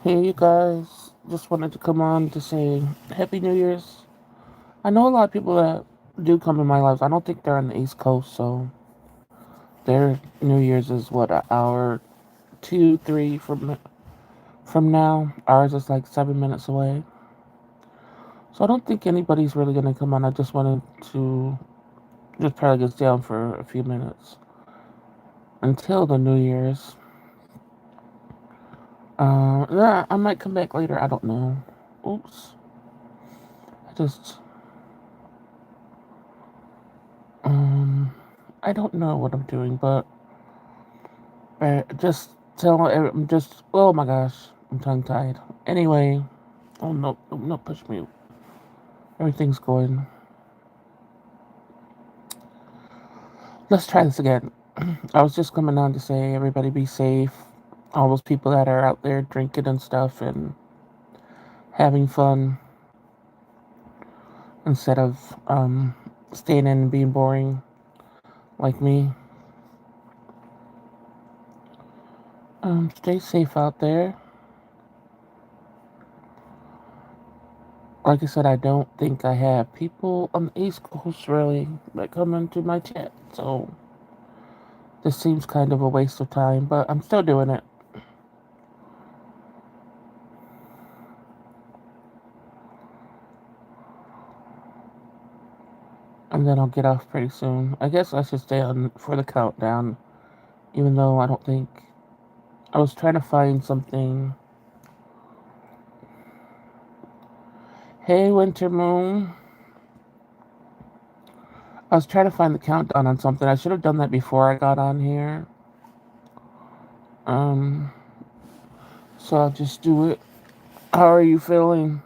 Hey, you guys. Just wanted to come on to say Happy New Year's. I know a lot of people that do come in my lives. I don't think they're on the East Coast, so their New Year's is what, an hour, two, three from now. Ours is like 7 minutes away. So I don't think anybody's really gonna come on. I just wanted to just probably get down for a few minutes until the New Year's. Yeah, I might come back later. I don't know. Oops. I just um I don't know what I'm doing, but just I'm just, oh my gosh, I'm tongue tied. Anyway, oh no, no, no, push mute. Everything's going. Let's try this again. I was just coming on to say everybody be safe. All those people that are out there drinking and stuff and having fun instead of staying in and being boring like me. Stay safe out there. Like I said, I don't think I have people on the East Coast really that come into my chat, so this seems kind of a waste of time, but I'm still doing it. And then I'll get off pretty soon. I guess I should stay on for the countdown, even though I don't think. I was trying to find something. Hey, Winter Moon. I was trying to find the countdown on something. I should have done that before I got on here. Um, so I'll just do it. How are you feeling?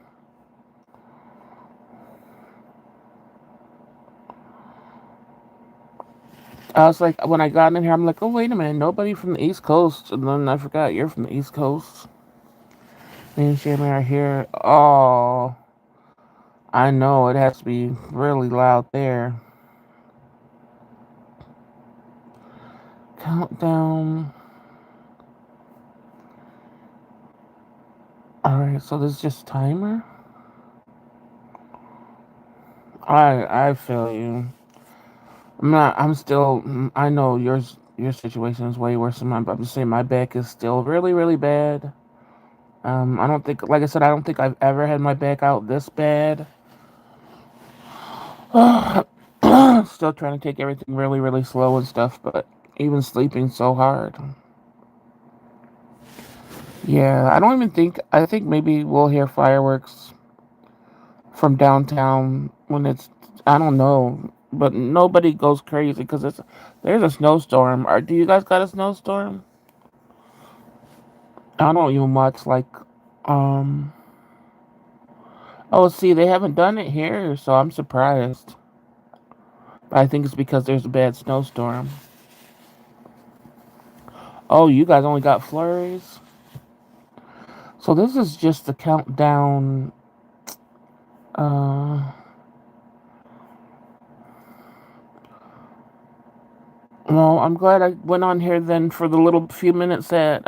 I was like, when I got in here, I'm like, oh, wait a minute, nobody from the East Coast. And then I forgot you're from the East Coast. Me and Shammy are here. Oh, I know, it has to be really loud there. Countdown. Alright, so this is just timer? I feel you. I'm still, I know your situation is way worse than mine, but I'm just saying my back is still really, really bad. I don't think, like I said, I don't think I've ever had my back out this bad. Still trying to take everything really, really slow and stuff, but even sleeping so hard. Yeah, I don't even think, I think maybe we'll hear fireworks from downtown when it's, I don't know, but nobody goes crazy because there's a snowstorm. Or do you guys got a snowstorm? I don't even watch like um oh, see, they haven't done it here, so I'm surprised. I think it's because there's a bad snowstorm. Oh, you guys only got flurries. So this is just the countdown. uh well, I'm glad I went on here then for the little few minutes that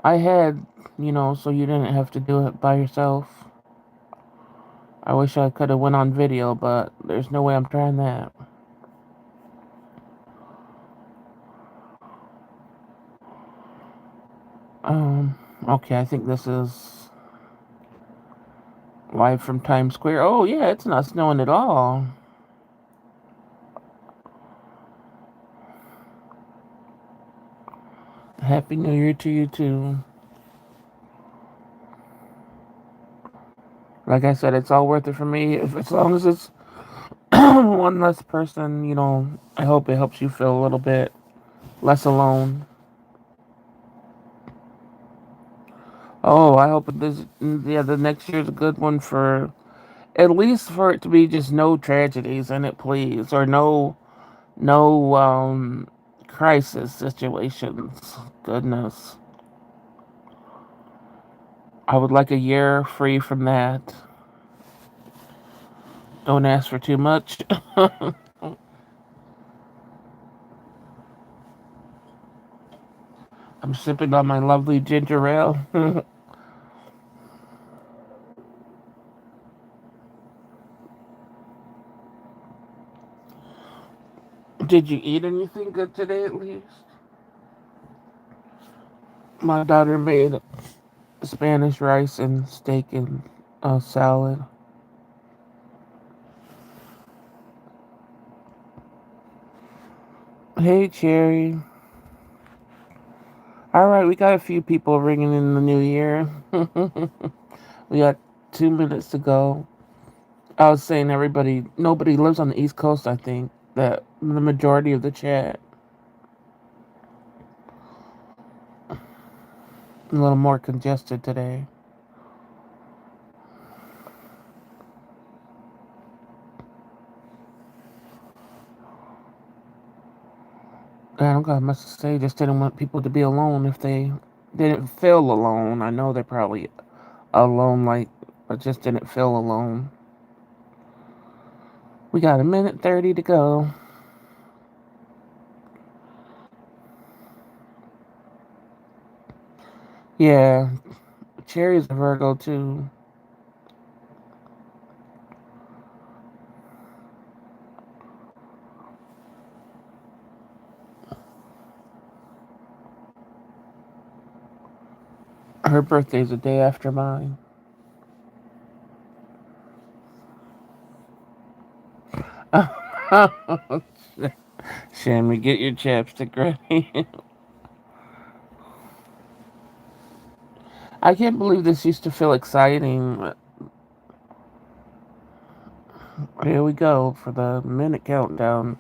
I had, so you didn't have to do it by yourself. I wish I could have went on video, but there's no way I'm trying that. Um, okay, I think this is live from Times Square. Oh yeah, it's not snowing at all. Happy New Year to you too. Like I said, it's all worth it for me. If as long as it's one less person, I hope it helps you feel a little bit less alone. Oh, I hope this, yeah, the next year's a good one for at least for it to be just no tragedies in it, please, or no crisis situations. Goodness, I would like a year free from that. Don't ask for too much. I'm sipping on my lovely ginger ale. Did you eat anything good today at least? My daughter made Spanish rice and steak and salad. Hey, Cherry. All right, we got a few people ringing in the new year. We got 2 minutes to go. I was saying nobody lives on the East Coast, I think. That the majority of the chat. A little more congested today. I don't got much to say. Just didn't want people to be alone if they didn't feel alone. I know they're probably alone, but just didn't feel alone. We got 1:30 to go. Yeah, Cherry's a Virgo too. Her birthday's a day after mine. Shammy, get your chapstick ready. I can't believe this used to feel exciting. Here we go for the minute countdown.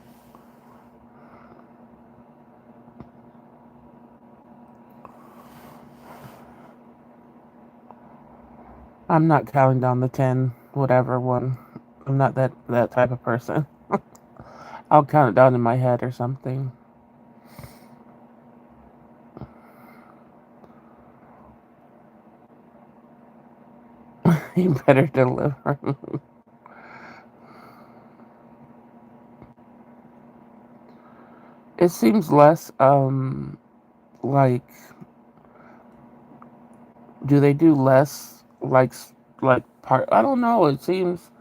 I'm not counting down the 10, whatever one. I'm not that type of person. I'll count it down in my head or something. You better deliver. It seems less like, do they do less like part? I don't know. It seems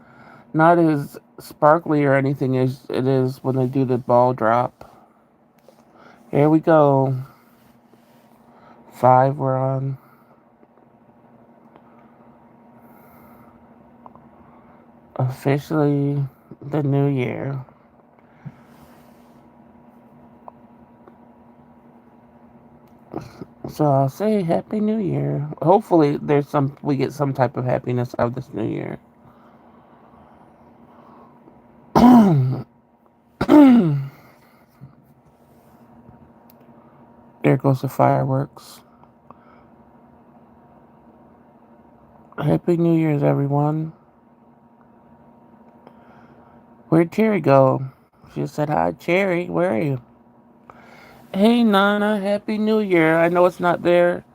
not as sparkly or anything as it is when they do the ball drop. Here we go. 5 we're on. Officially the new year. So I'll say Happy New Year. Hopefully we get some type of happiness out of this new year. There goes the fireworks. Happy New Year's, everyone. Where'd Cherry go? She said, hi, Cherry. Where are you? Hey, Nana. Happy New Year. I know it's not there.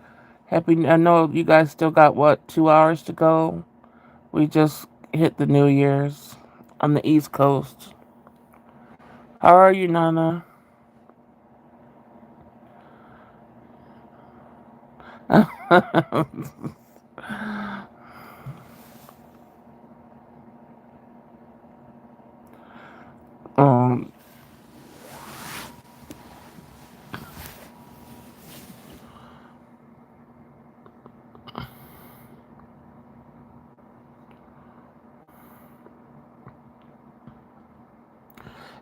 I know you guys still got, 2 hours to go? We just hit the New Year's on the East Coast. How are you, Nana? um,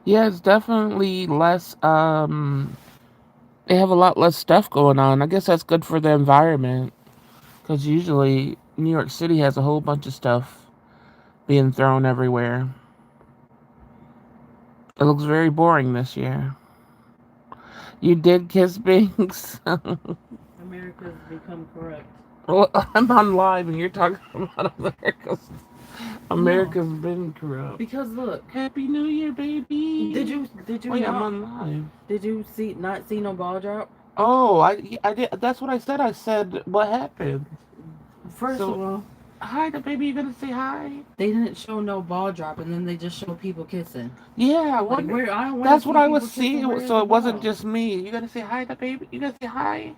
yeah, it's definitely less. They have a lot less stuff going on. I guess that's good for the environment because usually New York City has a whole bunch of stuff being thrown everywhere. It looks very boring this year. You did kiss Binks? America's become corrupt. Well, I'm on live and you're talking about America's No, been corrupt. because look, Happy New Year, baby. did you Wait, I'm not on live. did you not see no ball drop? Oh, I did. That's what I said. I said what happened. First of So all, hi, the baby. You gonna say hi? They didn't show no ball drop, and then they just show people kissing. Yeah, Like, where I don't want to that's see what I people was kissing. seeing. Where's So the it wasn't ball? just me. You gonna say hi to baby? You gonna say hi?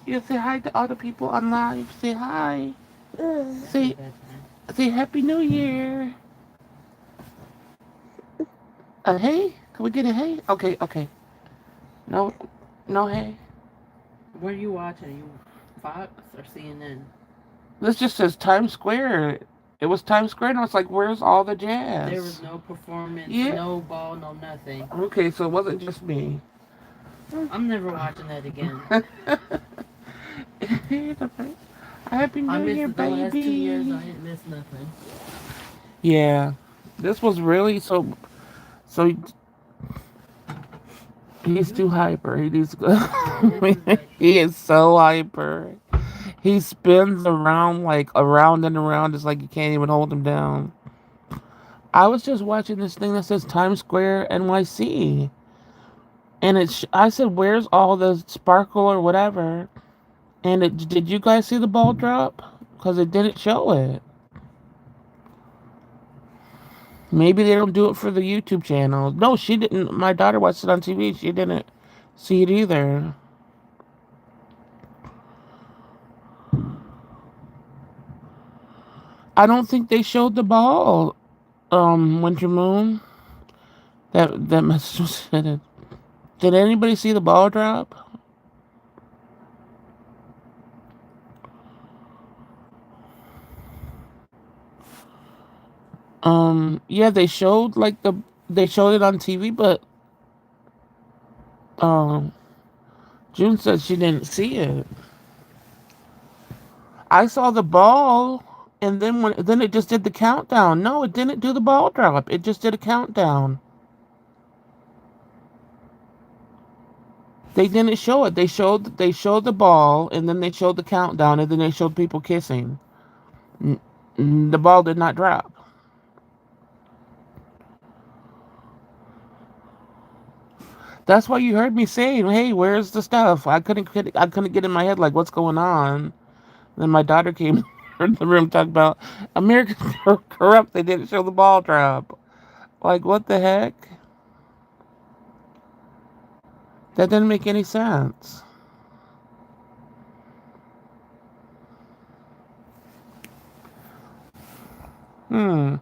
You gonna say hi to other people on live? Say hi. Say say Happy New Year. Hey? Can we get a hey? Okay, okay. No, no hey. What are you watching? You Fox or CNN? This just says Times Square. It was Times Square, and I was like, "Where's all the There was jazz?" no performance, Yeah. no ball, no nothing. Okay, so it wasn't just me. I'm never watching that again. Happy I New missed Year, it the last 2 years. I baby. didn't miss nothing. Yeah, this was really so. So he's too hyper. He needs to This is go. like He is so hyper. He spins around like around and around. It's like you can't even hold him down. I was just watching this thing that says Times Square NYC, and I said, "Where's all the sparkle or whatever?" And did you guys see the ball drop? Because it didn't show it. Maybe they don't do it for the YouTube channel. No, she didn't. My daughter watched it on TV. She didn't see it either. I don't think they showed the ball. Winter Moon. That message was hidden. Did anybody see the ball drop? Yeah, they showed it on TV, but um, June said she didn't see it. I saw the ball, and then it just did the countdown. No, it didn't do the ball drop. It just did a countdown. They didn't show it. They showed the ball, and then they showed the countdown, and then they showed people kissing. The ball did not drop. That's why you heard me saying, "Hey, where's the stuff?" I couldn't get in my head like what's going on. Then my daughter came in the room talking about Americans are corrupt. They didn't show the ball drop. Like what the heck? That didn't make any sense. Hmm.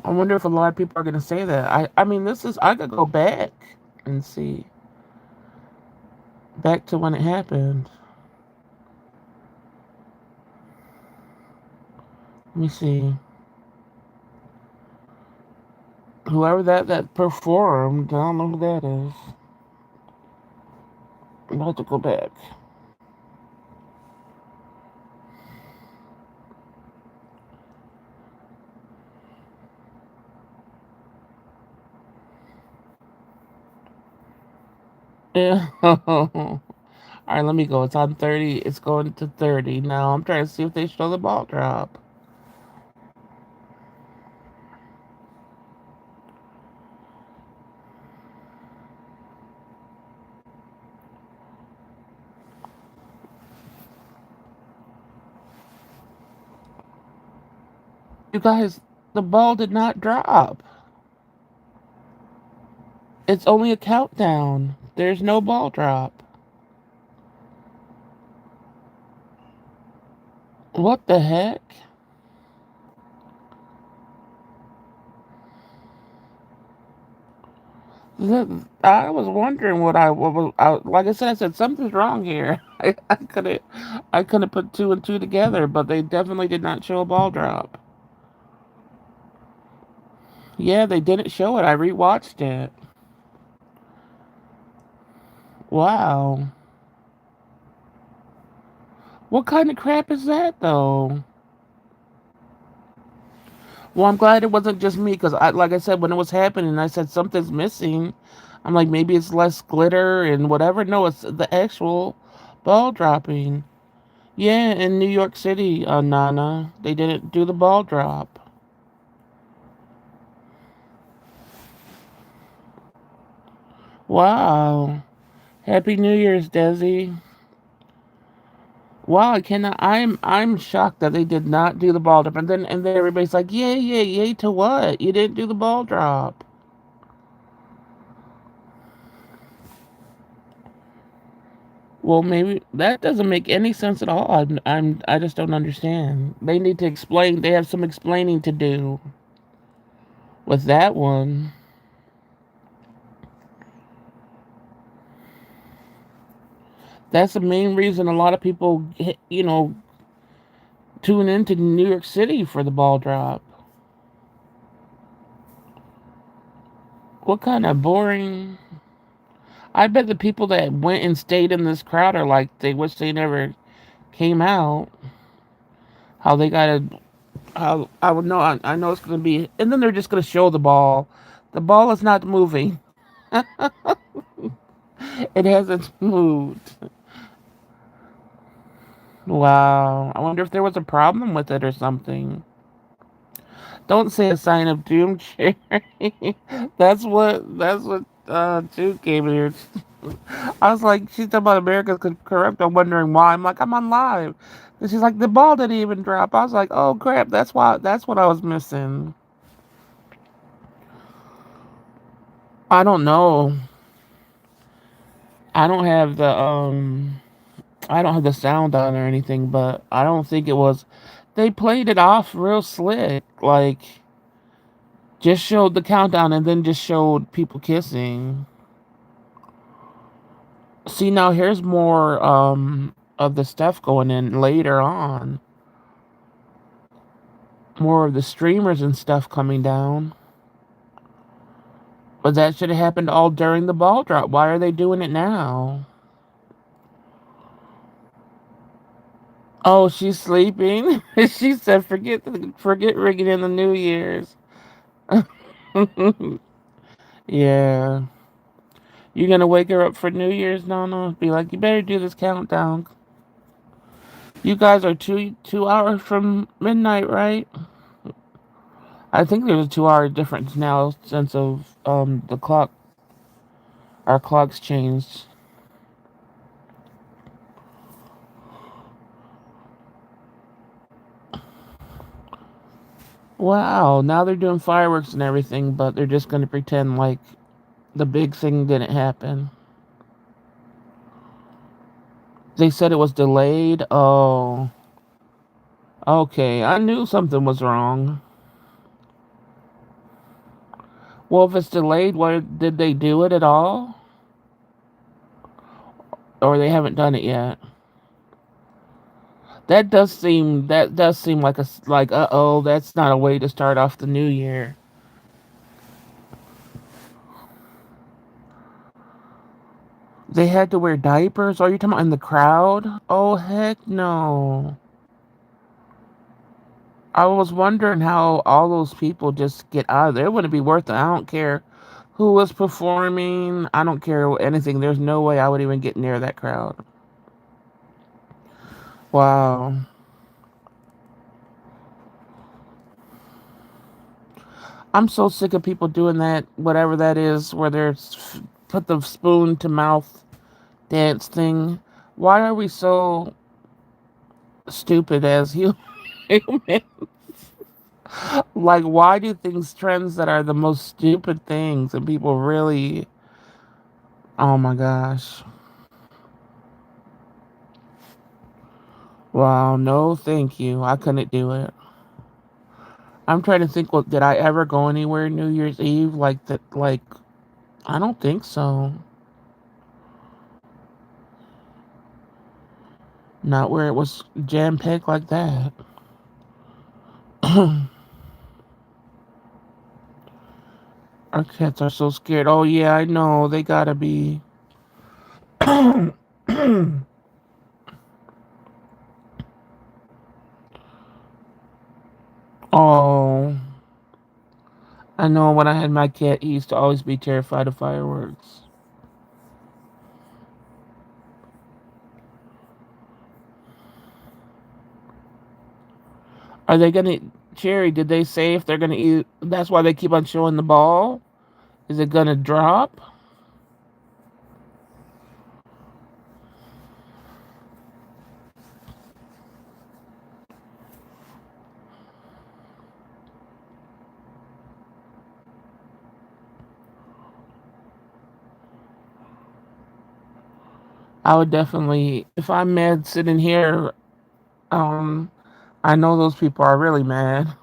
I wonder if a lot of people are gonna say that. I mean, I could go back and see back to when it happened. Let me see. Whoever that performed, I don't know who that is. I'm about to go back. Yeah. All right, let me go. It's on 30. It's going to 30 now. I'm trying to see if they show the ball drop. You guys, the ball did not drop. It's only a countdown. There's no ball drop. What the heck? I was wondering like I said something's wrong here. I couldn't put two and two together, but they definitely did not show a ball drop. Yeah, they didn't show it. I rewatched it. Wow. What kind of crap is that though? Well, I'm glad it wasn't just me because like I said, when it was happening, I said something's missing. I'm like, maybe it's less glitter and whatever. No, it's the actual ball dropping. Yeah, in New York City, Nana, they didn't do the ball drop. Wow. Happy New Year's, Desi. Wow, I cannot. I'm shocked that they did not do the ball drop, and then everybody's like, yay, yay, yay to what? You didn't do the ball drop. Well, maybe that doesn't make any sense at all. I just don't understand. They need to explain. They have some explaining to do with that one. That's the main reason a lot of people, tune into New York City for the ball drop. What kind of boring? I bet the people that went and stayed in this crowd are like, they wish they never came out. How they gotta, how I would know. I know it's gonna be, and then they're just gonna show the ball. The ball is not moving. It hasn't moved. Wow. I wonder if there was a problem with it or something. Don't say a sign of doom, Cherry. That's what Duke gave here. I was like, she's talking about America's corrupt. I'm wondering why. I'm like, I'm on live. And she's like, the ball didn't even drop. I was like, oh crap, that's what I was missing. I don't know. I don't have the I don't have the sound on or anything, but I don't think it was, they played it off real slick. Like, just showed the countdown and then just showed people kissing. See, now here's more of the stuff going in later on. More of the streamers and stuff coming down. But that should have happened all during the ball drop. Why are they doing it now? Oh, she's sleeping. She said, "Forget ringing in the New Year's." Yeah, you gonna wake her up for New Year's, Nana? Be like, you better do this countdown. You guys are two hours from midnight, right? I think there's a 2 hour difference now since of the clock. Our clocks changed. Wow, now they're doing fireworks and everything, but they're just gonna pretend like the big thing didn't happen. They said it was delayed. Oh, okay. I knew something was wrong. Well, if it's delayed, what did they do it at all? Or they haven't done it yet? That does seem like uh-oh, that's not a way to start off the new year. They had to wear diapers? Are you talking about in the crowd? Oh heck no. I was wondering how all those people just get out of there. It wouldn't be worth it. I don't care who was performing. I don't care anything. There's no way I would even get near that crowd. Wow. I'm so sick of people doing that, whatever that is, where they're put the spoon to mouth dance thing. Why are we so stupid as humans? Like, why do things trends that are the most stupid things and people really? Oh my gosh! Wow, no, thank you. I couldn't do it. I'm trying to think. Well, did I ever go anywhere New Year's Eve like that? Like, I don't think so. Not where it was jam packed like that. Our cats are so scared. Oh yeah, I know. They gotta be. Oh, I know. When I had my cat, he used to always be terrified of fireworks. Are they gonna, Cherry? Did they say if they're gonna eat? That's why they keep on showing the ball. Is it gonna drop? I would definitely, if I'm mad sitting here, um, I know those people are really mad.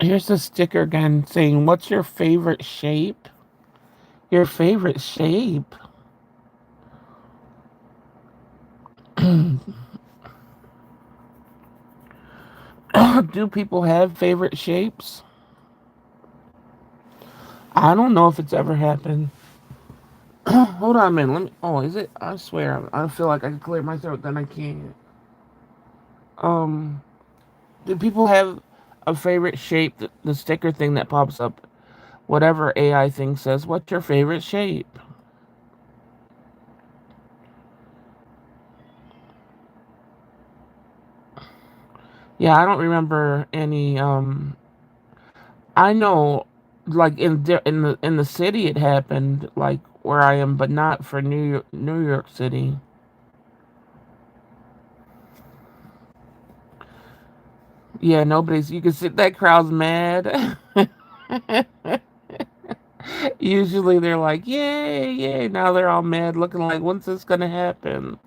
Here's a sticker again saying, "What's your favorite shape?" Your favorite shape? Do people have favorite shapes? I don't know if it's ever happened. Hold on a minute. Let me. Oh, is it? I swear, I feel like I can clear my throat, then I can't. Um, do people have a favorite shape? The sticker thing that pops up, whatever AI thing says. What's your favorite shape? Yeah, I don't remember any. I know, like in the city, it happened, like where I am, but not for New York City. Yeah, nobody's. You can see that crowd's mad. Usually they're like, "Yay, yay!" Now they're all mad, looking like, "When's this gonna happen?"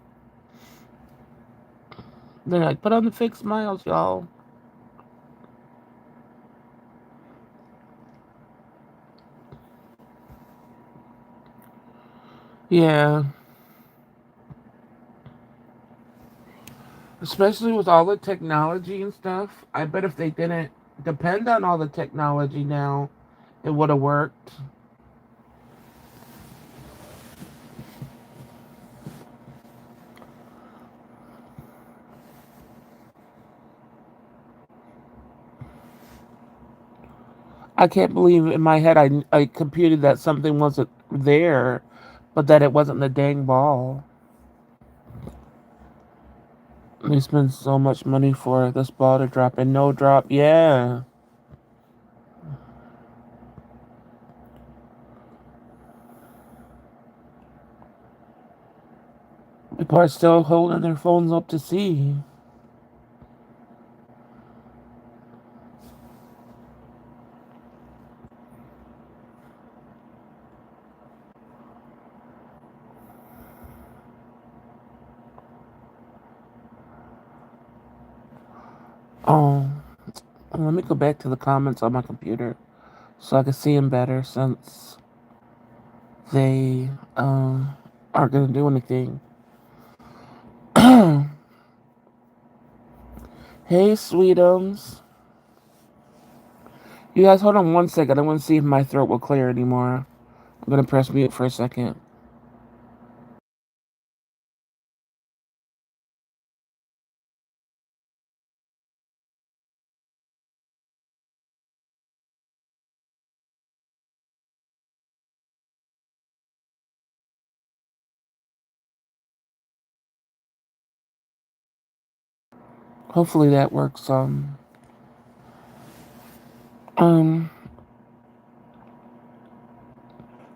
They're like, "Put on the fake smiles, y'all." Yeah, especially with all the technology and stuff. I bet if they didn't depend on all the technology now, it would have worked. I can't believe in my head I computed that something wasn't there, but that it wasn't the dang ball. They spend so much money for this ball to drop and no drop. Yeah. People are still holding their phones up to see. Oh, let me go back to the comments on my computer so I can see them better since they aren't gonna do anything. Hey, sweetums. You guys, hold on one second. I want to see if my throat will clear anymore. I'm gonna press mute for a second. Hopefully that works. Um,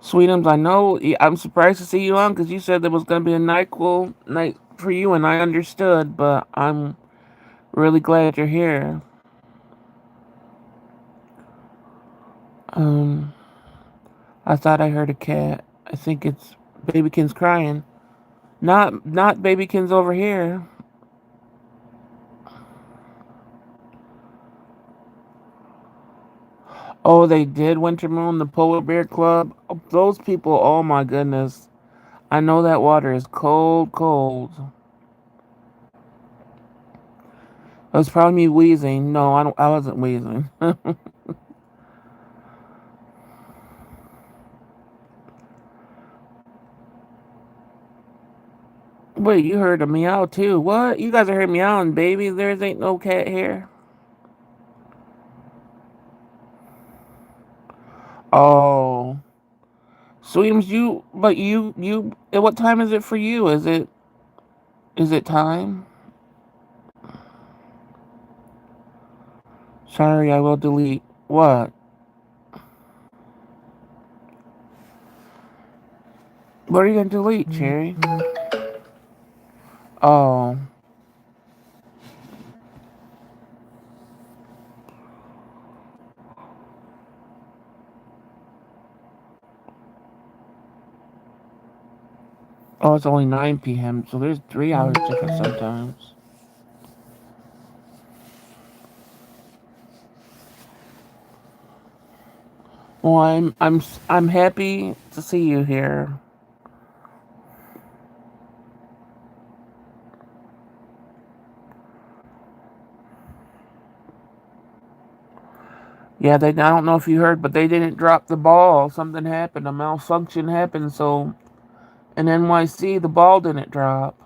Sweetums, I know. I'm surprised to see you on because you said there was gonna be a night cool night for you, and I understood. But I'm really glad you're here. Um, I thought I heard a cat. I think it's Babykin's crying. Not Babykin's over here. Oh, they did Winter Moon, the Polar Bear Club. Oh, those people. Oh my goodness. I know that water is cold, cold. It was probably me wheezing. No, I don't. I wasn't wheezing. Wait, you heard a meow too? What? You guys are hearing meowing, baby? There ain't no cat here. Oh, Sweetums, you. But you. What time is it for you? Is it time? Sorry, I will delete. What? What are you gonna delete, Cherry? Oh, Oh, it's only 9 p.m., so there's 3 hours difference sometimes. Well, I'm happy to see you here. Yeah, I don't know if you heard, but they didn't drop the ball. Something happened, a malfunction happened, so in NYC the ball didn't drop.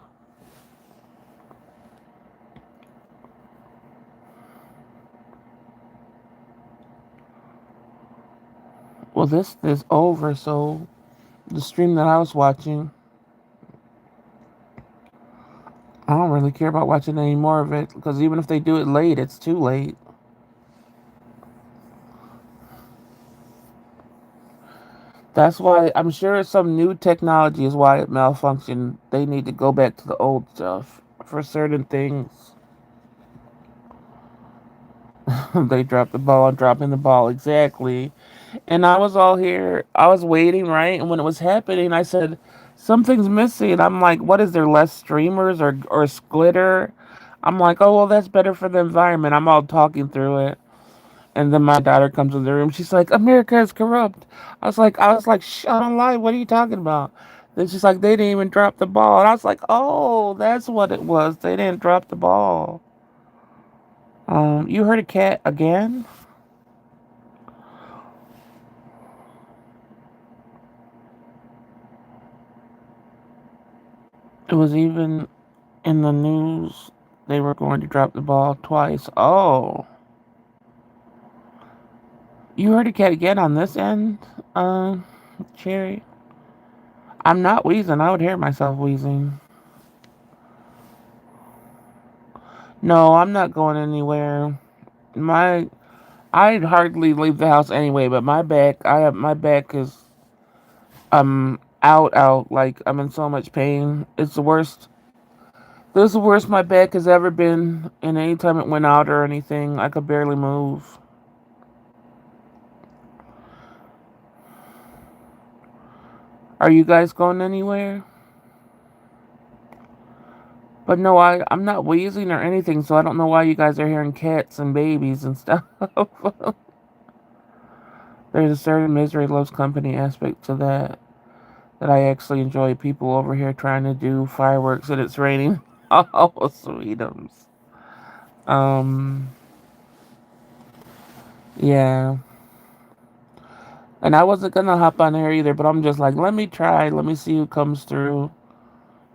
Well, this is over, so the stream that I was watching, I don't really care about watching any more of it because even if they do it late, it's too late. That's why I'm sure some new technology is why it malfunctioned. They need to go back to the old stuff for certain things. They dropped the ball on dropping the ball exactly. And I was all here. I was waiting, right? And when it was happening, I said, something's missing. I'm like, what is there, less streamers or splitter? I'm like, oh, well, that's better for the environment. I'm all talking through it. And then my daughter comes in the room. She's like, America is corrupt. I was like, shh, I don't lie. What are you talking about? Then she's like, they didn't even drop the ball. And I was like, oh, that's what it was. They didn't drop the ball. You heard a cat again? It was even in the news. They were going to drop the ball twice. Oh, you heard a cat again on this end, Cherry? I'm not wheezing. I would hear myself wheezing. No, I'm not going anywhere. My I'd hardly leave the house anyway, but my back is out like I'm in so much pain. It's the worst. This is the worst my back has ever been, and anytime it went out or anything, I could barely move. Are you guys going anywhere? But no, I'm not wheezing or anything, so I don't know why you guys are hearing cats and babies and stuff. There's a certain misery loves company aspect to that I actually enjoy. People over here trying to do fireworks and it's raining. Oh, sweetums. Um, yeah. And I wasn't gonna hop on here either, but I'm just like, let me try, let me see who comes through.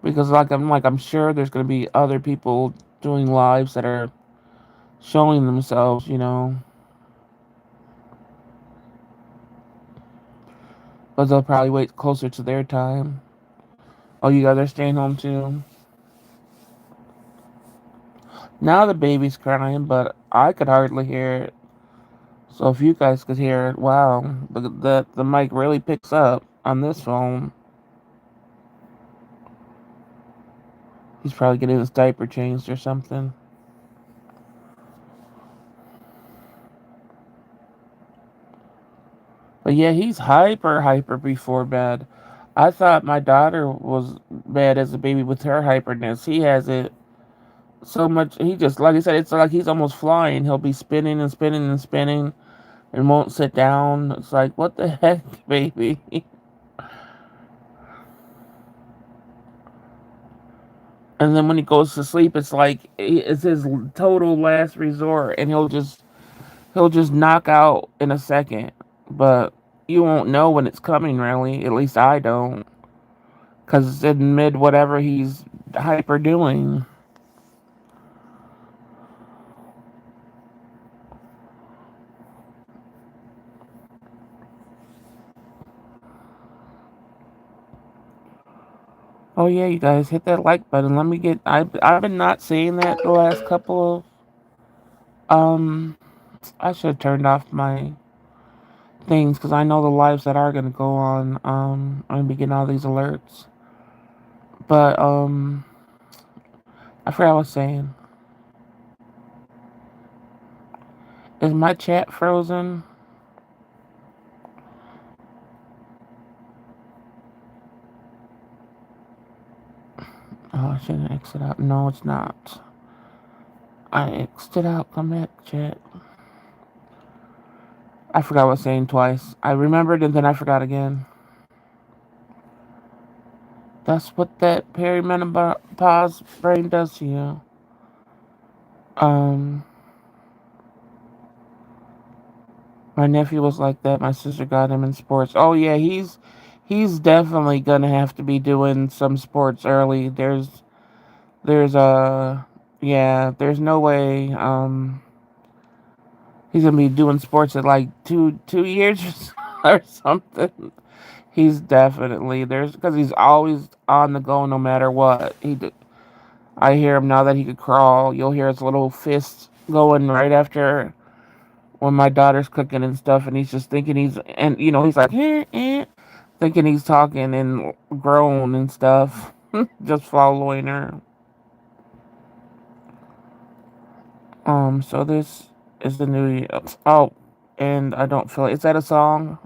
Because I'm sure there's gonna be other people doing lives that are showing themselves. But they'll probably wait closer to their time. Oh, you guys are staying home too? Now the baby's crying, but I could hardly hear it. So if you guys could hear it, wow, the mic really picks up on this phone. He's probably getting his diaper changed or something. But yeah, he's hyper before bed. I thought my daughter was bad as a baby with her hyperness. He has it so much. He just, like I said, it's like he's almost flying. He'll be spinning and spinning and spinning and won't sit down. It's like, what the heck, baby? And then when he goes to sleep, it's like it's his total last resort, and he'll just knock out in a second. But you won't know when it's coming, really. At least I don't, because it's in mid whatever he's hyper doing. Oh yeah, you guys hit that like button. Let me get. I've been not saying that the last couple of I should have turned off my things because I know the lives that are gonna go on. I'm gonna be getting all these alerts. But I forgot what I was saying. Is my chat frozen? I shouldn't exit out. No, it's not. I exited out. Come back, chat. I forgot what I was saying twice. I remembered and then I forgot again. That's what that perimenopause brain does to you. Um, my nephew was like that. My sister got him in sports. Oh yeah, he's definitely gonna have to be doing some sports early. There's yeah, there's no way he's gonna be doing sports at like two years or something. He's definitely there's because he's always on the go no matter what. I hear him now that he could crawl. You'll hear his little fist going right after when my daughter's cooking and stuff, and he's just thinking he's like thinking he's talking and grown and stuff, just following her. So this is the new year. Oh, and I don't feel it. Is that a song?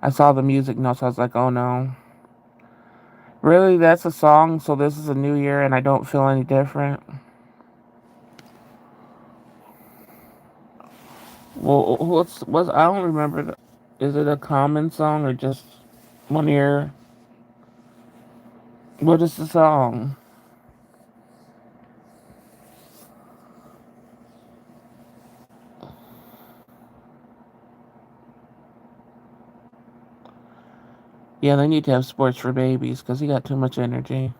I saw the music notes. I was like, oh no. Really, that's a song. So this is a new year, and I don't feel any different. Well, what's I don't remember. Is it a common song or just one year? What is the song? Yeah, they need to have sports for babies because he got too much energy.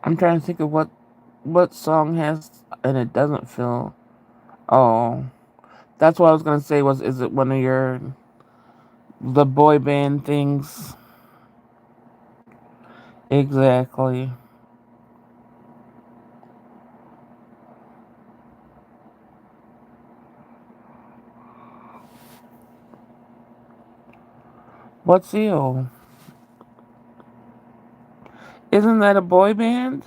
I'm trying to think of what song has and it doesn't feel. Oh, that's what I was gonna say. Was is it one of your the boy band things? Exactly. What's you? Isn't that a boy band?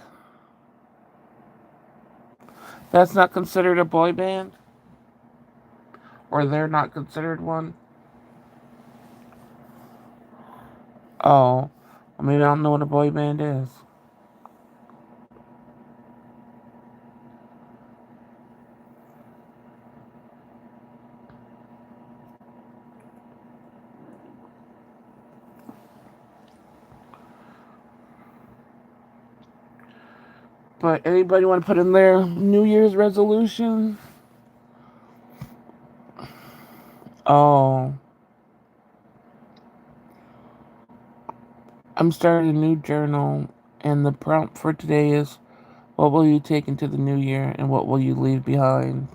That's not considered a boy band, or they're not considered one. Oh, well, maybe I don't know what a boy band is. But anybody want to put in their New Year's resolution? Oh, I'm starting a new journal, and the prompt for today is what will you take into the new year and what will you leave behind?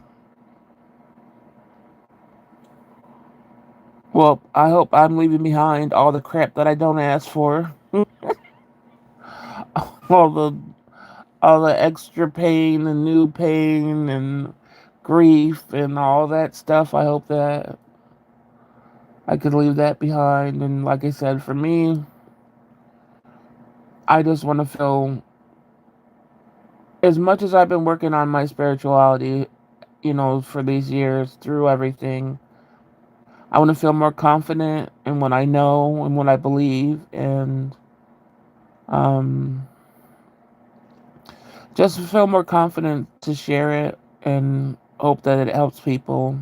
Well, I hope I'm leaving behind all the crap that I don't ask for. all the all the extra pain and new pain and grief and all that stuff. I hope that I could leave that behind. And like I said, for me, I just want to feel as much as I've been working on my spirituality, for these years through everything. I want to feel more confident in what I know and what I believe, and um, just feel more confident to share it and hope that it helps people.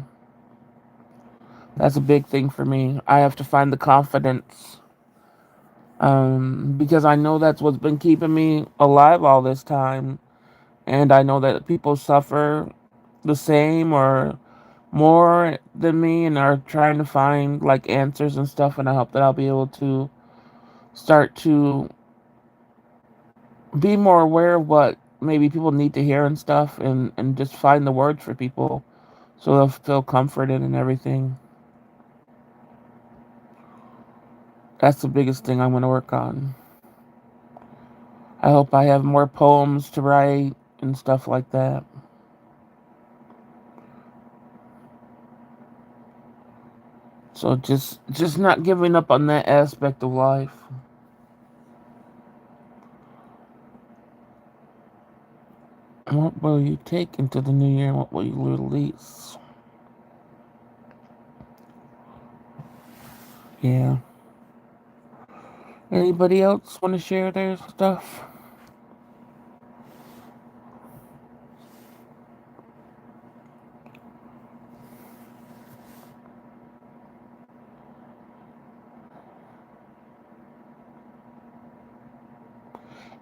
That's a big thing for me. I have to find the confidence because I know that's what's been keeping me alive all this time. And I know that people suffer the same or more than me and are trying to find like answers and stuff. And I hope that I'll be able to start to be more aware of what maybe people need to hear and stuff and just find the words for people so they'll feel comforted and everything. That's the biggest thing I'm going to work on. I hope I have more poems to write and stuff like that. So just not giving up on that aspect of life. What will you take into the new year? What will you release? Yeah. Anybody else want to share their stuff?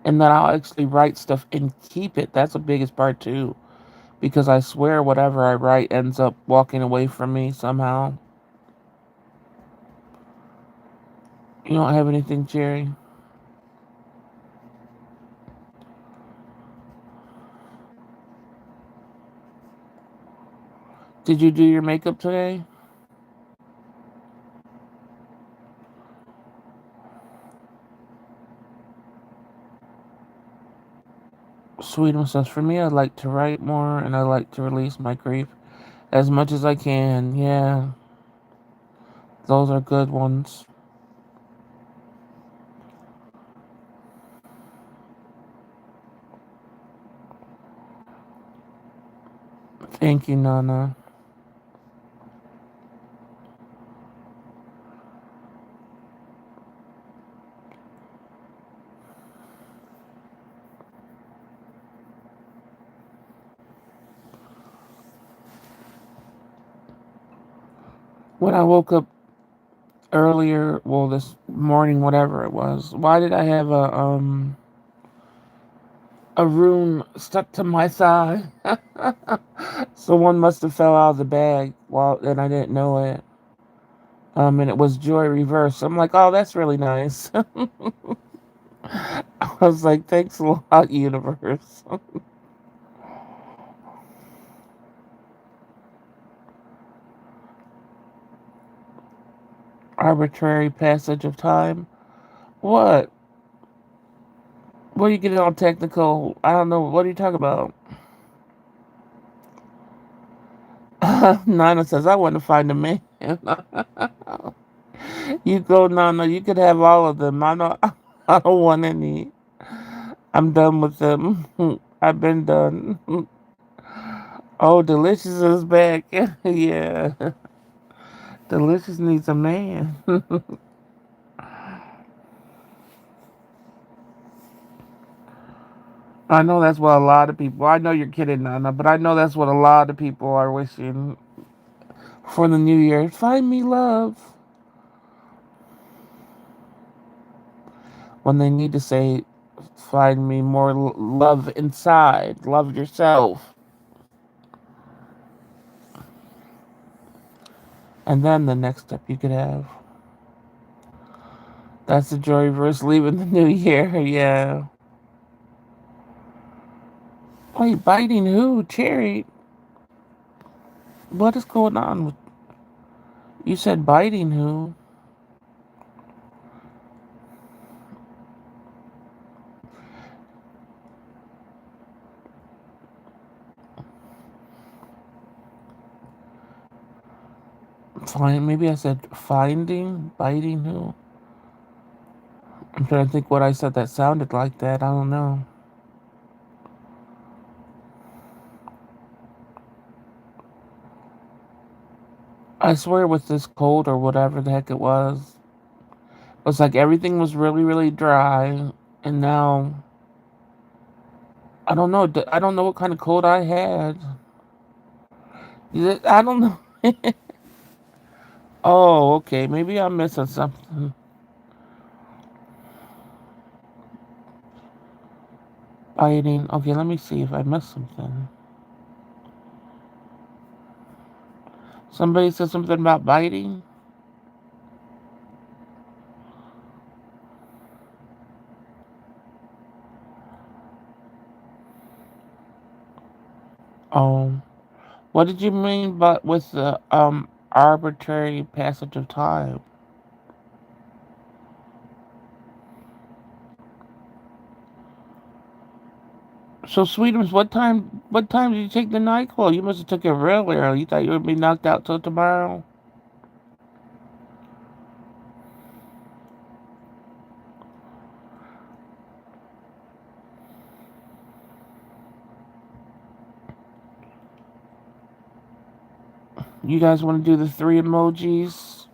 And then I'll actually write stuff and keep it. That's the biggest part too. Because I swear whatever I write ends up walking away from me somehow. You don't have anything, Jerry? Did you do your makeup today? Sweetness says, for me, I like to write more and I like to release my grief as much as I can. Yeah, those are good ones. Thank you, Nana. When I woke up earlier, well, this morning, whatever it was, why did I have a rune stuck to my thigh? Someone must have fell out of the bag while and I didn't know it. And it was Joy Reverse. I'm like, oh, that's really nice. I was like, thanks a lot, universe. Arbitrary passage of time. What? What are you getting all technical? I don't know. What are you talking about? Nana says, I want to find a man. You go, Nana. You could have all of them. I don't, I don't want any. I'm done with them. I've been done. Oh, Delicious is back. Yeah. Delicious needs a man. I know that's what a lot of people. I know you're kidding, Nana, but I know that's what a lot of people are wishing for the new year. Find me love. When they need to say, find me more love inside. Love yourself. And then the next step you could have. That's the joy verse leaving the new year. Yeah. Wait, biting who? Cherry? What is going on with. You said biting who? Find, maybe I said finding, biting who? I'm trying to think what I said that sounded like that. I don't know. I swear with this cold or whatever the heck it was like everything was really, really dry. And now, I don't know. I don't know what kind of cold I had. I don't know. Oh, okay. Maybe I'm missing something. Biting. Okay, let me see if I missed something. Somebody said something about biting. Oh, what did you mean by with the arbitrary passage of time? So, Sweetums, What time did you take the Nyquil? You must have took it real early. You thought you would be knocked out till tomorrow. You guys want to do the three emojis?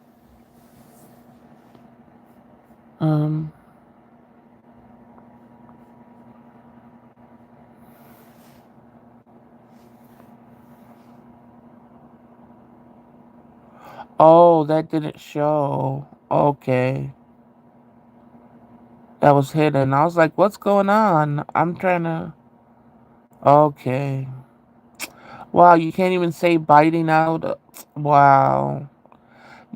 Um. Oh, that didn't show. Okay. That was hidden. I was like, what's going on? I'm trying to. Okay. Wow, you can't even say biting out. Wow.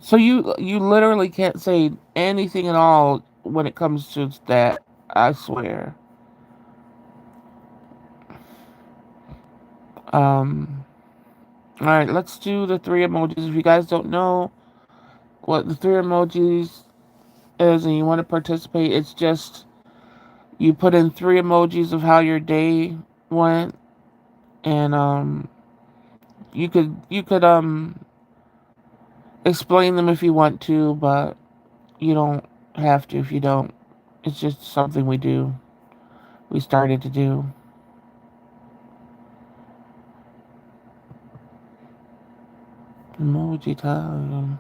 So you literally can't say anything at all when it comes to that. I swear. Um. All right, let's do the three emojis. If you guys don't know what the three emojis is and you want to participate, it's just you put in three emojis of how your day went, and you could explain them if you want to, but you don't have to if you don't. It's just something we do. We started to do. Emoji time.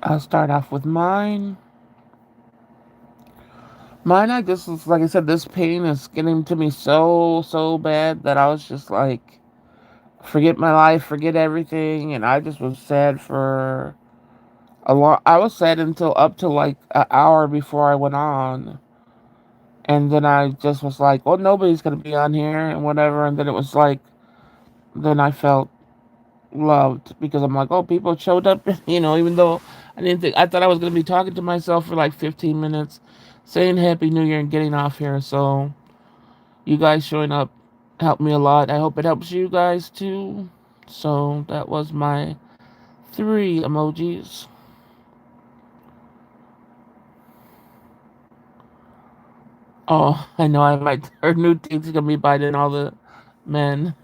I'll start off with mine. Mine, I just like I said, this pain is getting to me so bad that I was just like, forget my life, forget everything, and I just was sad for a lot. I was sad until up to like an hour before I went on, and then I just was like, well, nobody's gonna be on here and whatever, and then it was like, then I felt loved because I'm like, oh, people showed up, even though I didn't think I thought I was gonna be talking to myself for like 15 minutes, saying Happy New Year and getting off here. So you guys showing up helped me a lot. I hope it helps you guys too. So that was my three emojis. Oh, I know I might. Her new teeth's gonna be biting all the men.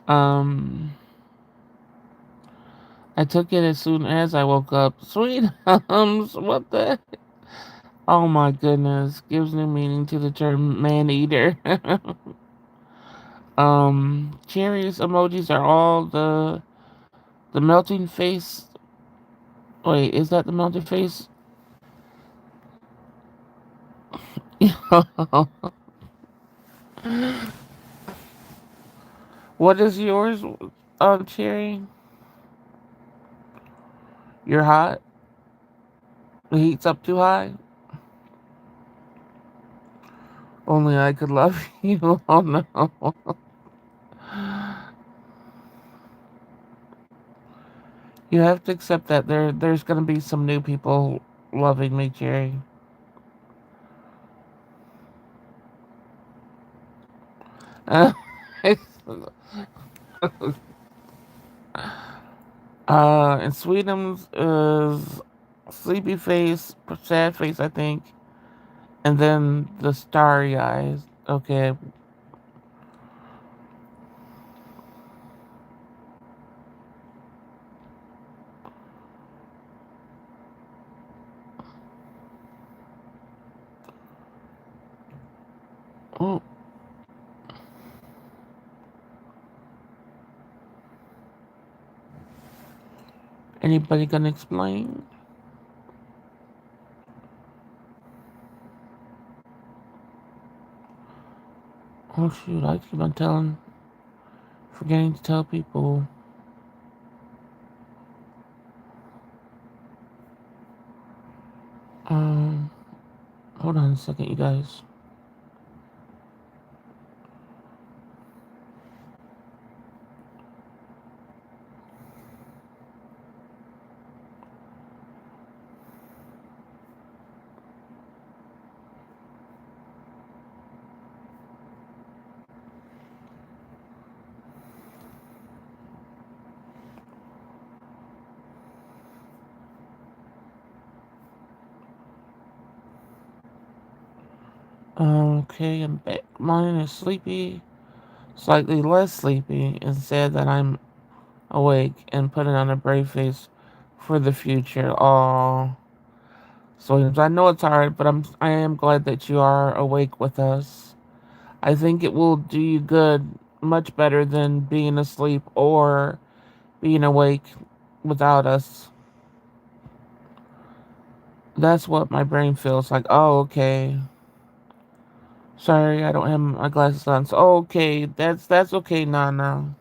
um, I took it as soon as I woke up. Sweet what the? Oh my goodness, gives new meaning to the term man eater. Cherries emojis are all the melting face. Wait, is that the melting face? What is yours, Cherry? You're hot. The heat's up too high. Only I could love you. Oh no. You have to accept that there's gonna be some new people loving me, Cherry. and Sweetums is sleepy face, sad face, I think, and then the starry eyes. Okay. Oh, anybody gonna explain? Oh shoot, I keep on forgetting to tell people. Um, hold on a second, you guys. Okay, I'm back. Mine is sleepy. slightly less sleepy, and said that I'm awake and putting on a brave face for the future. Oh, so I know it's hard, but I am glad that you are awake with us. I think it will do you good, much better than being asleep or being awake without us. That's what my brain feels like. Oh, okay. Sorry, I don't have my glasses on. So, oh, okay, that's okay, Nana.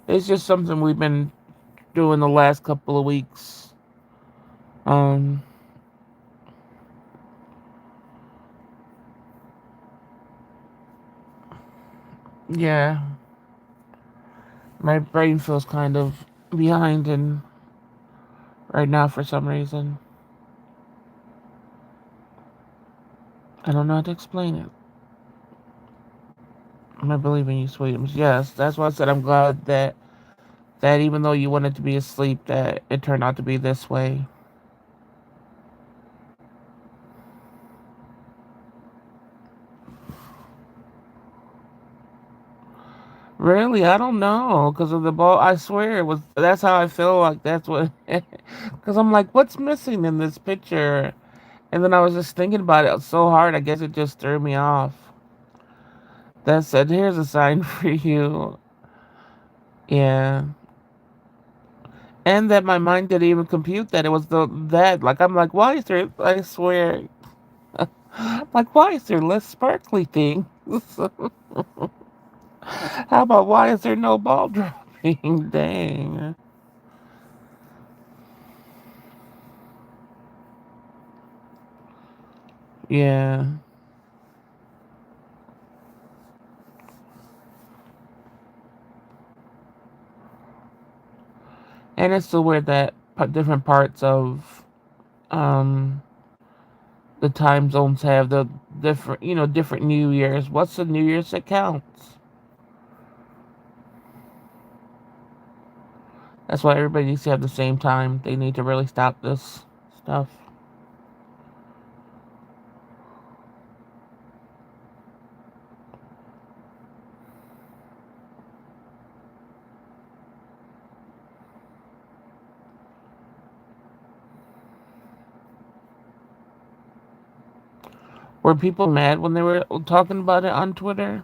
It's just something we've been doing the last couple of weeks. Um, yeah, my brain feels kind of behind and right now for some reason. I don't know how to explain it. I believe in you, Williams. Yes, that's why I said I'm glad that even though you wanted to be asleep, that it turned out to be this way. Really, I don't know because of the ball. I swear it was. That's how I feel like. That's what. Because I'm like, what's missing in this picture? And then I was just thinking about it so hard. I guess it just threw me off. That said, here's a sign for you. Yeah, and that my mind didn't even compute that it was the that. Like I'm like, why is there? I swear, like why is there less sparkly things? How about why is there no ball dropping? Dang. Yeah. And it's so weird that different parts of um the time zones have the different, different New Year's. What's the New Year's that counts? That's why everybody needs to have the same time. They need to really stop this stuff. Were people mad when they were talking about it on Twitter?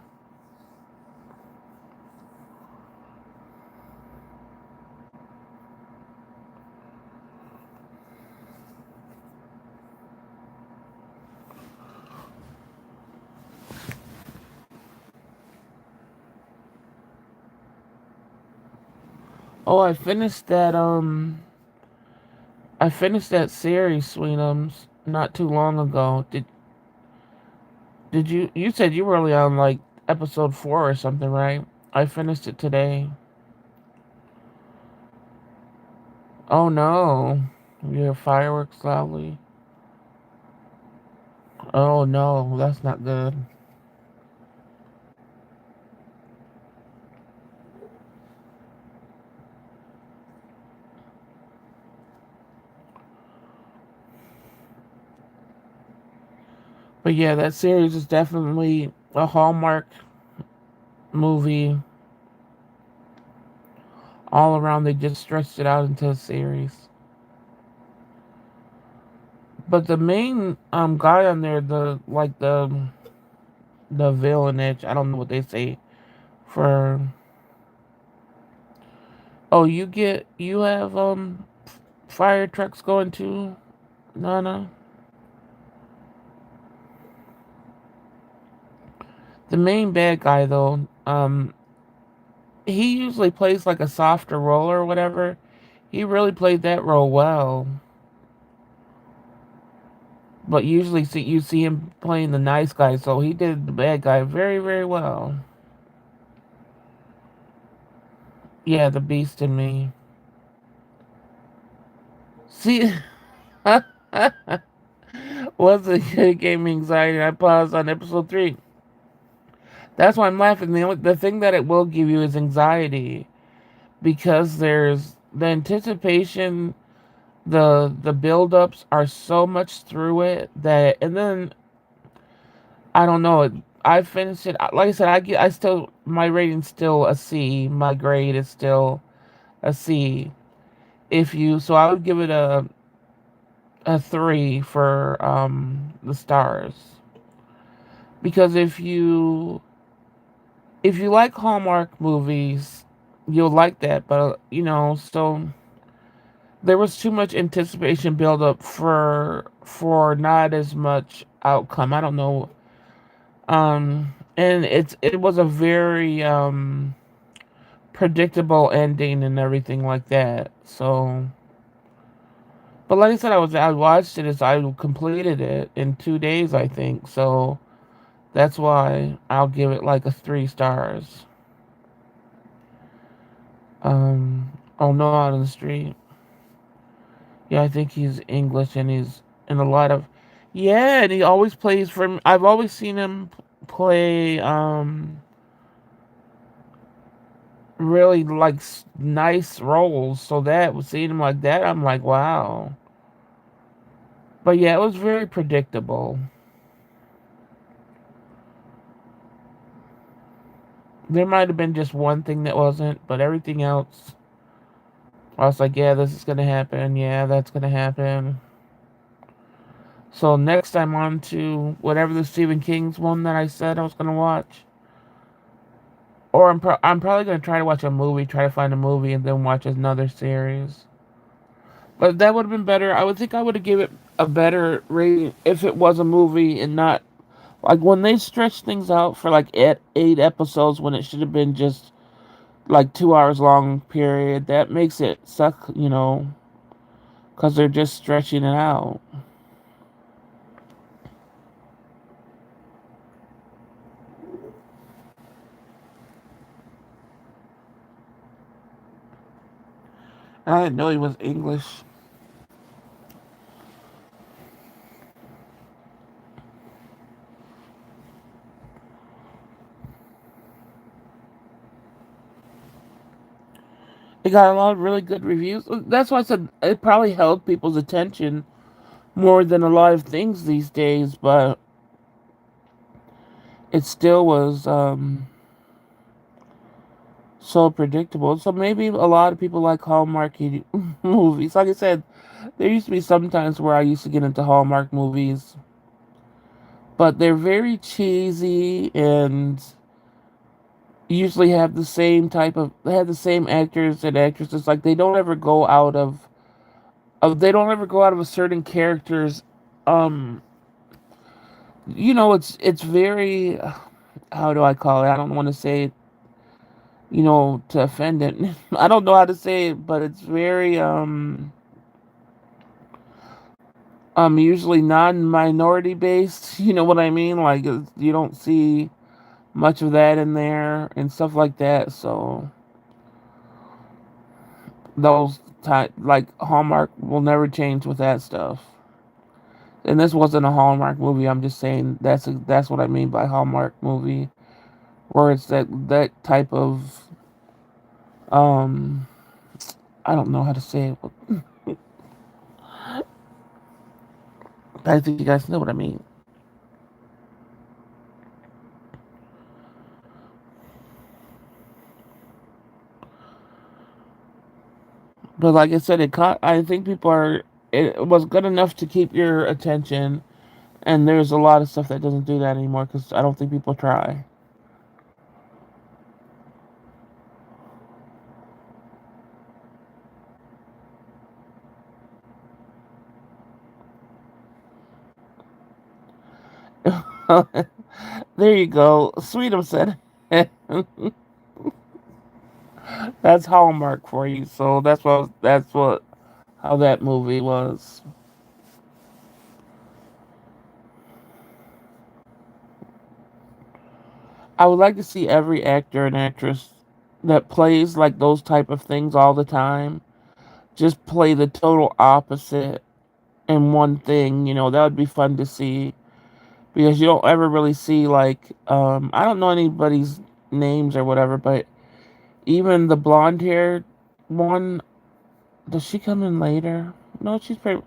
Oh, I finished that series, Sweetums, not too long ago. Did you said you were only on like episode 4 or something, right? I finished it today. Oh no. You hear fireworks loudly. Oh no, that's not good. But yeah, that series is definitely a Hallmark movie all around. They just stretched it out into a series. But the main guy on there, the villainage, I don't know what they say for. Oh, you have fire trucks going too, Nana. The main bad guy though, he usually plays like a softer role or whatever. He really played that role well. But usually you see him playing the nice guy, so he did the bad guy very, very well. Yeah, the beast in me. See, was it gave me anxiety. I paused on episode 3. That's why I'm laughing. The thing that it will give you is anxiety because there's the anticipation, the build-ups are so much through it that, and then I don't know. I finished it. Like I said, I still my rating's still a C. My grade is still a C. If you so I would give it a 3 for the stars because if you like Hallmark movies, you'll like that. But so there was too much anticipation build up for not as much outcome. I don't know. And it was a very predictable ending and everything like that. So, but like I said, I watched it as I completed it in 2 days, I think. So that's why I'll give it like a 3 stars. Oh no, out on the street. Yeah, I think he's English and he's in a lot of. Yeah, and he always plays for. I've always seen him play really like nice roles. So that seeing him like that, I'm like, wow. But yeah, it was very predictable. There might have been just one thing that wasn't, but everything else, I was like, yeah, this is gonna happen. Yeah, that's gonna happen. So next I'm on to whatever the Stephen King's one that I said I was gonna watch. Or I'm probably gonna try to watch a movie, try to find a movie, and then watch another series. But that would have been better. I would think I would have given it a better rating if it was a movie and not like when they stretch things out for like 8 episodes when it should have been just like 2 hours long period. That makes it suck, because they're just stretching it out. I didn't know he was English. It got a lot of really good reviews. That's why I said it probably held people's attention more than a lot of things these days, but it still was so predictable. So maybe a lot of people like Hallmarky movies. Like I said, there used to be some times where I used to get into Hallmark movies, but they're very cheesy and usually have the same type of they have the same actors and actresses. Like they don't ever go out of they don't ever go out of a certain character's um it's very how do I call it? I don't want to say it, to offend it. I don't know how to say it, but it's very usually non-minority based. You know what I mean? Like you don't see much of that in there and stuff like that. So those type like Hallmark will never change with that stuff. And this wasn't a Hallmark movie. I'm just saying that's what I mean by Hallmark movie, where it's that type of um I don't know how to say it, but I think you guys know what I mean. But like I said, it caught. I think people are. It was good enough to keep your attention, and there's a lot of stuff that doesn't do that anymore because I don't think people try. There you go. Sweetum said that's Hallmark for you. So that's what how that movie was. I would like to see every actor and actress that plays like those type of things all the time just play the total opposite in one thing. That would be fun to see because you don't ever really see like I don't know anybody's names or whatever, but even the blonde haired one, does she come in later? No, she's pretty.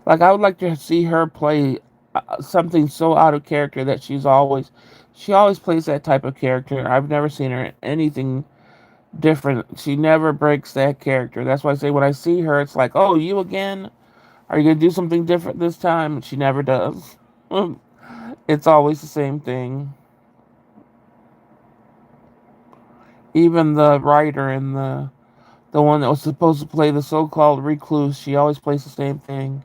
Like I would like to see her play something so out of character that she always plays that type of character. I've never seen her in anything different. She never breaks that character. That's why I say when I see her, it's like, oh, you again? Are you gonna do something different this time? She never does. It's always the same thing. Even the writer and the one that was supposed to play the so-called recluse, she always plays the same thing.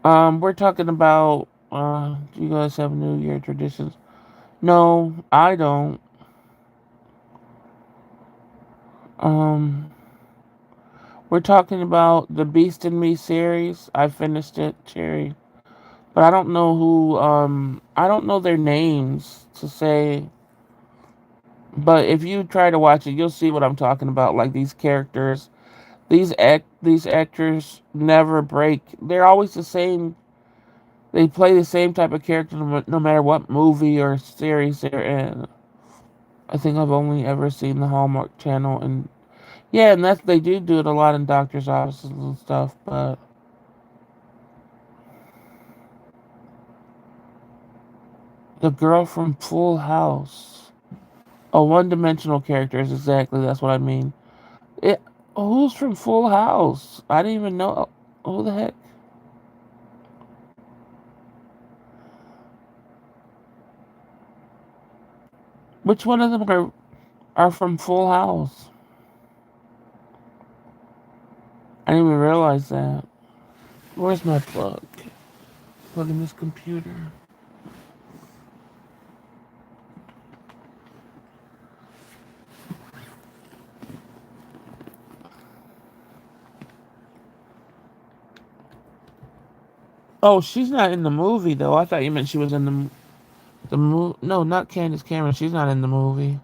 We're talking about. Do you guys have New Year traditions? No, I don't. Um, we're talking about the Beast in Me series. I finished it, Cherry, but I don't know who. I don't know their names to say. But if you try to watch it, you'll see what I'm talking about. Like these characters, these actors never break. They're always the same. They play the same type of character no matter what movie or series they're in. I think I've only ever seen the Hallmark Channel, and yeah, and that's they do it a lot in doctors' offices and stuff. But the girl from Full House, a one-dimensional character is exactly that's what I mean. It. Who's from Full House? I didn't even know. Who the heck? Which one of them are from Full House? I didn't even realize that. Where's my plug? Plug in this computer. Oh, she's not in the movie though. I thought you meant she was in the movie. No, not Candace Cameron. She's not in the movie.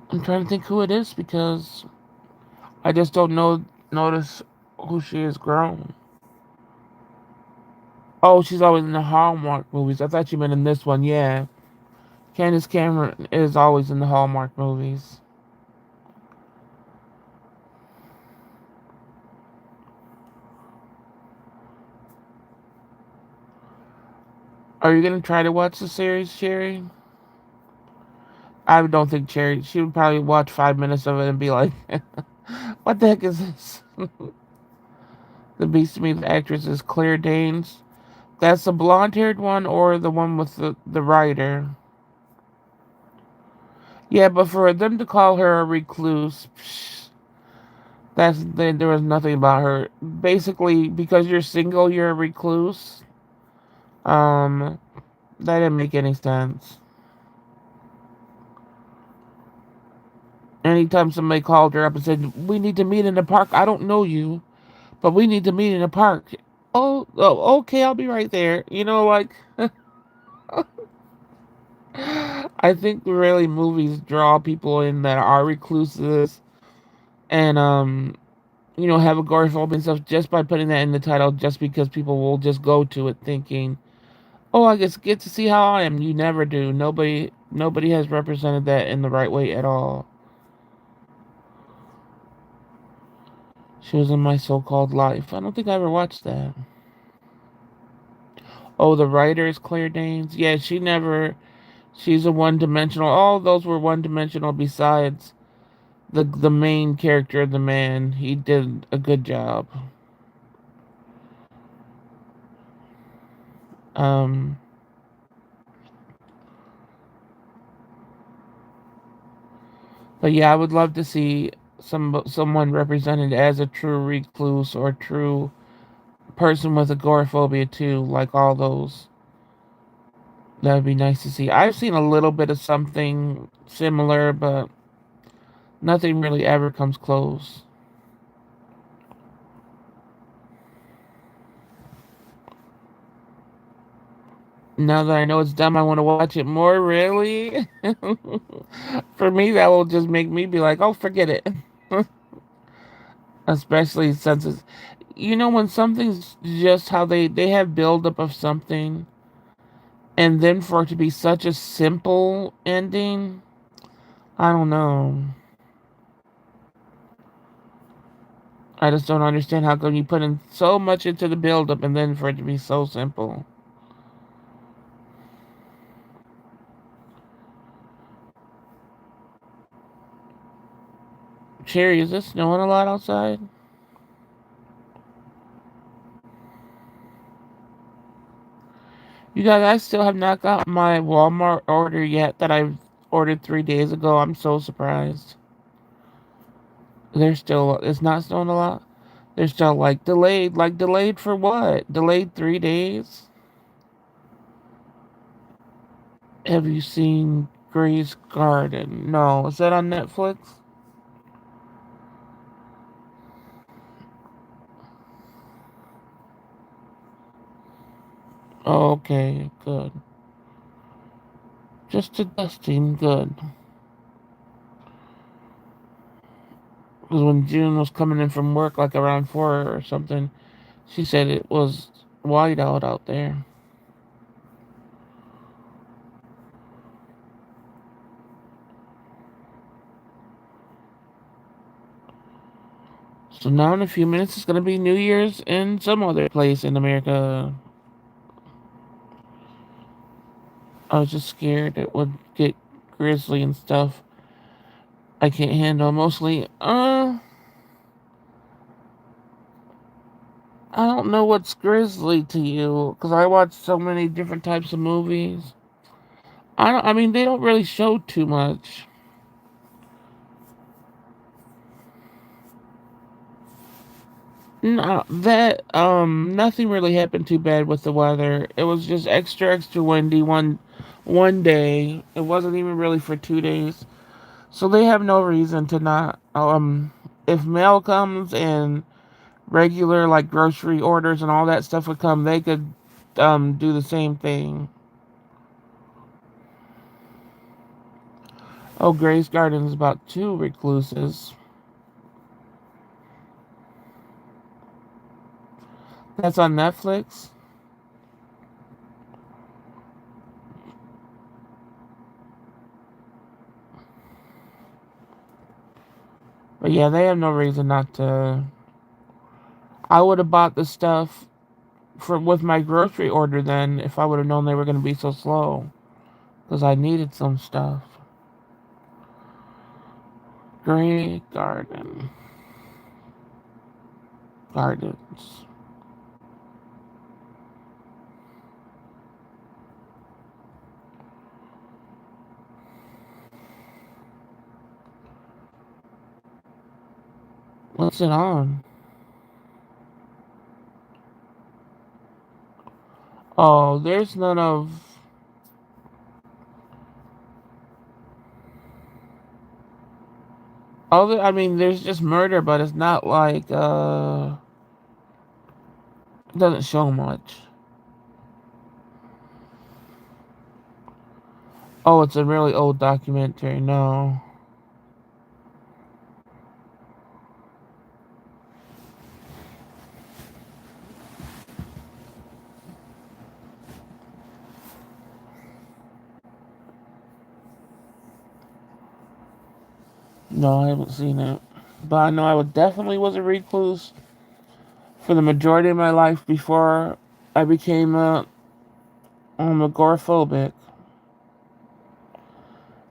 I'm trying to think who it is because I just don't notice who she is grown. Oh, she's always in the Hallmark movies. I thought you meant in this one. Yeah, Candace Cameron is always in the Hallmark movies. Are you gonna try to watch the series, Sherry? I don't think Cherry. She would probably watch 5 minutes of it and be like, "What the heck is this?" The Beast Me actress is Claire Danes. That's the blonde-haired one, or the one with the writer. Yeah, but for them to call her a recluse, psh, there was nothing about her. Basically, because you're single, you're a recluse. Um, that didn't make any sense. Anytime somebody called her up and said, "We need to meet in the park," I don't know you, but we need to meet in the park. Oh, okay, I'll be right there. Like I think really movies draw people in that are recluses and have agoraphobia and stuff just by putting that in the title, just because people will just go to it thinking, "Oh, I just get to see how I am." You never do. Nobody has represented that in the right way at all. She was in My So-Called Life. I don't think I ever watched that. Oh, the writer is Claire Danes. Yeah, she's a one-dimensional. All those were one-dimensional besides the main character, the man. He did a good job. Um, but yeah, I would love to see someone represented as a true recluse or true person with agoraphobia too, like all those. That would be nice to see. I've seen a little bit of something similar, but nothing really ever comes close. Now that I know it's dumb, I want to watch it more. Really? For me, that will just make me be like, "Oh, forget it." Especially since when something's just how they have buildup of something, And then for it to be such a simple ending, I don't know. I just don't understand how come you put in so much into the build-up and then for it to be so simple. Cherry, is it snowing a lot outside? You guys, I still have not got my Walmart order yet that I ordered 3 days ago. I'm so surprised. It's not snowing a lot. They're still like delayed. Like delayed for what? Delayed 3 days? Have you seen Gray's Garden? No. Is that on Netflix? Oh, okay, good. Just adjusting, good. Because when June was coming in from work, like around 4 or something, she said it was white out there. So now in a few minutes, it's going to be New Year's in some other place in America. I was just scared it would get grizzly and stuff. I can't handle mostly. I don't know what's grizzly to you because I watch so many different types of movies. I mean, they don't really show too much. No, nothing really happened too bad with the weather. It was just extra windy one day. It wasn't even really for 2 days. So they have no reason to not. If mail comes and regular like grocery orders and all that stuff would come, they could do the same thing. Oh, Gray's Garden is about two recluses. That's on Netflix. But yeah, they have no reason not to. I would have bought the stuff for with my grocery order then if I would have known they were going to be so slow because I needed some stuff. Gray Gardens. What's it on? Oh, there's none of. Oh, I mean, there's just murder, but it's not like it doesn't show much. Oh, it's a really old documentary. No. No, I haven't seen it. But I know I would definitely was a recluse for the majority of my life before I became agoraphobic.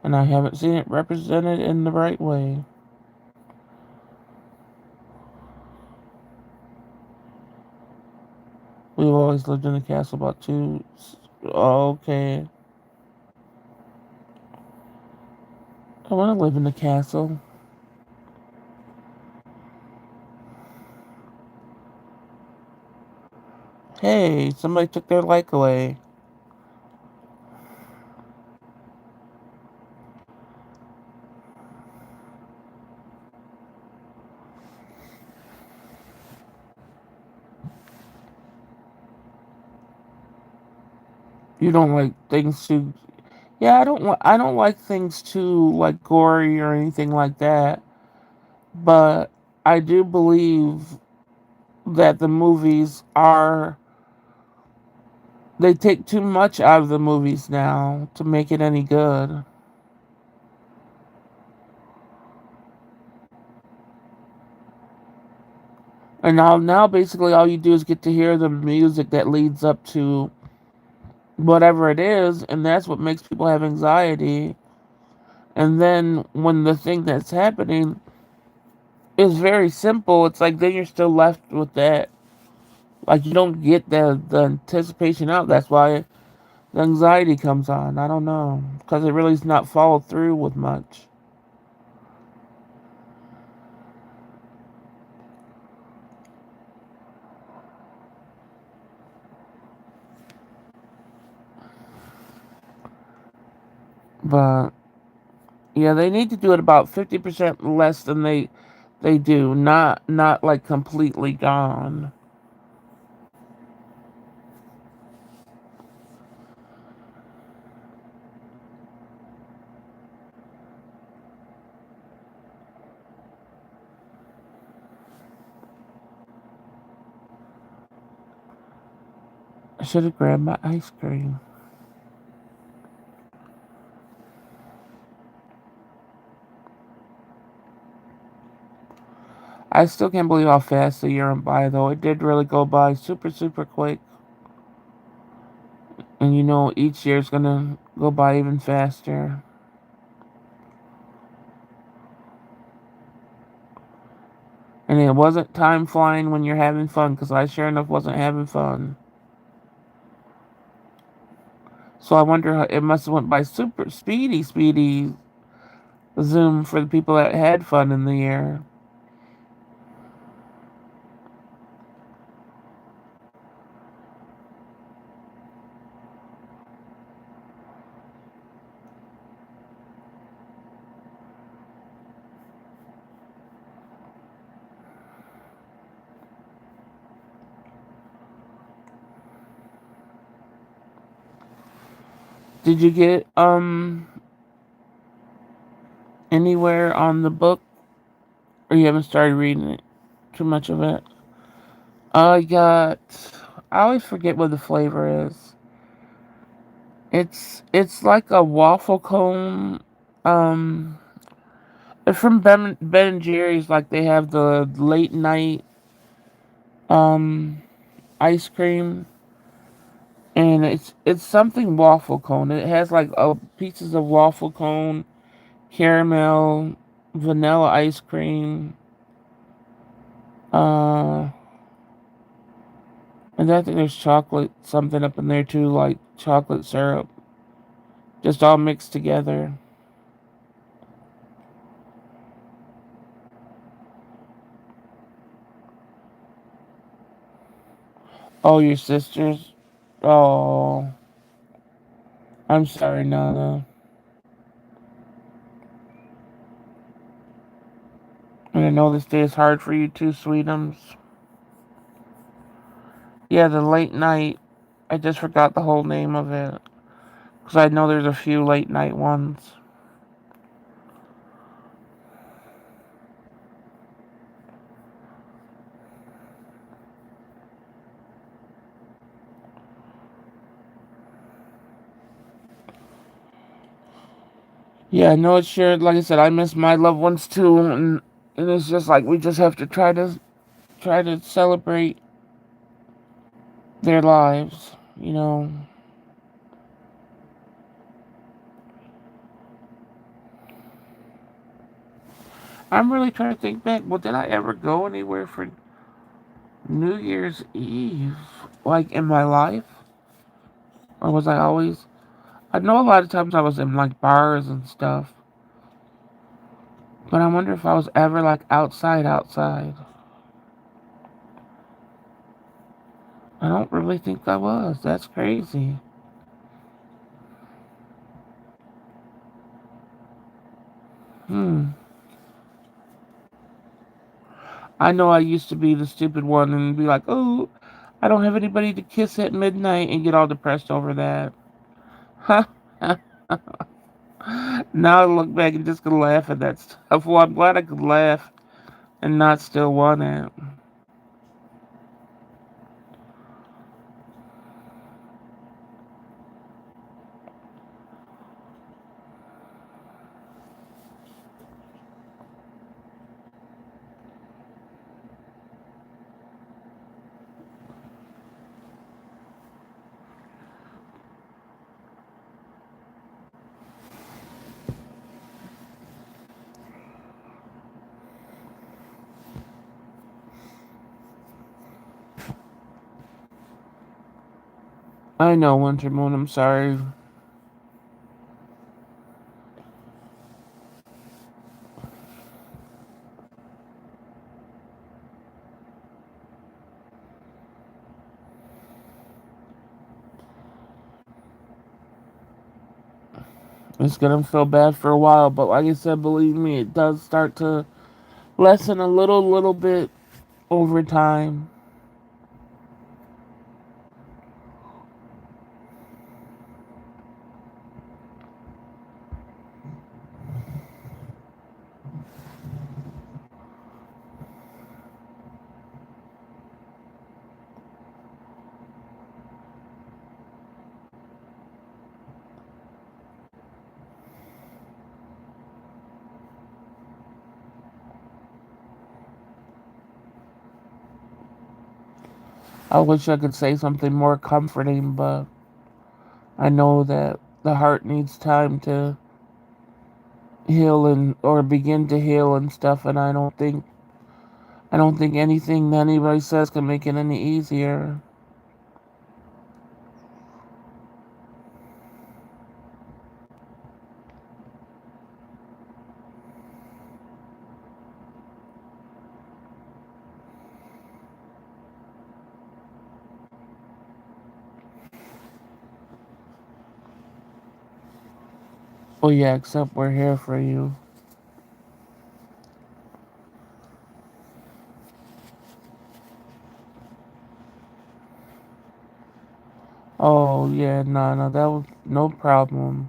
And I haven't seen it represented in the right way. We've always lived in a castle about two. Oh, okay. I want to live in the castle. Hey, somebody took their like away. You don't like things too. Yeah, I don't like things too like gory or anything like that. But I do believe that the movies are They take too much out of the movies now to make it any good. And now basically all you do is get to hear the music that leads up to whatever it is, and that's what makes people have anxiety. And then when the thing that's happening is very simple, it's like then you're still left with that. Like you don't get the anticipation out. That's why the anxiety comes on. I don't know because it really's not followed through with much. But yeah, they need to do it about 50% less than they do. Not like completely gone. I should have grabbed my ice cream. I still can't believe how fast the year went by, though. It did really go by super quick. And each year's gonna go by even faster. And it wasn't time flying when you're having fun, because I sure enough wasn't having fun. So I wonder how it must have went by super speedy zoom for the people that had fun in the year. Did you get anywhere on the book, or you haven't started reading it? Too much of it. I got. I always forget what the flavor is. It's like a waffle cone. Um, it's from Ben and Jerry's. Like they have the late night um ice cream, and it's something waffle cone. It has like pieces of waffle cone, caramel, vanilla ice cream. Uh, and I think there's chocolate something up in there too, like chocolate syrup, just all mixed together. Oh, your sisters. Oh, I'm sorry, Nana. And I know this day is hard for you too, sweetums. Yeah, the late night. I just forgot the whole name of it. Because I know there's a few late night ones. Yeah, I know it's shared. Like I said, I miss my loved ones too. And it's just like we just have to try to celebrate their lives. I'm really trying to think back. Well, did I ever go anywhere for New Year's Eve? Like in my life? Or was I always. I know a lot of times I was in like bars and stuff. But I wonder if I was ever like outside. I don't really think I was. That's crazy. Hmm. I know I used to be the stupid one and be like, oh, I don't have anybody to kiss at midnight and get all depressed over that. Huh? Now I look back and just gonna laugh at that stuff. Well, I'm glad I could laugh and not still want it. I know, Winter Moon. I'm sorry. It's gonna feel bad for a while, but like I said, believe me, it does start to lessen a little bit over time. I wish I could say something more comforting, but I know that the heart needs time to heal and or begin to heal and stuff, and I don't think anything that anybody says can make it any easier. Oh yeah, except we're here for you. Oh yeah, no, that was no problem.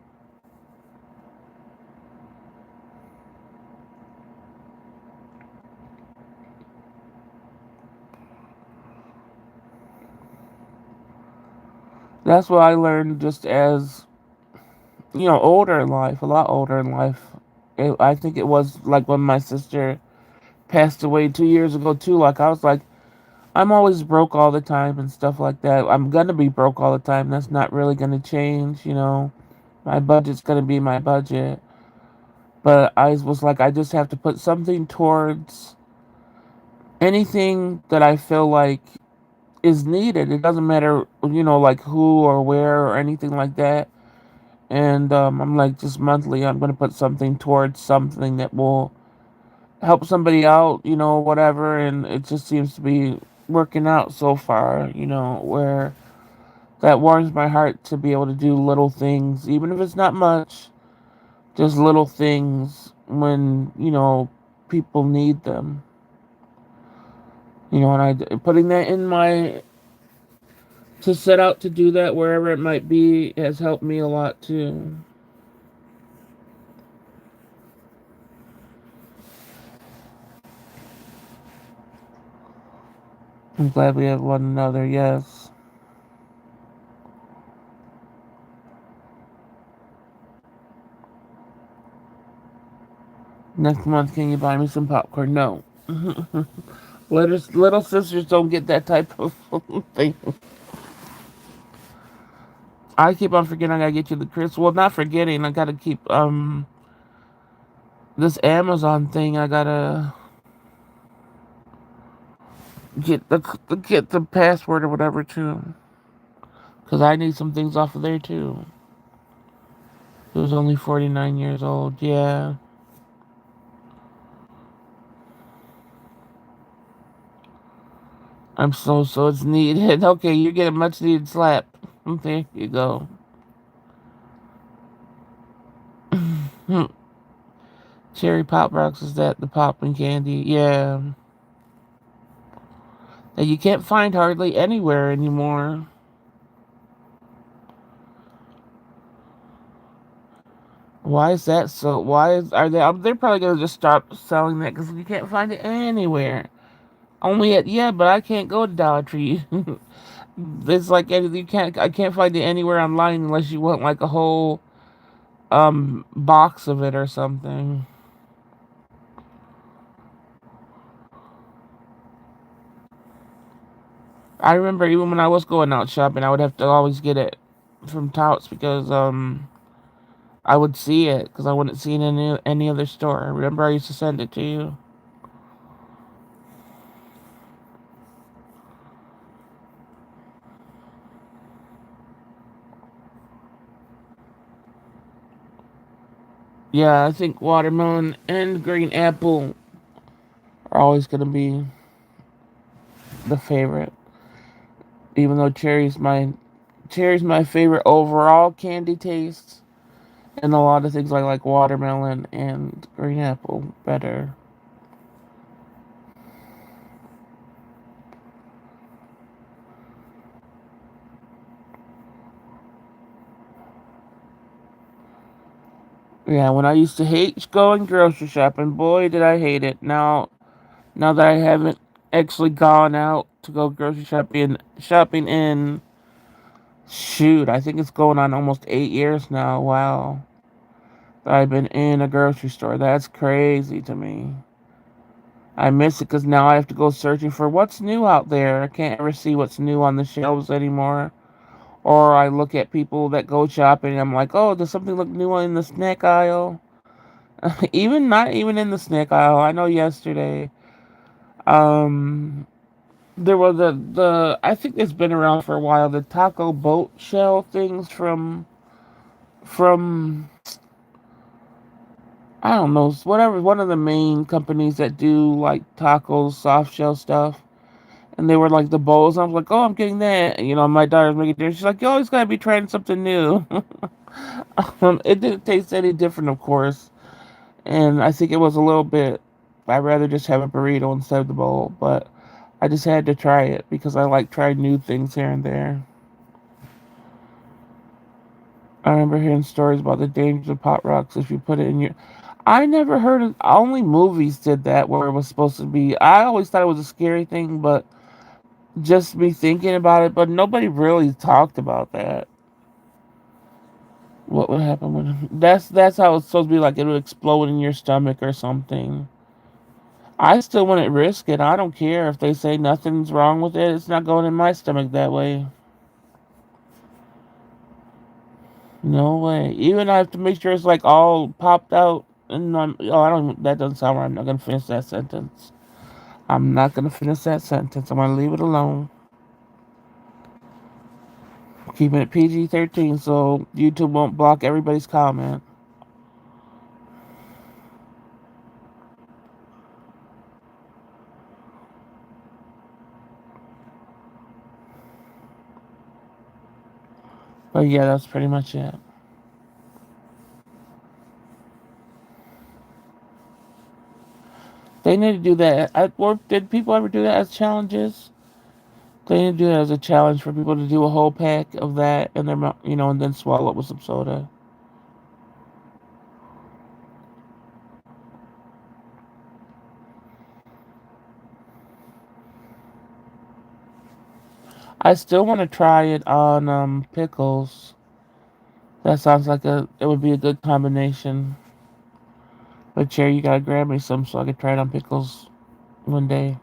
That's what I learned just as older in life, a lot older in life. I think it was like when my sister passed away 2 years ago too. Like I was like, I'm always broke all the time and stuff like that. I'm gonna be broke all the time. That's not really gonna change. My budget's gonna be my budget. But I was like, I just have to put something towards anything that I feel like is needed. It doesn't matter, like who or where or anything like that. And I'm like, just monthly, I'm gonna put something towards something that will help somebody out, whatever. And it just seems to be working out so far, where that warms my heart to be able to do little things, even if it's not much, just little things when people need them. And putting that in my to set out to do that wherever it might be has helped me a lot too. I'm glad we have one another. Yes. Next month, can you buy me some popcorn? No. Little sisters don't get that type of thing. I keep on forgetting I gotta get you the Chris. Well, not forgetting. I gotta keep this Amazon thing. I gotta get the password or whatever too, because I need some things off of there too. It was only 49 years old. Yeah. So it's needed. Okay, you get a much needed slap. There you go. Cherry Pop Rocks, is that the popping candy? Yeah. That you can't find hardly anywhere anymore. Why is that so? They're probably gonna just stop selling that because you can't find it anywhere. Only at yeah, but I can't go to Dollar Tree. It's like I can't find it anywhere online unless you want like a whole box of it or something. I remember even when I was going out shopping, I would have to always get it from Touts because I would see it because I wouldn't see it in any other store. Remember, I used to send it to you. Yeah, I think watermelon and green apple are always going to be the favorite. Even though cherry's my favorite overall candy taste, and a lot of things I like watermelon and green apple better. Yeah, when I used to hate going grocery shopping, boy did I hate it. Now that I haven't actually gone out to go grocery shopping in shoot, I think it's going on almost 8 years now. Wow. That I've been in a grocery store. That's crazy to me. I miss it because now I have to go searching for what's new out there. I can't ever see what's new on the shelves anymore. Or I look at people that go shopping and I'm like, oh, does something look new in the snack aisle? Even not even in the snack aisle. I know yesterday, um, there was the I think it's been around for a while. The taco boat shell things from I don't know whatever one of the main companies that do like tacos soft shell stuff. And they were like the bowls. I was like, oh, I'm getting that. You know, my daughter's making dinner. She's like, you always gotta be trying something new. It didn't taste any different, of course. And I think it was a little bit. I'd rather just have a burrito instead of the bowl. But I just had to try it because I like trying new things here and there. I remember hearing stories about the dangers of pot rocks if you put it in your. I never heard of. Only movies did that where it was supposed to be. I always thought it was a scary thing, but just me thinking about it, but nobody really talked about that. What would happen when that's how it's supposed to be like it would explode in your stomach or something. I still wouldn't risk it. I don't care if they say nothing's wrong with it. It's not going in my stomach that way. No way. Even I have to make sure it's like all popped out. And oh, I don't. That doesn't sound right. I'm not gonna finish that sentence. I'm not gonna finish that sentence. I'm gonna leave it alone. Keeping it PG-13 so YouTube won't block everybody's comment. But yeah, that's pretty much it. They need to do that. Or did people ever do that as challenges? They need to do it as a challenge for people to do a whole pack of that in their mouth, and then swallow it with some soda. I still want to try it on pickles. That sounds like it would be a good combination. But Cherry, you gotta grab me some so I can try it on pickles one day.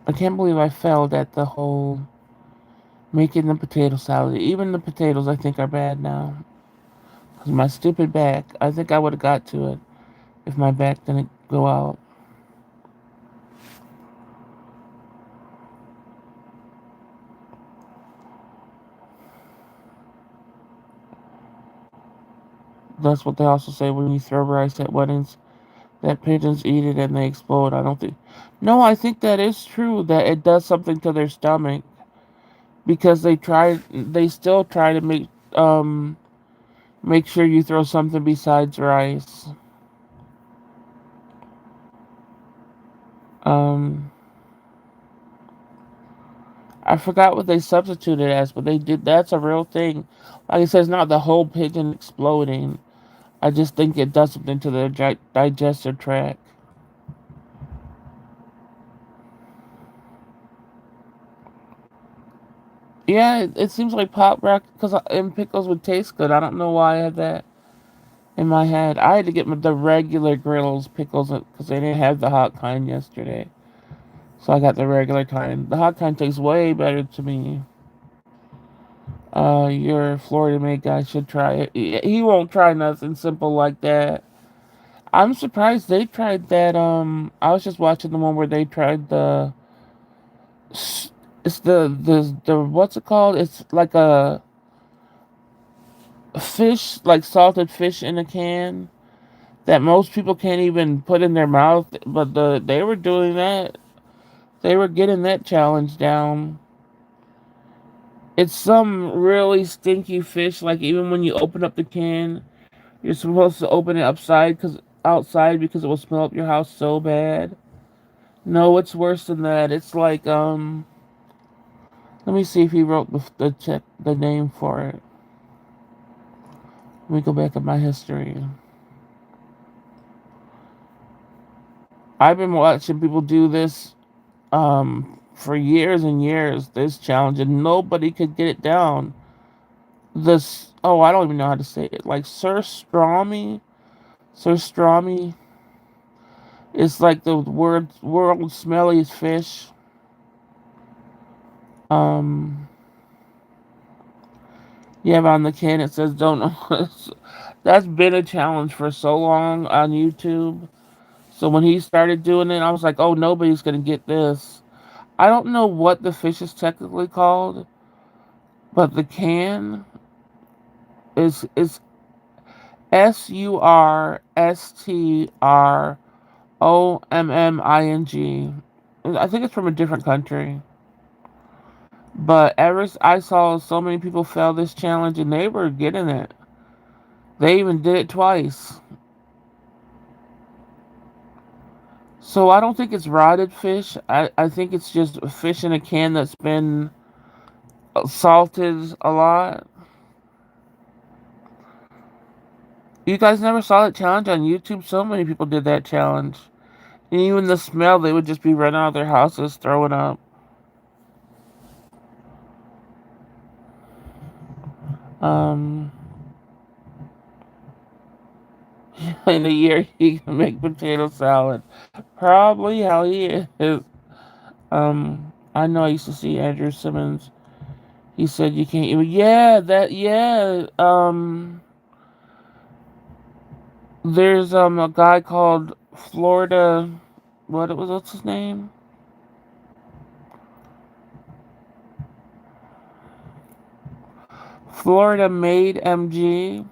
I can't believe I failed at the whole making the potato salad. Even the potatoes I think are bad now. Cause my stupid back. I think I would have got to it if my back didn't go out. That's what they also say when you throw rice at weddings. That pigeons eat it and they explode. I don't think. No, I think that is true. That it does something to their stomach because They still try to make sure you throw something besides rice. Um, I forgot what they substituted as, but they did. That's a real thing. Like I said, it's not the whole pigeon exploding. I just think it does something to their digestive tract. Yeah, it seems like pop rock because and pickles would taste good. I don't know why I had that in my head. I had to get the regular grills pickles because they didn't have the hot kind yesterday. So I got the regular kind. The hot kind tastes way better to me. Your Florida made guy should try it. He won't try nothing simple like that. I'm surprised they tried that. I was just watching the one where they tried the. It's the what's it called? It's like a fish, like salted fish in a can that most people can't even put in their mouth. But they were doing that. They were getting that challenge down. It's some really stinky fish. Like even when you open up the can, you're supposed to open it outside because it will smell up your house so bad. No, it's worse than that. It's like let me see if he wrote the name for it. Let me go back at my history. I've been watching people do this for years and years. This challenge, and nobody could get it down. This I don't even know how to say it. Like Surströmming is like the world's smelliest fish. Um, yeah, but on the can it says don't know. That's been a challenge for so long on YouTube. So when he started doing it, I was like, oh, nobody's gonna get this. I don't know what the fish is technically called, but the can is Surströmming. I think it's from a different country. But I saw so many people fail this challenge and they were getting it. They even did it twice. So I don't think it's rotted fish. I think it's just fish in a can that's been salted a lot. You guys never saw that challenge on YouTube? So many people did that challenge. And even the smell, they would just be running out of their houses throwing up. Um, in a year, he can make potato salad. Probably how he is. I know I used to see Andrew Simmons. He said you can't even. Yeah, that. Yeah. There's a guy called Florida. What's his name? Florida Made MG.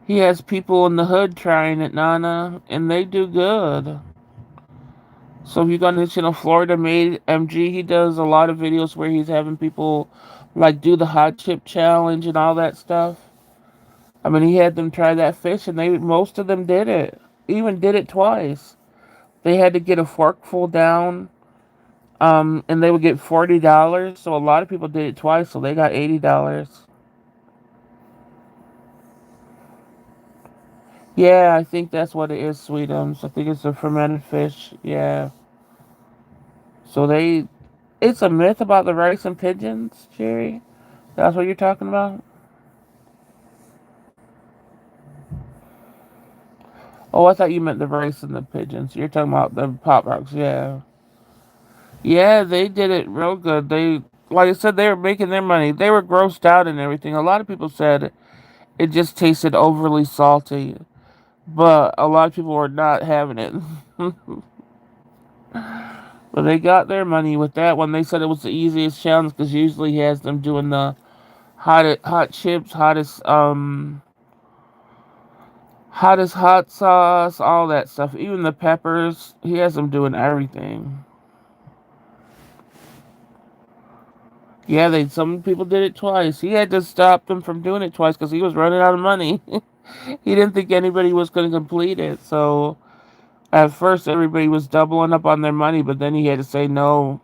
He has people in the hood trying it, Nana, and they do good. So if you go to his channel, Florida Made MG, he does a lot of videos where he's having people like do the hot chip challenge and all that stuff. I mean, he had them try that fish, and most of them did it. Even did it twice. They had to get a forkful down, and they would get $40. So a lot of people did it twice, so they got $80. Yeah, I think that's what it is, Sweetums. I think it's a fermented fish. Yeah. So it's a myth about the rice and pigeons, Jerry. That's what you're talking about. Oh, I thought you meant the rice and the pigeons. You're talking about the pop rocks. Yeah. Yeah, they did it real good. Like I said, they were making their money. They were grossed out and everything. A lot of people said it just tasted overly salty, but a lot of people were not having it. But they got their money with that one. They said it was the easiest challenge because usually he has them doing the hot chips, hottest hot sauce, all that stuff. Even the peppers, he has them doing everything. Yeah, some people did it twice. He had to stop them from doing it twice because he was running out of money. He didn't think anybody was going to complete it. So at first, everybody was doubling up on their money, but then he had to say no.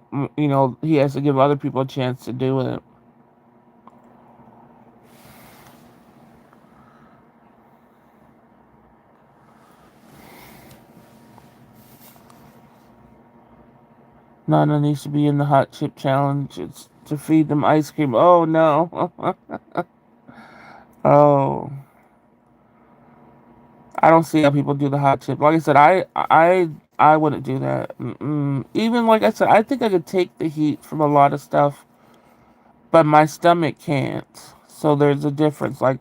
He has to give other people a chance to do it. Nana needs to be in the hot chip challenge. It's to feed them ice cream. Oh no. Oh. I don't see how people do the hot chip. Like I said, I wouldn't do that. Mm-mm. Even like I said, I think I could take the heat from a lot of stuff, but my stomach can't. So there's a difference. Like,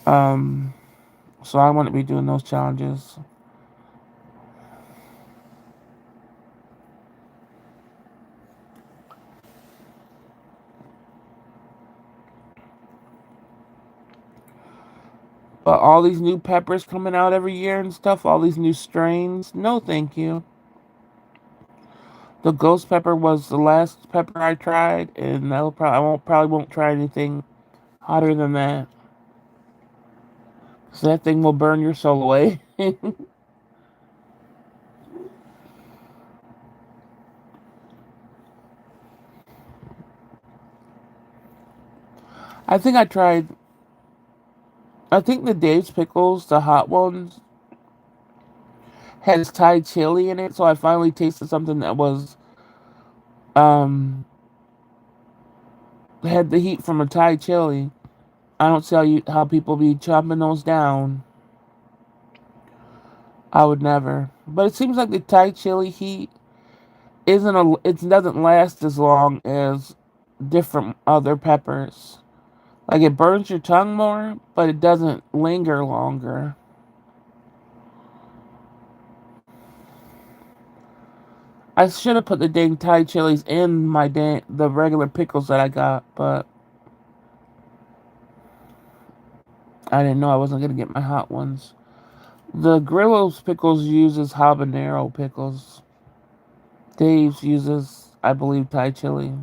um, so I wouldn't be doing those challenges. But all these new peppers coming out every year and stuff, all these new strains, no, thank you. The ghost pepper was the last pepper I tried, and I probably won't try anything hotter than that. So that thing will burn your soul away. I think I tried. I think the Dave's pickles, the hot ones, has Thai chili in it. So I finally tasted something that was um had the heat from a Thai chili. I don't see how people be chopping those down. I would never. But it seems like the Thai chili heat it doesn't last as long as different other peppers. Like it burns your tongue more, but it doesn't linger longer. I should have put the dang Thai chilies in the regular pickles that I got, but I didn't know I wasn't gonna get my hot ones. The Grillo's pickles uses habanero pickles. Dave's uses, I believe, Thai chili.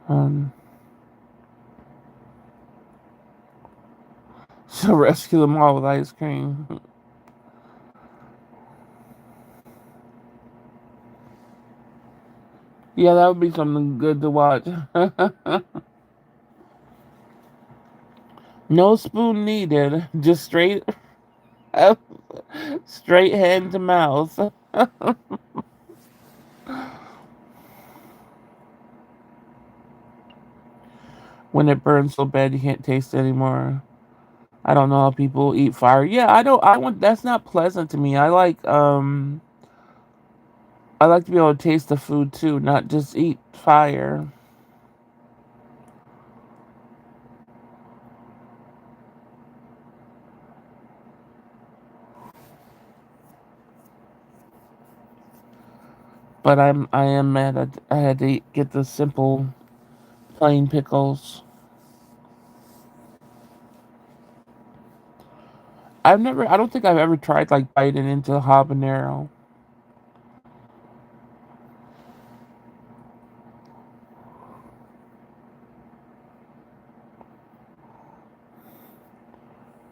Um, so rescue them all with ice cream. Yeah, that would be something good to watch. No spoon needed, just straight hand to mouth. When it burns so bad you can't taste it anymore. I don't know how people eat fire. Yeah, I don't. I want. That's not pleasant to me. I like to be able to taste the food too, not just eat fire. But I am mad. I had to get the simple plain pickles. I don't think I've ever tried like biting into habanero.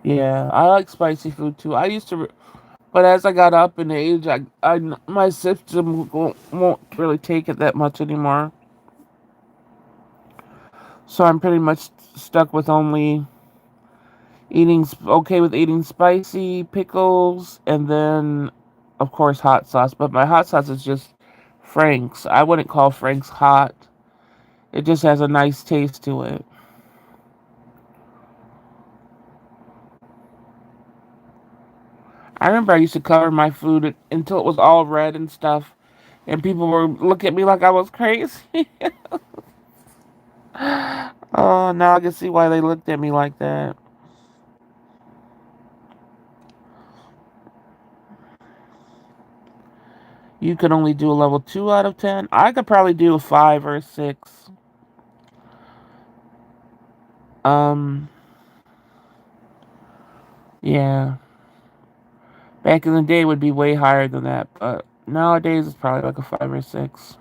Yeah, I like spicy food too. I used to, but as I got up in age, my system won't really take it that much anymore. So I'm pretty much stuck with only okay with eating spicy pickles and then, of course, hot sauce. But my hot sauce is just Frank's. I wouldn't call Frank's hot. It just has a nice taste to it. I remember I used to cover my food until it was all red and stuff, and people were looking at me like I was crazy. Oh, now I can see why they looked at me like that. You could only do a level 2 out of 10. I could probably do a 5 or a 6. Um, yeah. Back in the day would be way higher than that, but nowadays it's probably like a 5 or 6.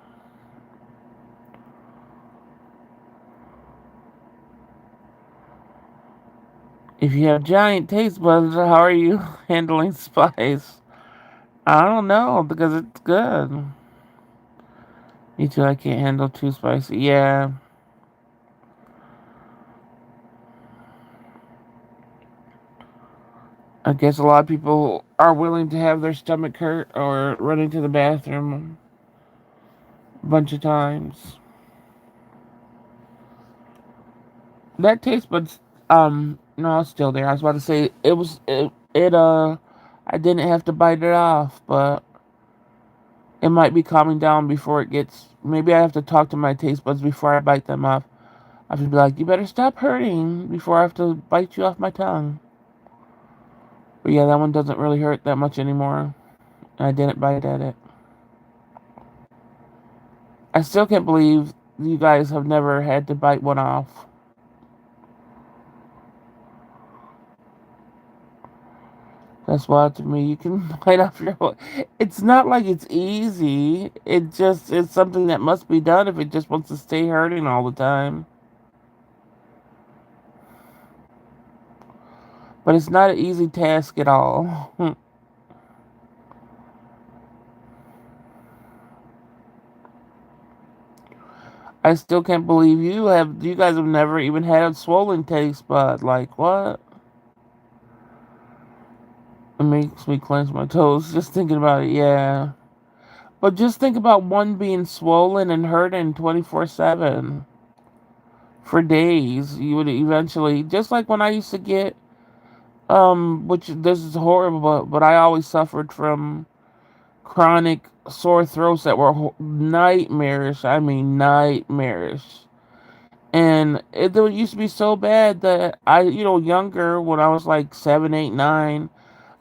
If you have giant taste buds, how are you handling spice? I don't know, because it's good. Me too, I can't handle too spicy. Yeah. I guess a lot of people are willing to have their stomach hurt or run into the bathroom a bunch of times. That taste buds, no, it's still there. I was about to say I didn't have to bite it off, but It might be calming down before it gets. Maybe I have to talk to my taste buds before I bite them off. I have to be like, you better stop hurting before I have to bite you off my tongue. But yeah, that one doesn't really hurt that much anymore. And I didn't bite at it. I still can't believe you guys have never had to bite one off. That's wild to me. You can bite off your whole. It's not like it's easy. It just is something that must be done if it just wants to stay hurting all the time. But it's not an easy task at all. I still can't believe you guys have never even had a swollen taste bud. Like what? It makes me clench my toes just thinking about it, yeah. But just think about one being swollen and hurting 24/7 for days. You would eventually, just like when I used to get, which this is horrible, but I always suffered from chronic sore throats that were nightmarish. I mean, nightmarish. And it used to be so bad that younger, when I was like 7, 8, 9,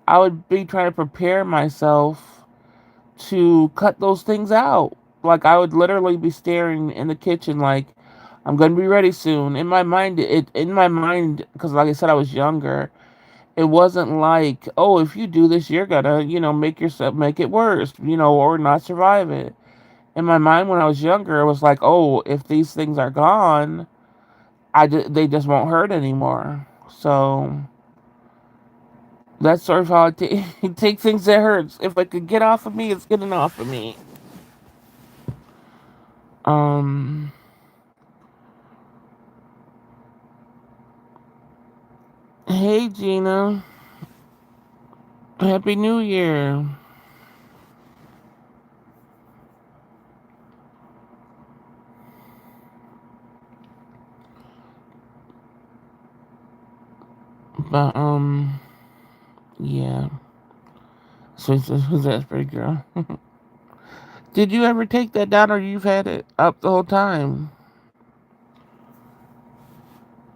I would be trying to prepare myself to cut those things out. Like I would literally be staring in the kitchen like I'm gonna be ready soon. In my mind, because like I said, I was younger. It wasn't like, oh, if you do this, you're gonna, make it worse, or not survive it. In my mind, when I was younger, it was like, oh, if these things are gone, they just won't hurt anymore. So that's sort of how I take things that hurts. If it could get off of me, it's getting off of me. Um, hey Gina, Happy New Year. But yeah. So who's that pretty girl? Did you ever take that down, or you've had it up the whole time?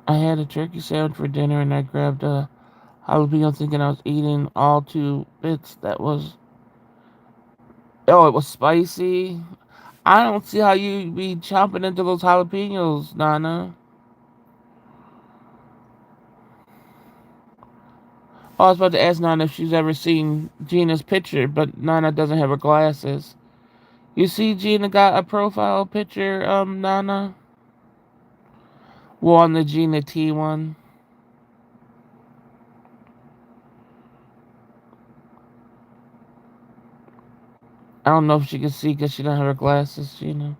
I had a turkey sandwich for dinner, and I grabbed a jalapeno, thinking I was eating all 2 bits. That was it was spicy. I don't see how you be chomping into those jalapenos, Nana. Oh, I was about to ask Nana if she's ever seen Gina's picture, but Nana doesn't have her glasses. You see, Gina got a profile picture, Nana? Well, on the Gina T one. I don't know if she can see because she don't have her glasses, Gina.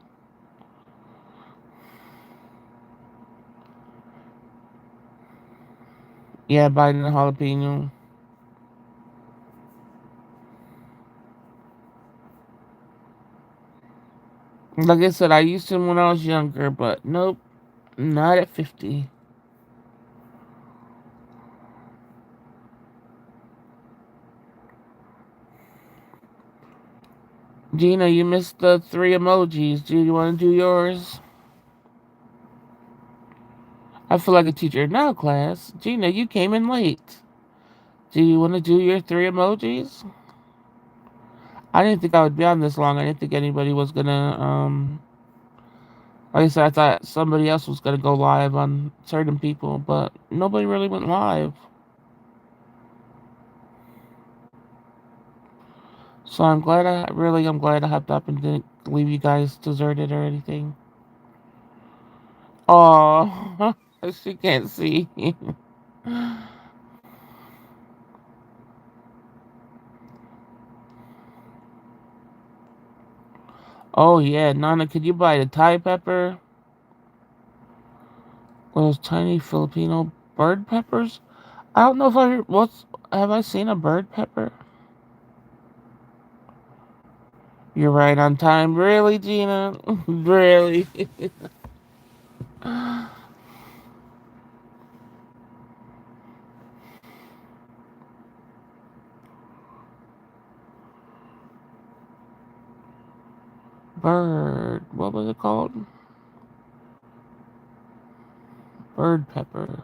Yeah, biting the jalapeno. Like I said, I used to when I was younger, but nope, not at 50. Gina, you missed the 3 emojis. Do you want to do yours? I feel like a teacher now, class. Gina, you came in late. Do you want to do your 3 emojis? I didn't think I would be on this long. I didn't think anybody was gonna, like I said, I thought somebody else was gonna go live on certain people, but nobody really went live. So I'm glad I hopped up and didn't leave you guys deserted or anything. Oh, she can't see. Oh yeah, Nana, could you buy the Thai pepper? Those tiny Filipino bird peppers? I don't know if have I seen a bird pepper? You're right on time. Really, Gina? Really? bird. What was it called? Bird pepper.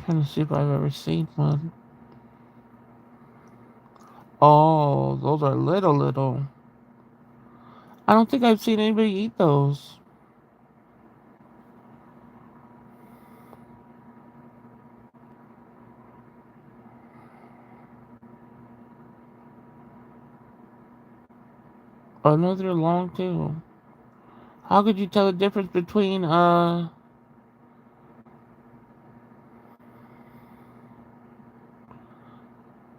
Trying to see if I've ever seen one. Oh, those are little. I don't think I've seen anybody eat those. Oh no, they're long too. How could you tell the difference between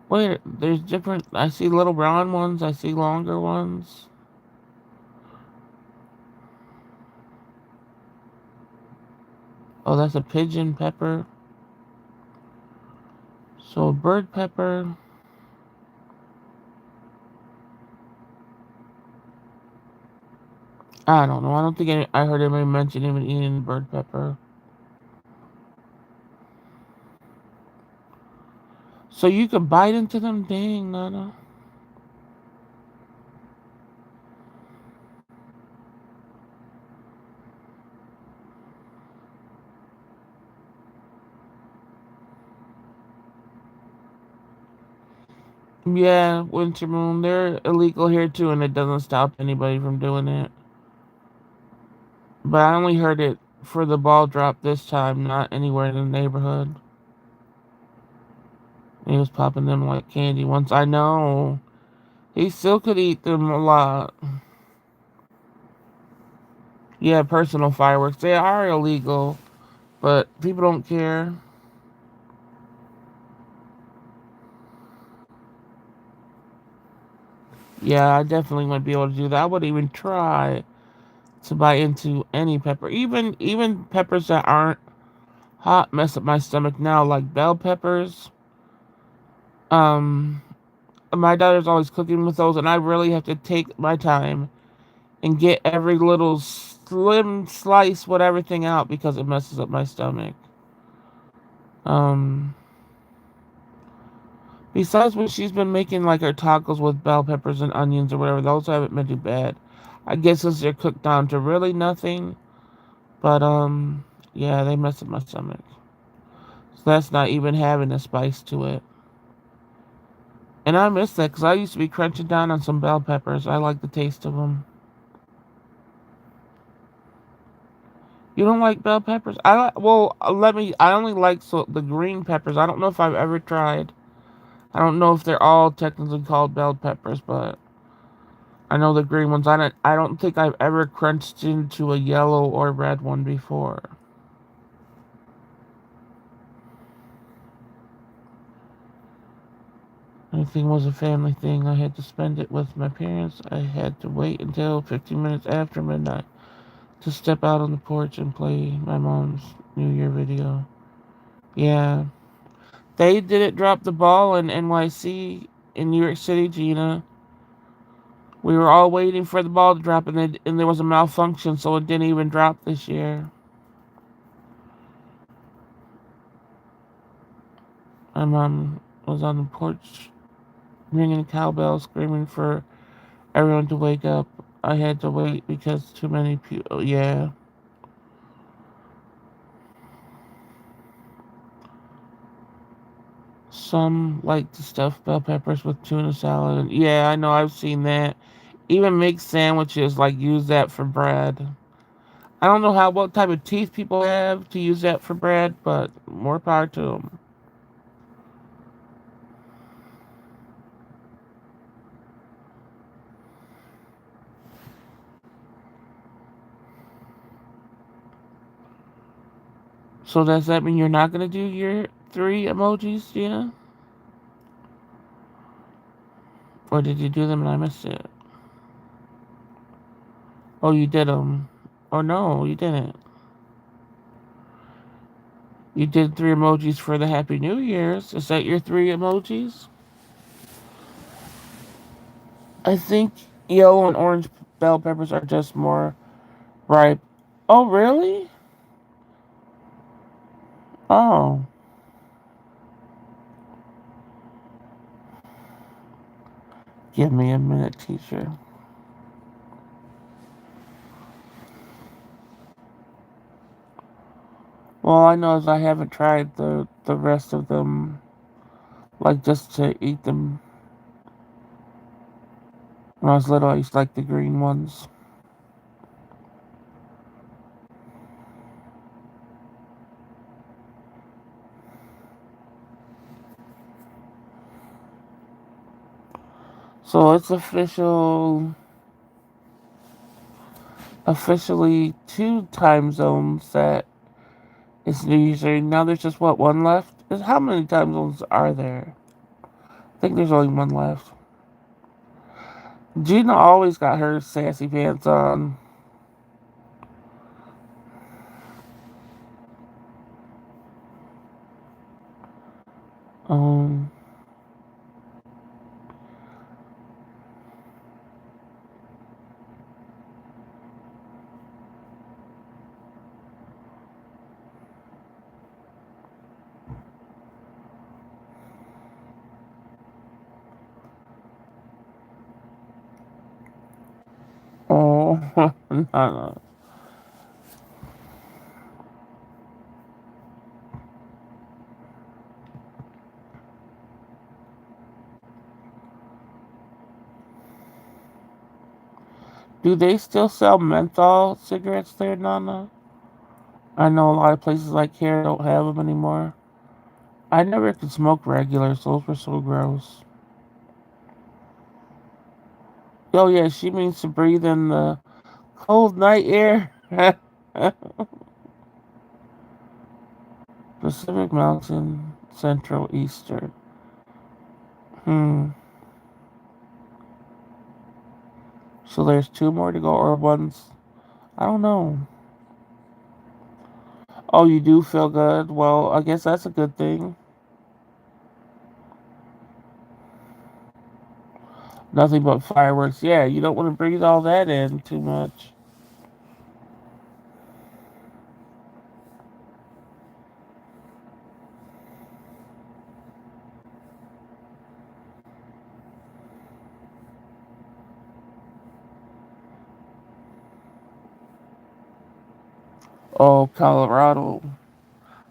wait, there's different. I see little brown ones, I see longer ones. Oh, that's a pigeon pepper. So, bird pepper. I don't know. I don't think I heard anybody mention even eating bird pepper. So you could bite into them? Dang, Nana. Yeah, winter moon. They're illegal here too, and it doesn't stop anybody from doing it. But I only heard it for the ball drop this time, not anywhere in the neighborhood. He was popping them like candy once. I know. He still could eat them a lot. Yeah, personal fireworks. They are illegal, but people don't care. Yeah, I definitely might be able to do that. I would even try to bite into any pepper. Even peppers that aren't hot mess up my stomach now, like bell peppers. Um, my daughter's always cooking with those, and I really have to take my time and get every little slim slice, whatever thing out because it messes up my stomach. Um, Besides when she's been making like her tacos with bell peppers and onions or whatever, those haven't been too bad. I guess since they're cooked down to really nothing, but yeah, they mess up my stomach. So that's not even having a spice to it. And I miss that because I used to be crunching down on some bell peppers. I like the taste of them. You don't like bell peppers? Well, let me. I only like the green peppers. I don't know if I've ever tried. I don't know if they're all technically called bell peppers, but I know the green ones. I don't think I've ever crunched into a yellow or red one before. Anything was a family thing. I had to spend it with my parents. I had to wait until 15 minutes after midnight to step out on the porch and play my mom's New Year video. Yeah. They didn't drop the ball in NYC in New York City, Gina. We were all waiting for the ball to drop, and there was a malfunction, so it didn't even drop this year. My mom was on the porch ringing cowbells, screaming for everyone to wake up. I had to wait because too many people. Yeah. Some like to stuff bell peppers with tuna salad. And yeah, I know, I've seen that. Even make sandwiches, like use that for bread. I don't know what type of teeth people have to use that for bread, but more power to them. So does that mean you're not gonna do your 3 emojis, Gina? Or did you do them and I missed it? Oh, you did them. Oh no, you didn't. You did three emojis for the Happy New Year's. Is that your three emojis? I think yellow and orange bell peppers are just more ripe. Oh, really? Oh. Give me a minute, teacher. Well, I know is I haven't tried the rest of them, like just to eat them. When I was little, I used to like the green ones. So it's officially two time zones that it's New Year's Eve. Now there's just what, one left? How many time zones are there? I think there's only one left. Gina always got her sassy pants on. Um. Oh. No. Do they still sell menthol cigarettes there, Nana? I know a lot of places like here don't have them anymore. I never could smoke regular, so those were so gross. Oh yeah, she means to breathe in the cold night air. Pacific Mountain, Central, Eastern. Hmm. So there's two more to go, or one's. I don't know. Oh, you do feel good? Well, I guess that's a good thing. Nothing but fireworks. Yeah, you don't want to breathe all that in too much. Oh, Colorado.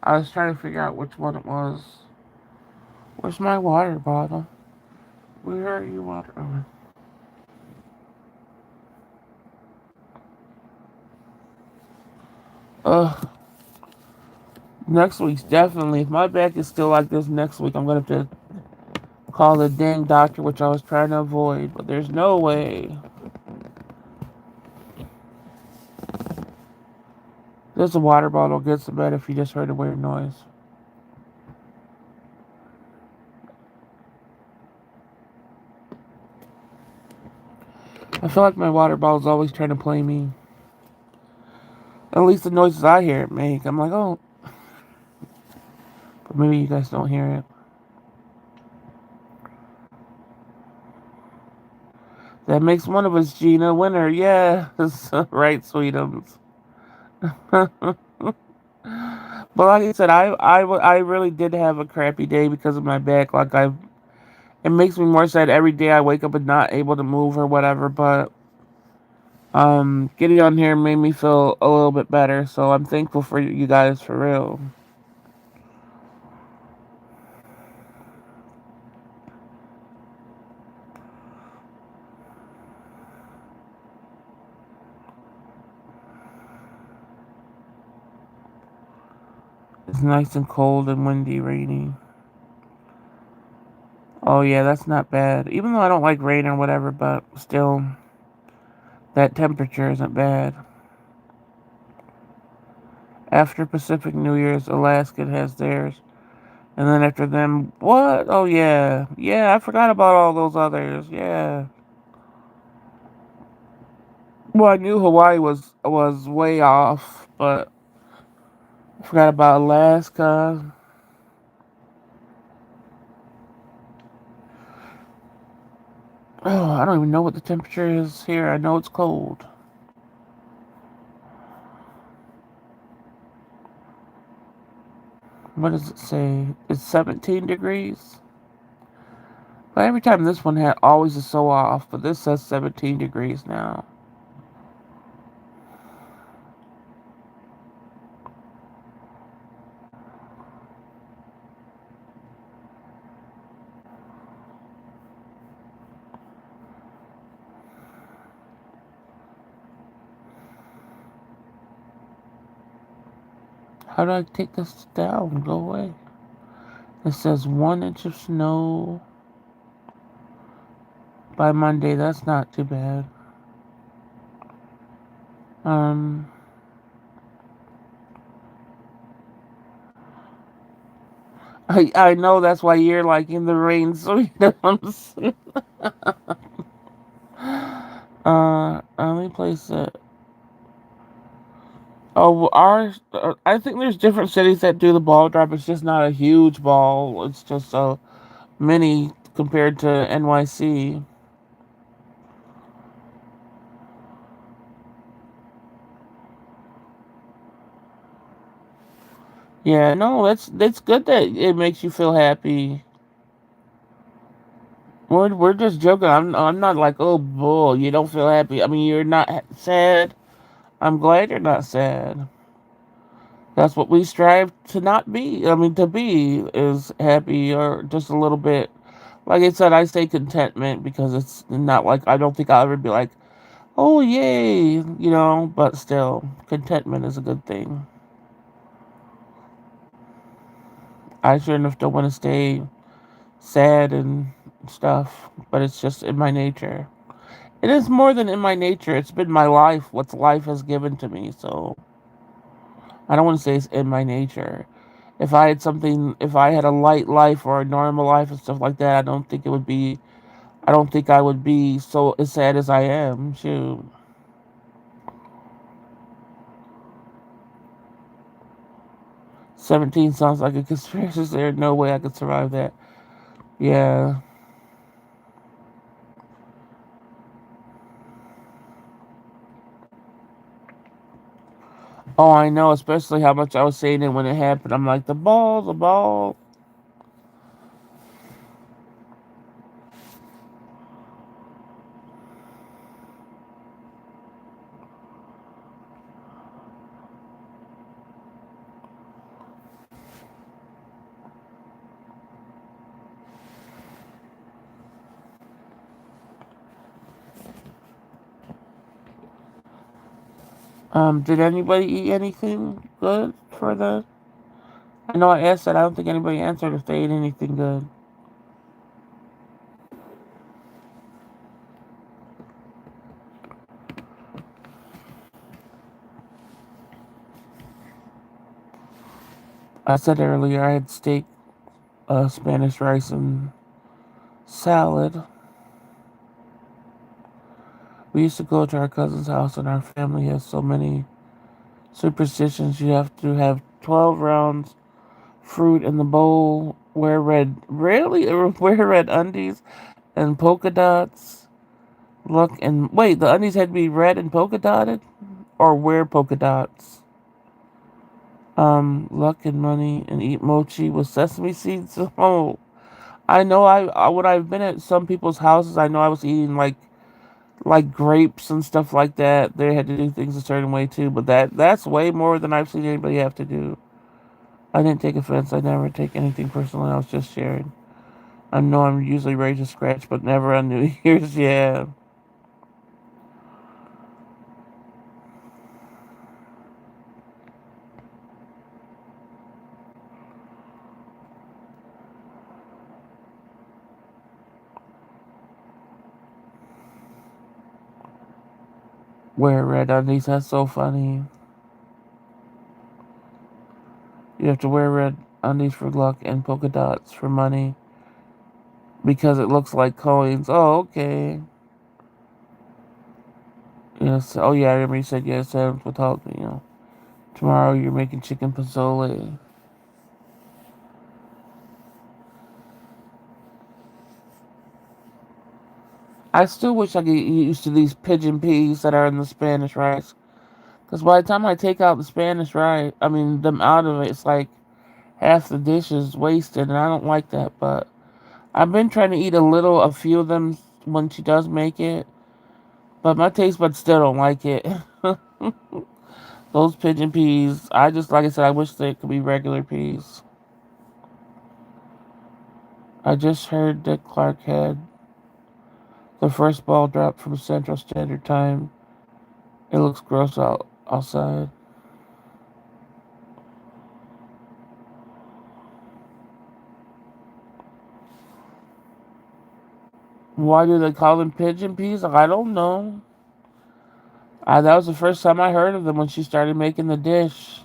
I was trying to figure out which one it was. Where's my water bottle? Where are you, water? Ugh. Next week's definitely. If my back is still like this next week, I'm gonna have to call the dang doctor, which I was trying to avoid. But there's no way. There's a water bottle gets the bed if you just heard a weird noise. I feel like my water bottle's always trying to play me. At least the noises I hear it make. I'm like, oh, but maybe you guys don't hear it. That makes one of us Gina winner. Yes, right, Sweetums. But like I said, I really did have a crappy day because of my back. It makes me more sad every day I wake up and not able to move or whatever. But getting on here made me feel a little bit better. So I'm thankful for you guys for real. It's nice and cold and windy, rainy. Oh yeah, that's not bad. Even though I don't like rain or whatever, but still, that temperature isn't bad. After Pacific New Year's, Alaska has theirs. And then after them, what? Oh yeah. Yeah, I forgot about all those others. Yeah. Well, I knew Hawaii was way off, but I forgot about Alaska. Oh, I don't even know what the temperature is here. I know it's cold. What does it say? It's 17 degrees. But every time this one had always is so off, but this says 17 degrees now. How do I take this down? Go away. It says 1 inch of snow by Monday. That's not too bad. Um, I know that's why you're like in the rain, so you don't. Let me place it. Oh, ours. I think there's different cities that do the ball drop. It's just not a huge ball. It's just a mini compared to NYC. Yeah, no, that's good that it makes you feel happy. We're just joking. I'm not like, oh bull, you don't feel happy. I mean, you're not sad. I'm glad you're not sad. That's what we strive to not be. I mean, to be is happy or just a little bit. Like I said, I say contentment because it's not like I don't think I'll ever be like, oh yay, But still, contentment is a good thing. I sure enough don't want to stay sad and stuff, but it's just in my nature. It is more than in my nature. It's been my life, what life has given to me. So I don't want to say it's in my nature. If I had a light life or a normal life and stuff like that, I don't think I would be so as sad as I am. Shoot. 17 sounds like a conspiracy. There's no way I could survive that. Yeah. Oh, I know, especially how much I was saying it when it happened. I'm like, the ball, the ball. Did anybody eat anything good for the? I know I asked that. I don't think anybody answered if they ate anything good. I said earlier I had steak, Spanish rice, and salad. We used to go to our cousin's house, and our family has so many superstitions. You have to have 12 rounds fruit in the bowl. Wear red, rarely wear red undies and polka dots. Look and wait, the undies had to be red and polka dotted, or wear polka dots. Luck and money and eat mochi with sesame seeds. Oh, I know. When I've been at some people's houses, I know I was eating like grapes and stuff like that. They had to do things a certain way too, but that's way more than I've seen anybody have to do. I didn't take offense. I never take anything personally. I was just sharing. I know I'm usually ready to scratch, but never on New Year's. Yeah. Wear red undies. That's so funny. You have to wear red undies for luck and polka dots for money because it looks like coins. Oh, okay. Yes. Oh yeah, I remember you said yes. Sam would help me. Tomorrow you're making chicken pozole. I still wish I could get used to these pigeon peas that are in the Spanish rice. Because by the time I take out the Spanish rice, I mean them out of it, it's like half the dish is wasted, and I don't like that. But I've been trying to eat a few of them when she does make it, but my taste buds still don't like it. Those pigeon peas, like I said, I wish they could be regular peas. I just heard that Clark had the first ball drop from Central Standard Time. It looks gross outside. Why do they call them pigeon peas? I don't know. That was the first time I heard of them when she started making the dish.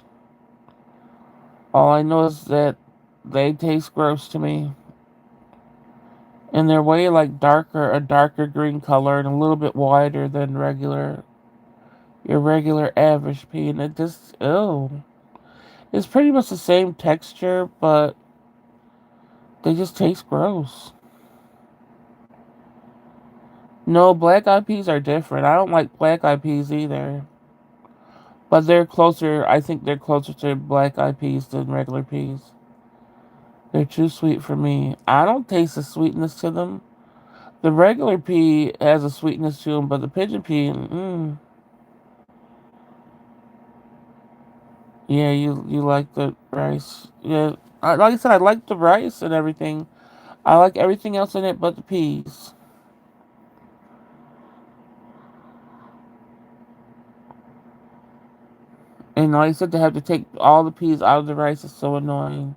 All I know is that they taste gross to me. And they're way like a darker green color and a little bit wider than your regular average pea. And it just, ew. It's pretty much the same texture, but they just taste gross. No, black eyed peas are different. I don't like black eyed peas either. But I think they're closer to black eyed peas than regular peas. They're too sweet for me. I don't taste the sweetness to them. The regular pea has a sweetness to them, but the pigeon pea, yeah, you like the rice. Yeah, like I said, I like the rice and everything. I like everything else in it but the peas. And like I said, to have to take all the peas out of the rice is so annoying.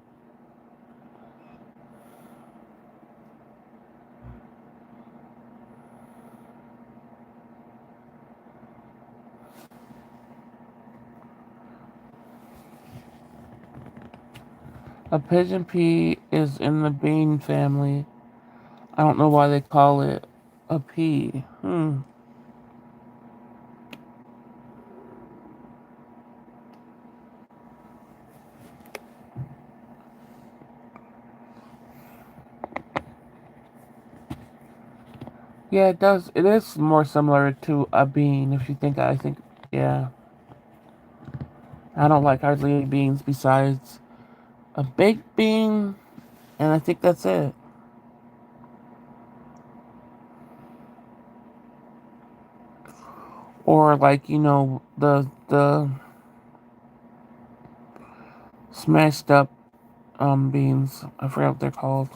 A pigeon pea is in the bean family. I don't know why they call it a pea. Yeah, it does. It is more similar to a bean if you think. Yeah. I don't like hardly any beans besides a baked bean, and I think that's it. Or like the smashed up beans. I forgot what they're called.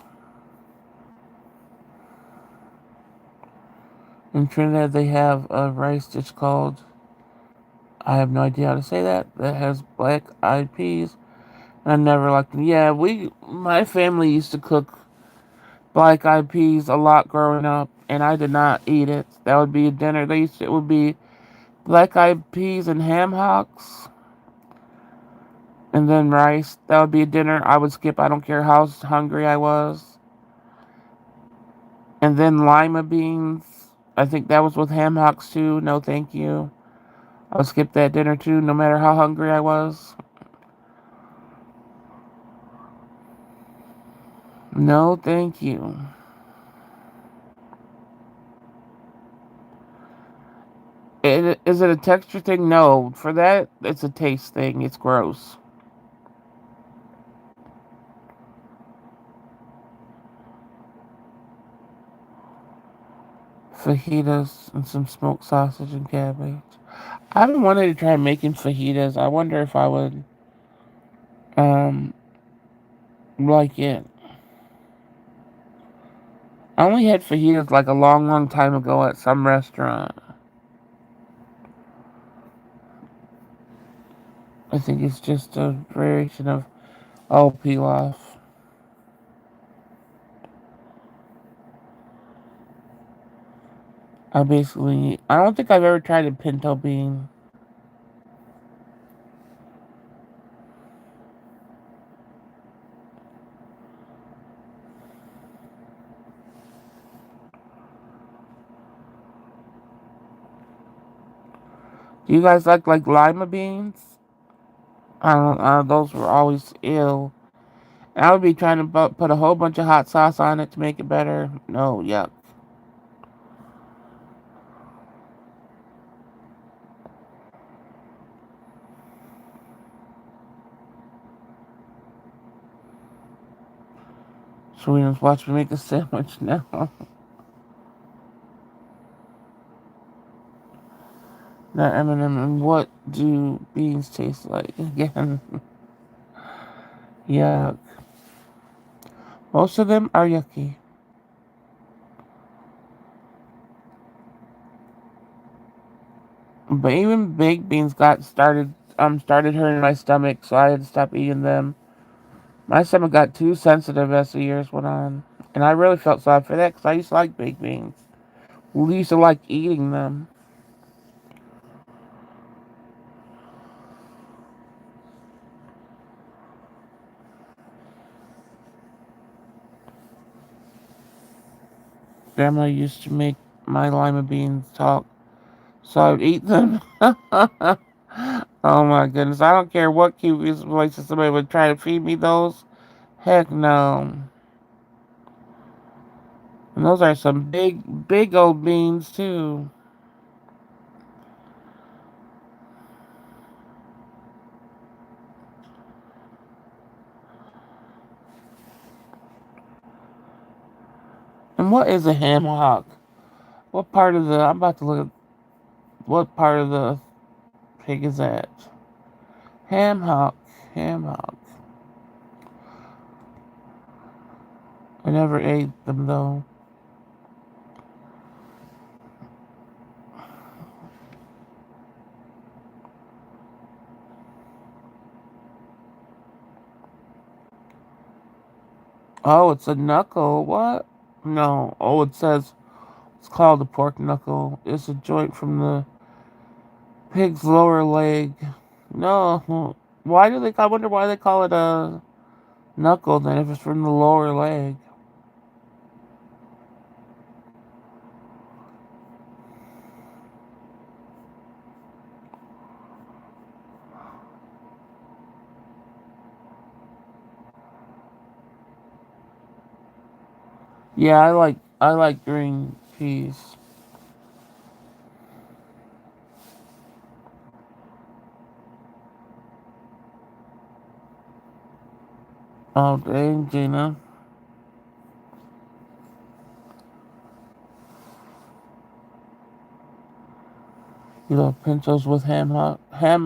In Trinidad, they have a rice dish called, I have no idea how to say that has black eyed peas. And I never liked them. Yeah, my family used to cook black eyed peas a lot growing up, and I did not eat it. That would be a dinner. It would be black eyed peas and ham hocks, and then rice. That would be a dinner I would skip. I don't care how hungry I was. And then lima beans. I think that was with ham hocks too. No, thank you. I would skip that dinner too, no matter how hungry I was. No, thank you. Is it a texture thing? No. For that, it's a taste thing. It's gross. Fajitas and some smoked sausage and cabbage. I've been wanting to try making fajitas. I wonder if I would um like it. I only had fajitas like a long, long time ago at some restaurant. I think it's just a variation of pilaf. I don't think I've ever tried a pinto bean. Do you guys like lima beans? Those were always ill. I would be trying to put a whole bunch of hot sauce on it to make it better. No, yuck. Serena's watching me make a sandwich now. Now, Eminem, and what do beans taste like? Again, yuck. Most of them are yucky. But even baked beans started hurting my stomach, so I had to stop eating them. My stomach got too sensitive as the years went on, and I really felt sorry for that because I used to like baked beans. We used to like eating them. Grandma used to make my lima beans talk, so I would eat them. Oh my goodness! I don't care what cute places somebody would try to feed me those. Heck no. And those are some big old beans too. And what is a ham hock? What part of the? I'm about to look at what part of the pig is that? Ham hock. Ham hock. I never ate them though. Oh, it's a knuckle. What? No. Oh, it says it's called a pork knuckle. It's a joint from the pig's lower leg. No. Why do they? I wonder why they call it a knuckle then if it's from the lower leg. Yeah, I like green peas. Oh dang, Gina. You love pintos with ham hock. I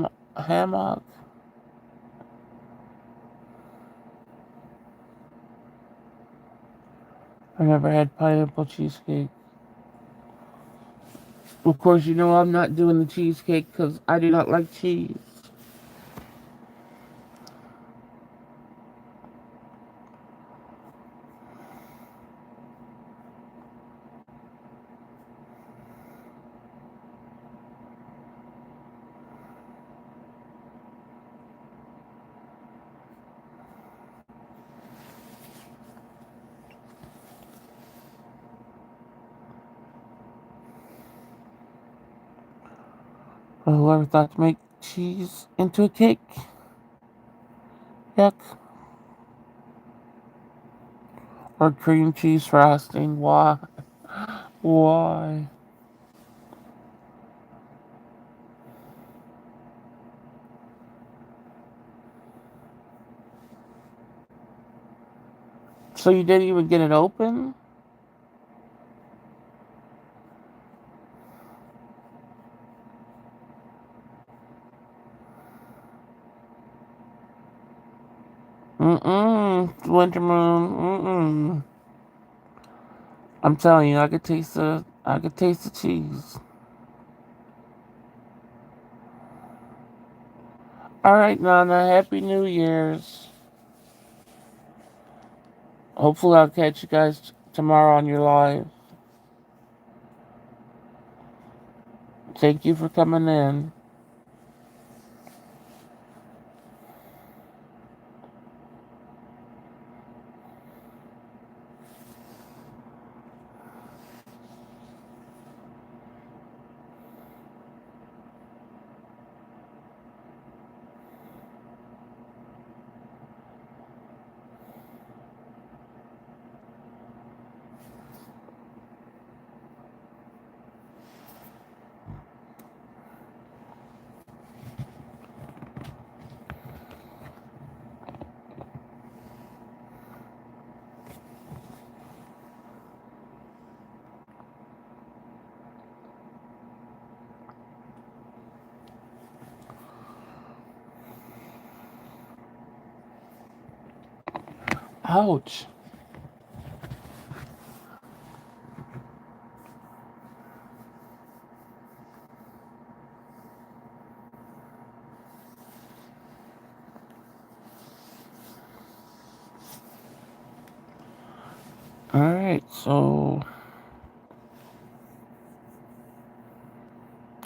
never had pineapple cheesecake. Of course, you know I'm not doing the cheesecake because I do not like cheese. Whoever thought to make cheese into a cake? Yuck. Or cream cheese frosting? Why? Why? So you didn't even get it open? Mm-mm. Winter moon. Mm-mm. I'm telling you, I could taste the cheese. All right, Nana. Happy New Year's. Hopefully, I'll catch you guys tomorrow on your live. Thank you for coming in. Ouch. Alright, so.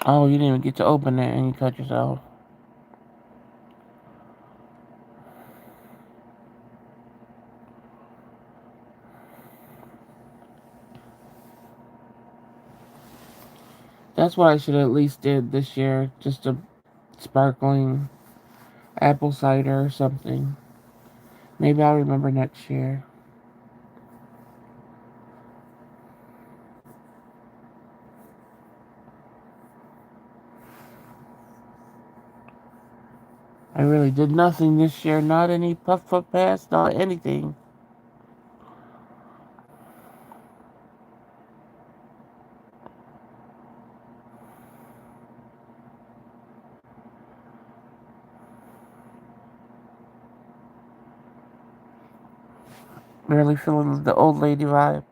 Oh, you didn't even get to open it and you cut yourself. That's what I should have at least did this year. Just a sparkling apple cider or something. Maybe I'll remember next year. I really did nothing this year. Not any puff puff pass, not anything. Really feeling the old lady vibes.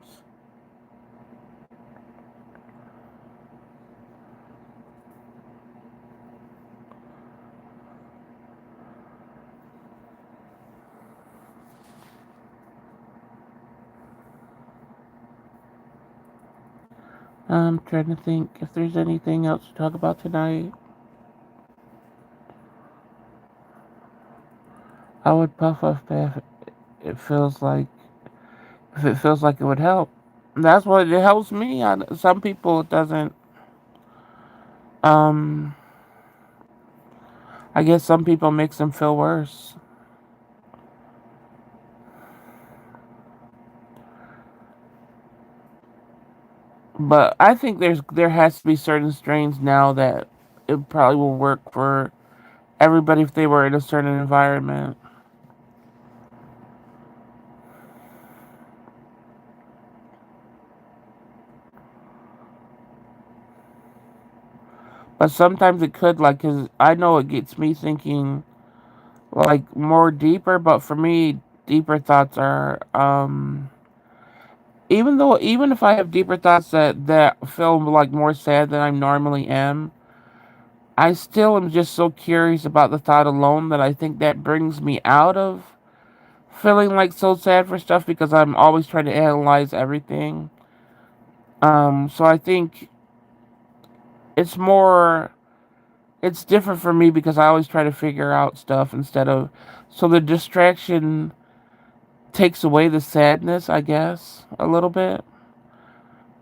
I'm trying to think if there's anything else to talk about tonight. I would puff puff pass. It feels like if it feels like it would help. That's what it helps me. Some people it doesn't. Um, I guess some people makes them feel worse. But I think there has to be certain strains now that it probably will work for everybody if they were in a certain environment. But sometimes it could, like, cause I know it gets me thinking, like, more deeper. But for me, deeper thoughts are, even if I have deeper thoughts that feel like more sad than I normally am, I still am just so curious about the thought alone that I think that brings me out of feeling like so sad for stuff because I'm always trying to analyze everything. So I think it's more, it's different for me because I always try to figure out stuff instead of, so the distraction takes away the sadness, I guess, a little bit.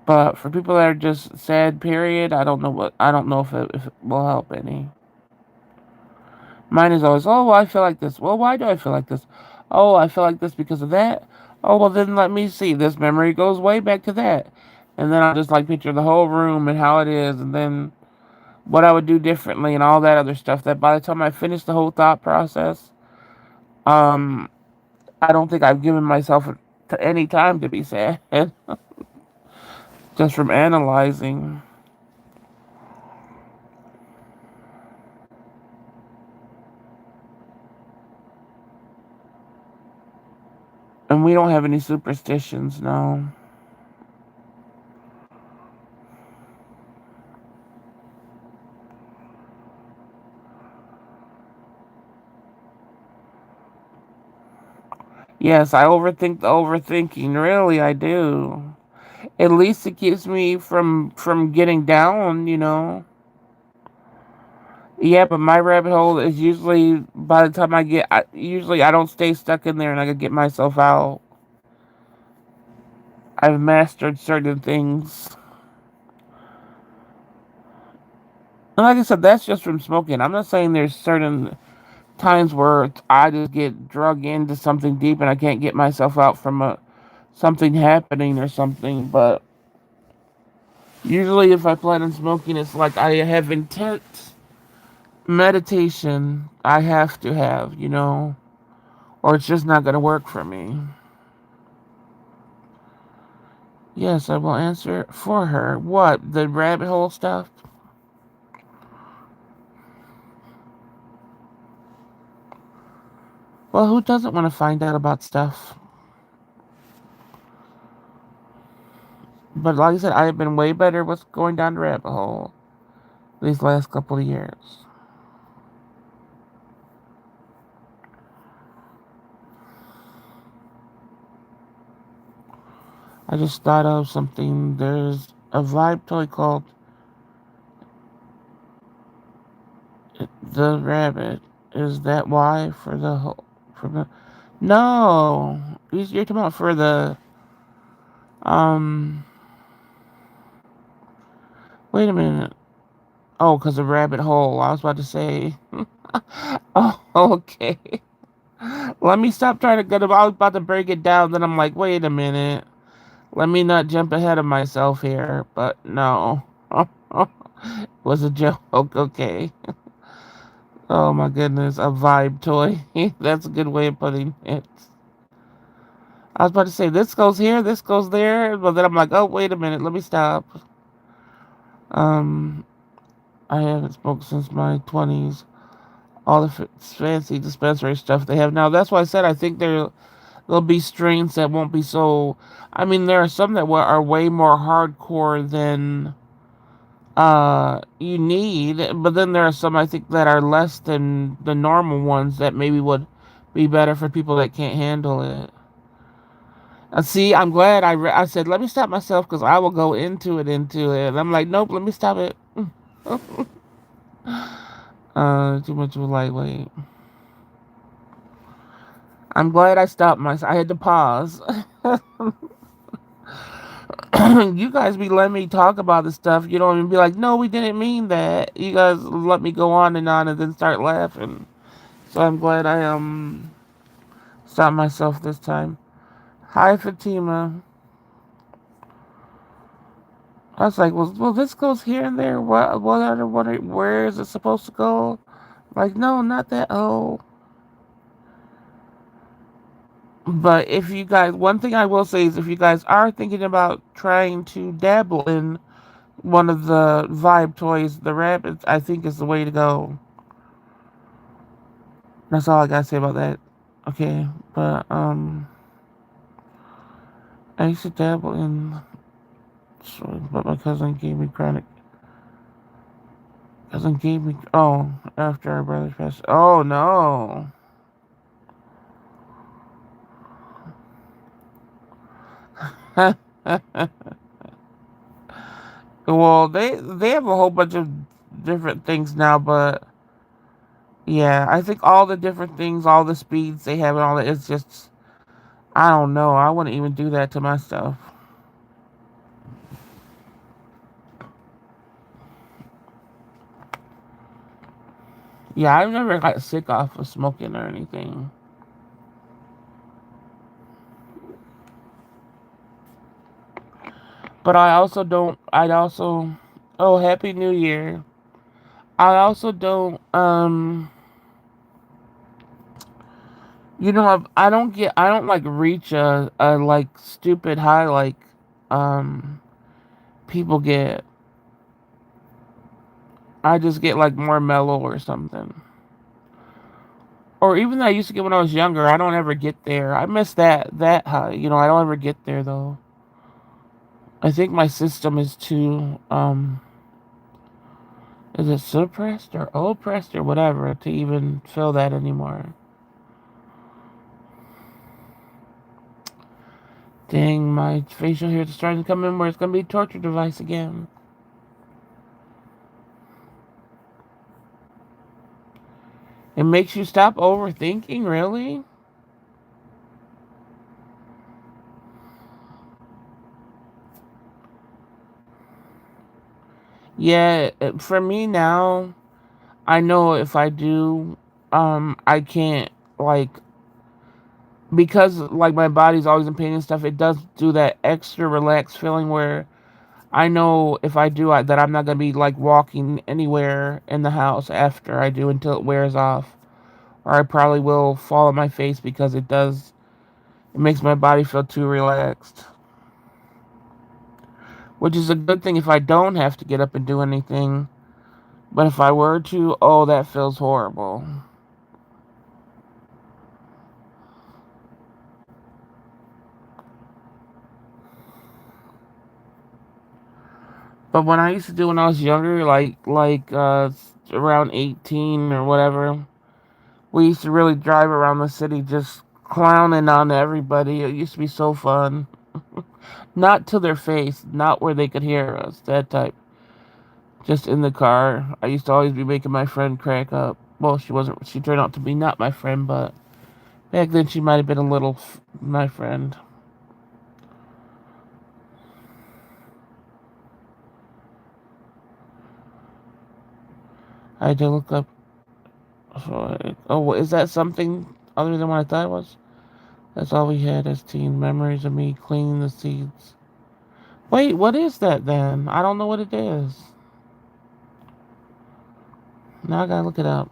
But for people that are just sad, period, I don't know if it will help any. Mine is always, oh, well, I feel like this. Well, why do I feel like this? Oh, I feel like this because of that. Oh, well, then let me see. This memory goes way back to that. And then I'll just like picture the whole room and how it is, and then what I would do differently and all that other stuff. That by the time I finish the whole thought process, um, I don't think I've given myself any time to be sad just from analyzing. And we don't have any superstitions, no. Yes, I overthink the overthinking. Really, I do. At least it keeps me from getting down, you know. Yeah, but my rabbit hole is usually by the time usually I don't stay stuck in there and I can get myself out. I've mastered certain things. And like I said, that's just from smoking. I'm not saying there's certain times where I just get drug into something deep and I can't get myself out from something happening or something. But usually, if I plan on smoking, it's like I have intense meditation. I have to have, you know, or it's just not going to work for me. Yes, I will answer for her. What? The rabbit hole stuff? Well, who doesn't want to find out about stuff? But like I said, I have been way better with going down the rabbit hole these last couple of years. I just thought of something. There's a vibe toy called the rabbit. Is that why for the for the? No, you're talking about for the um. Wait a minute. Oh, because of rabbit hole. I was about to say. Oh, okay. Let me stop trying to get. I was about to break it down. Then I'm like, wait a minute. Let me not jump ahead of myself here. But no. Was a joke. Okay. Oh my goodness. A vibe toy. That's a good way of putting it. I was about to say, this goes here, this goes there. But then I'm like, oh, wait a minute. Let me stop. Um, I haven't smoked since my 20s. All the fancy dispensary stuff they have now. That's why I said I think there'll be strains that won't be so. I mean, there are some that are way more hardcore than you need, but then there are some I think that are less than the normal ones that maybe would be better for people that can't handle it. See, I'm glad I said let me stop myself because I will go into it. And I'm like, nope, let me stop it. Too much of a lightweight. I'm glad I stopped myself. I had to pause. You guys be letting me talk about this stuff. You don't even be like, no, we didn't mean that. You guys let me go on and then start laughing. So I'm glad I stopped myself this time. Hi, Fatima. I was like, well, this goes here and there. Where is it supposed to go? Like, no, not that. Oh, but if you guys, one thing I will say is, if you guys are thinking about trying to dabble in one of the vibe toys, the rabbits, I think is the way to go. That's all I gotta say about that. Okay, but I used to dabble in, but my cousin gave me chronic. Cousin gave me after our brother passed. Oh no. Well, they have a whole bunch of different things now, but yeah, I think all the different things, all the speeds they have, and all that, it's just I don't know. I wouldn't even do that to my stuff. Yeah, I've never got sick off of smoking or anything. But I also don't. I'd also. Oh, Happy New Year. I also don't. I don't get. I don't like reach a like stupid high like um people get. I just get like more mellow or something. Or even that I used to get when I was younger. I don't ever get there. I miss that high. I don't ever get there though. I think my system is too is it suppressed or oppressed or whatever to even feel that anymore. Dang, my facial hair is starting to come in where it's gonna be a torture device again. It makes you stop overthinking, really? Yeah, for me now, I know if I do, I can't like because like my body's always in pain and stuff. It does do that extra relaxed feeling where I know if I do that I'm not gonna be like walking anywhere in the house after I do until it wears off, or I probably will fall on my face because it does. It makes my body feel too relaxed, which is a good thing if I don't have to get up and do anything. But if I were to, oh, that feels horrible. But when I used to do when I was younger, around 18 or whatever, we used to really drive around the city just clowning on everybody. It used to be so fun. Not to their face, not where they could hear us, that type. Just in the car. I used to always be making my friend crack up. Well, she wasn't, she turned out to be not my friend, but back then she might have been a little my friend. I had to look up. Oh, is that something other than what I thought it was? That's all we had as teen memories of me cleaning the seats. Wait, what is that then? I don't know what it is. Now I gotta look it up.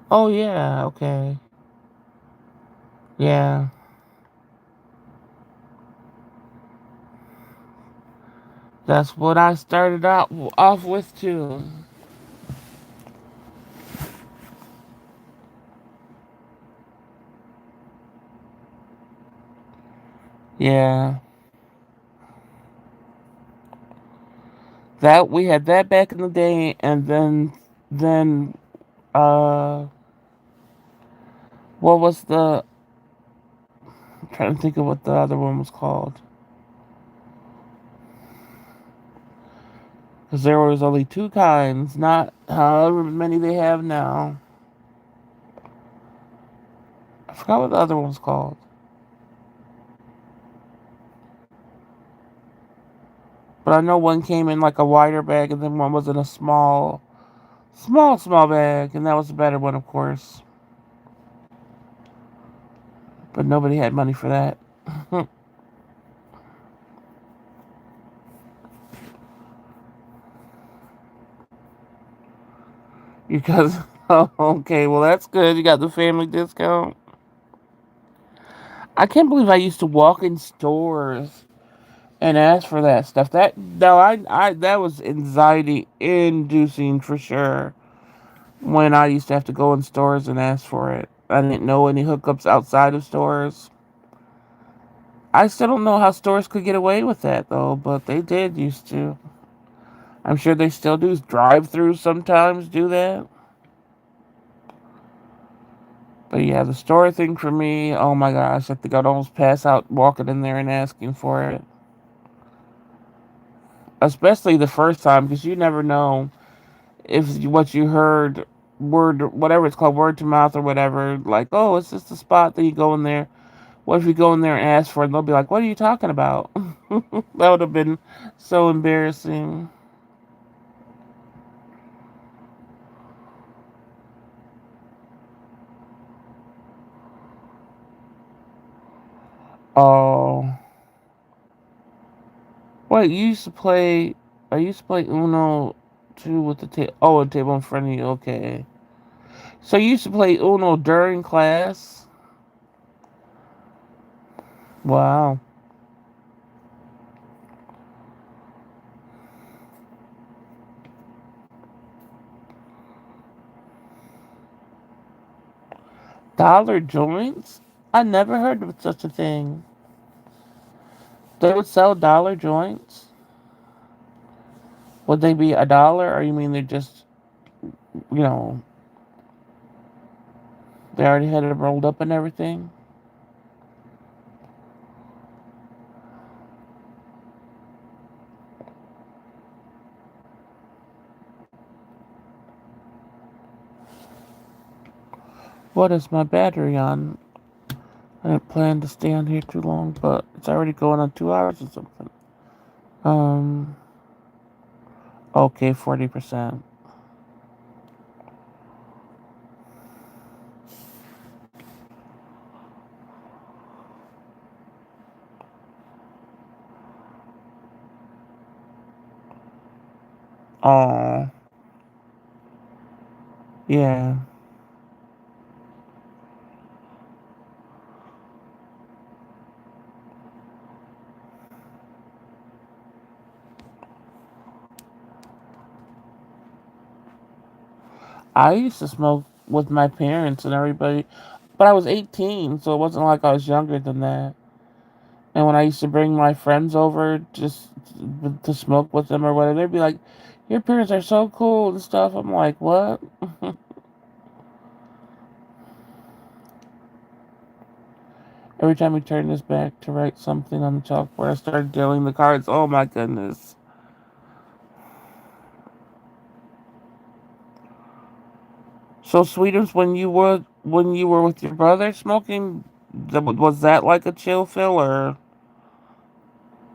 Oh yeah, okay. Yeah. That's what I started out off with too. Yeah. That we had that back in the day and then uh what was the I'm trying to think of what the other one was called. Because there was only two kinds, not however many they have now. I forgot what the other one was called. But I know one came in like a wider bag and then one was in a small bag. And that was the better one, of course. But nobody had money for that. Because, oh, okay, well, that's good. You got the family discount. I can't believe I used to walk in stores and ask for that stuff. That, no, that was anxiety inducing for sure. When I used to have to go in stores and ask for it. I didn't know any hookups outside of stores. I still don't know how stores could get away with that though, but they did used to. I'm sure they still do. Drive-throughs sometimes do that. But yeah, the store thing for me, oh my gosh, I think I'd almost pass out walking in there and asking for it. Especially the first time, because you never know if what you heard, word, whatever it's called, word to mouth or whatever, like, oh, it's just a spot, then you go in there. What if you go in there and ask for it and they'll be like, what are you talking about? That would have been so embarrassing. Oh. Wait, I used to play Uno too with the table. Oh, a table in front of you. Okay. So you used to play Uno during class? Wow. Dollar joints? I never heard of such a thing. They would sell dollar joints? Would they be a dollar, or you mean they're just, you know, they already had it rolled up and everything? What is my battery on? I didn't plan to stay on here too long, but it's already going on 2 hours or something. Um, okay, 40%. Oh, yeah. I used to smoke with my parents and everybody, but I was 18, so it wasn't like I was younger than that. And when I used to bring my friends over just to smoke with them or whatever, they'd be like, "Your parents are so cool and stuff." I'm like, "What?" Every time we turned this back to write something on the chalkboard, I started dealing the cards. Oh my goodness. So Sweetums, when you were with your brother smoking, was that like a chill feel,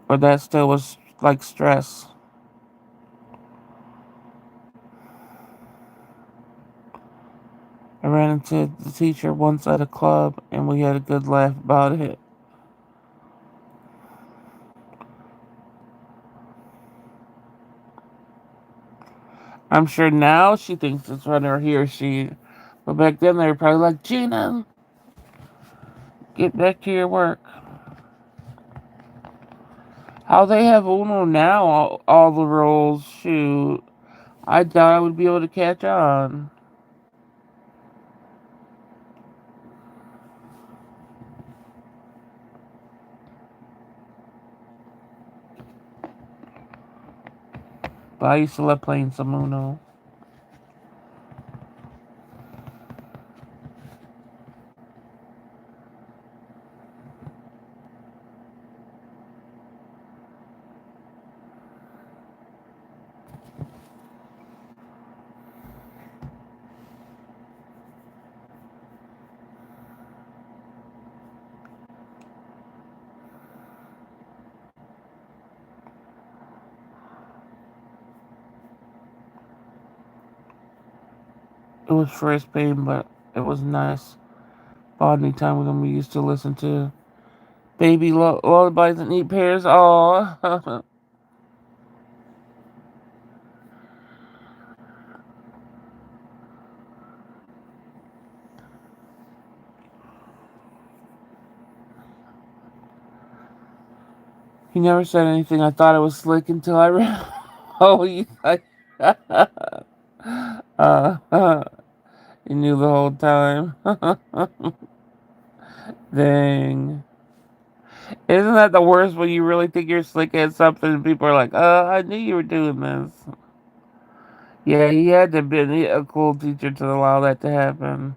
or that still was like stress? I ran into the teacher once at a club, and we had a good laugh about it. I'm sure now she thinks it's funny, or he or she, but back then they were probably like, "Gina, get back to your work." How they have Uno now, all the rules, shoot. I doubt I would be able to catch on. But I used to love playing some Uno. It was first pain, but it was nice. Bonding time with them. We used to listen to baby lullabies and eat pears. Oh, he never said anything. I thought it was slick until I read. Oh, you like, he knew the whole time. Dang. Isn't that the worst when you really think you're slick at something and people are like, I knew you were doing this. Yeah, he had to have been a cool teacher to allow that to happen.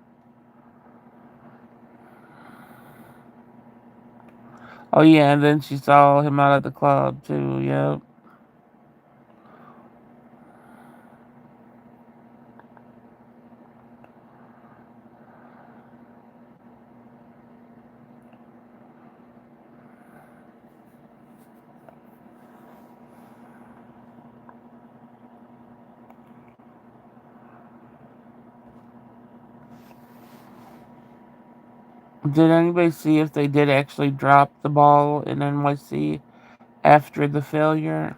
Oh, yeah, and then she saw him out at the club, too. Yep. Did anybody see if they did actually drop the ball in NYC after the failure?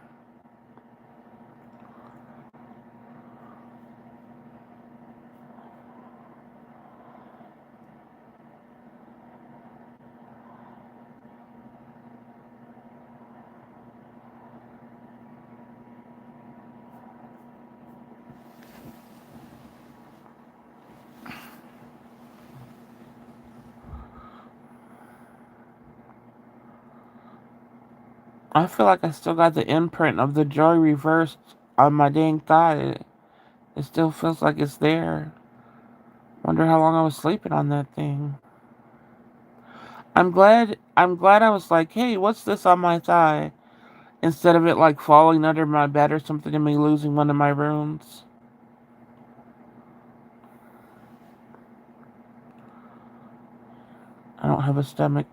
I feel like I still got the imprint of the joy reversed on my dang thigh. It still feels like it's there. Wonder how long I was sleeping on that thing. I'm glad I was like, hey, what's this on my thigh? Instead of it like falling under my bed or something and me losing one of my rooms. I don't have the stomach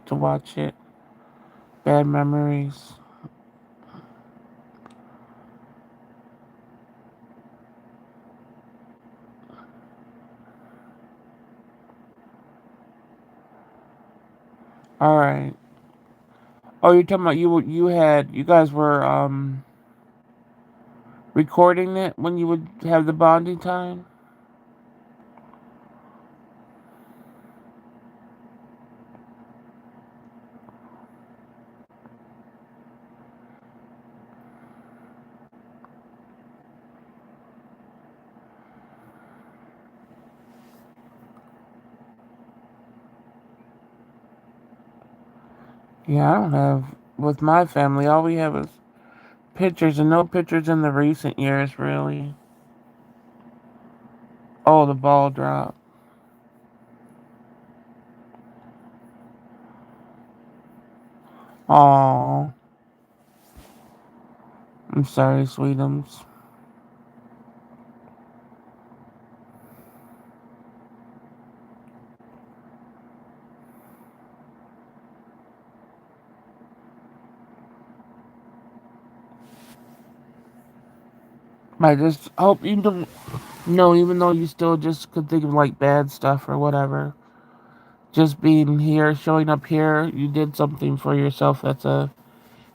to watch it. Bad memories. All right. Oh, you're talking about you guys were recording it when you would have the bonding time? Yeah, I don't have with my family. All we have is pictures, and no pictures in the recent years, really. Oh, the ball drop. Oh, I'm sorry, Sweetums. I just hope you don't know, even though you still just could think of like bad stuff or whatever. Just being here, showing up here, you did something for yourself. That's a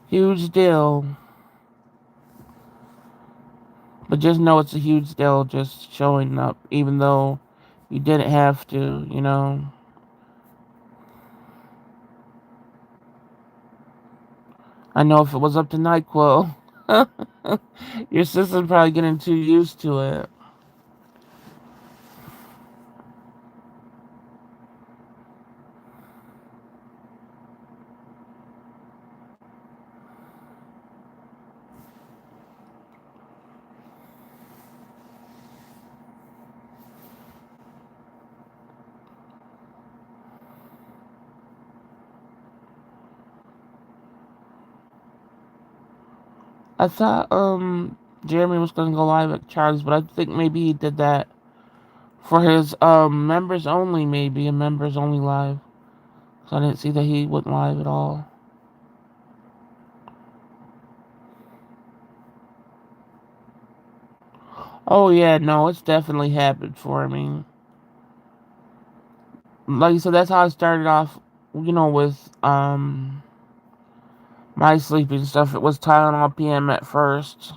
huge deal. But just know it's a huge deal just showing up, even though you didn't have to. I know if it was up to NyQuil, your system's probably getting too used to it. I thought Jeremy was gonna go live at Charlie's, but I think maybe he did that for his members only, maybe a members only live. So I didn't see that he went live at all. Oh yeah, no, it's definitely happened for me. Like you said, that's how I started off, with my sleeping stuff. It was Tylenol PM at first.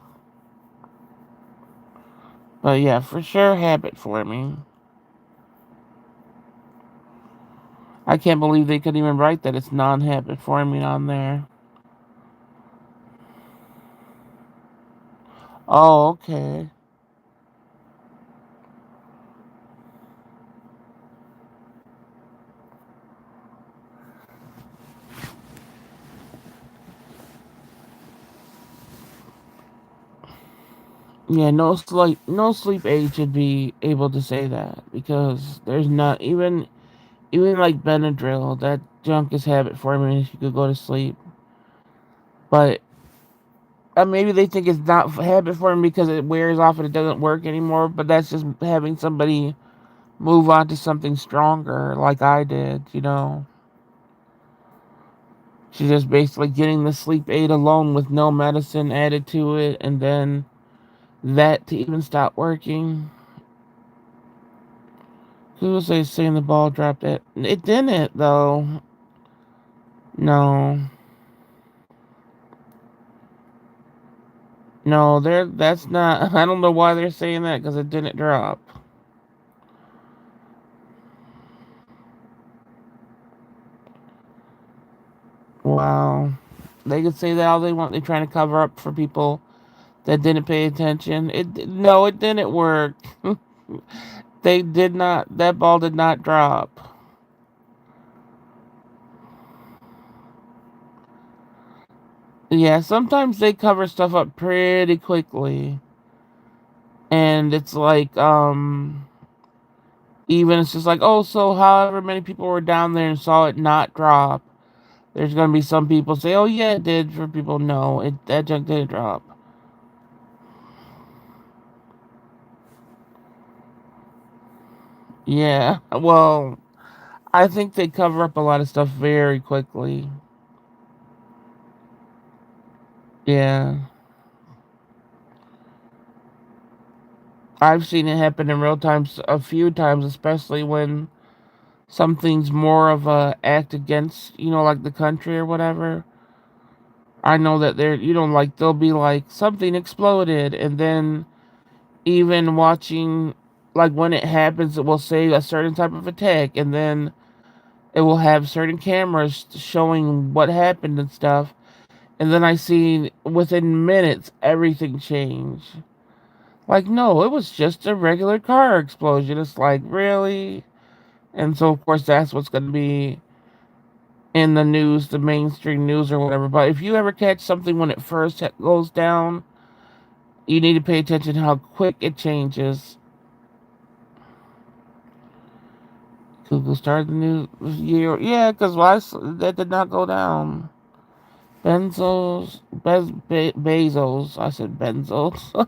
But yeah, for sure habit for me. I can't believe they could even write that it's non-habit forming on there. Oh, okay. Yeah, no sleep aid should be able to say that because there's not even like Benadryl, that junk is habit forming if you could go to sleep. But maybe they think it's not habit forming because it wears off and it doesn't work anymore. But that's just having somebody move on to something stronger, like I did. She's just basically getting the sleep aid alone with no medicine added to it, and then that to even stop working. Who was they saying the ball dropped it? It didn't though. No, no, that's not. I don't know why they're saying that because it didn't drop. Wow, they could say that all they want. They're trying to cover up for people that didn't pay attention. No, it didn't work. They did not. That ball did not drop. Yeah, sometimes they cover stuff up pretty quickly. And it's like, even it's just like, oh, so however many people were down there and saw it not drop, there's gonna be some people say, oh yeah, it did. For people, no, that junk didn't drop. Yeah, well, I think they cover up a lot of stuff very quickly. Yeah, I've seen it happen in real time a few times, especially when something's more of a act against, like the country or whatever. I know that like they'll be like something exploded, and then even watching, like when it happens, it will say a certain type of attack, and then it will have certain cameras showing what happened and stuff. And then I see within minutes everything change. Like, no, it was just a regular car explosion. It's like, really? And so, of course, that's what's going to be. in the news, the mainstream news or whatever. But if you ever catch something when it first goes down, you need to pay attention to how quick it changes. Google started the new year. Yeah, because that did not go down. Bezos. I said Benzos.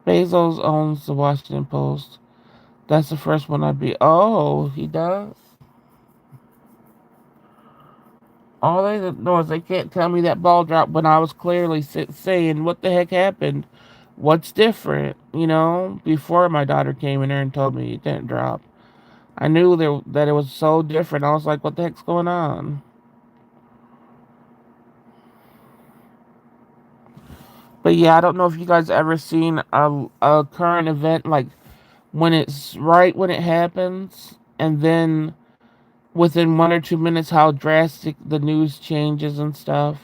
Bezos owns the Washington Post. That's the first one I'd be. Oh, he does. All they know is they can't tell me that ball dropped when I was clearly saying, "What the heck happened? What's different?" Before my daughter came in there and told me it didn't drop. I knew that it was so different. I was like, "What the heck's going on?" But yeah, I don't know if you guys ever seen a current event like when it's right when it happens, and then within 1 or 2 minutes, how drastic the news changes and stuff.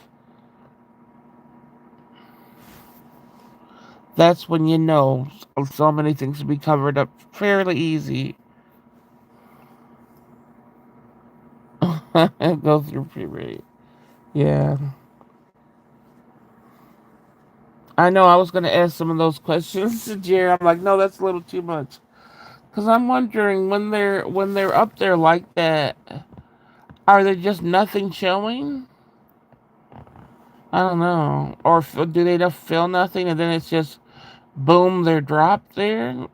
That's when you know so many things can be covered up fairly easy. Go through puberty. Yeah. I know I was going to ask some of those questions to Jerry. I'm like, no, that's a little too much. Because I'm wondering when they're up there like that, are there just nothing showing? I don't know. Or do they just feel nothing and then it's just boom, they're dropped there?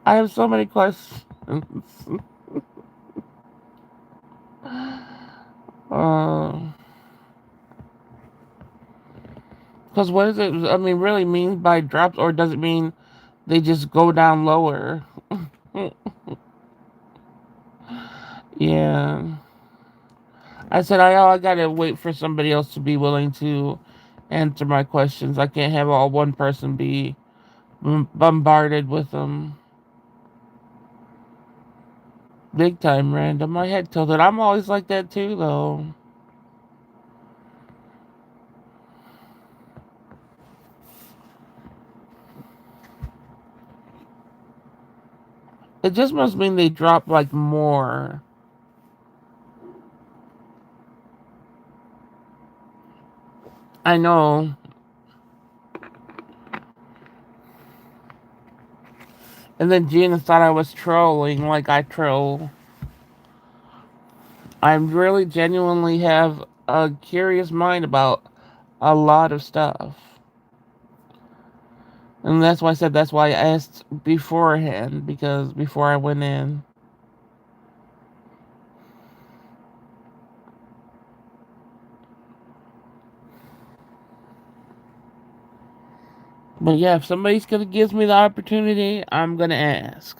I have so many questions. uh, Because what does it, I mean, really mean by drops, or does it mean they just go down lower? Yeah. I said, I gotta wait for somebody else to be willing to answer my questions. I can't have all one person be bombarded with them. Big time random. My head tilted. I'm always like that too, though. It just must mean they drop like more. I know. And then Gina thought I was trolling like I troll. I really genuinely have a curious mind about a lot of stuff. And that's why I said that's why I asked beforehand, because before I went in. But yeah, if somebody's gonna give me the opportunity, I'm gonna ask.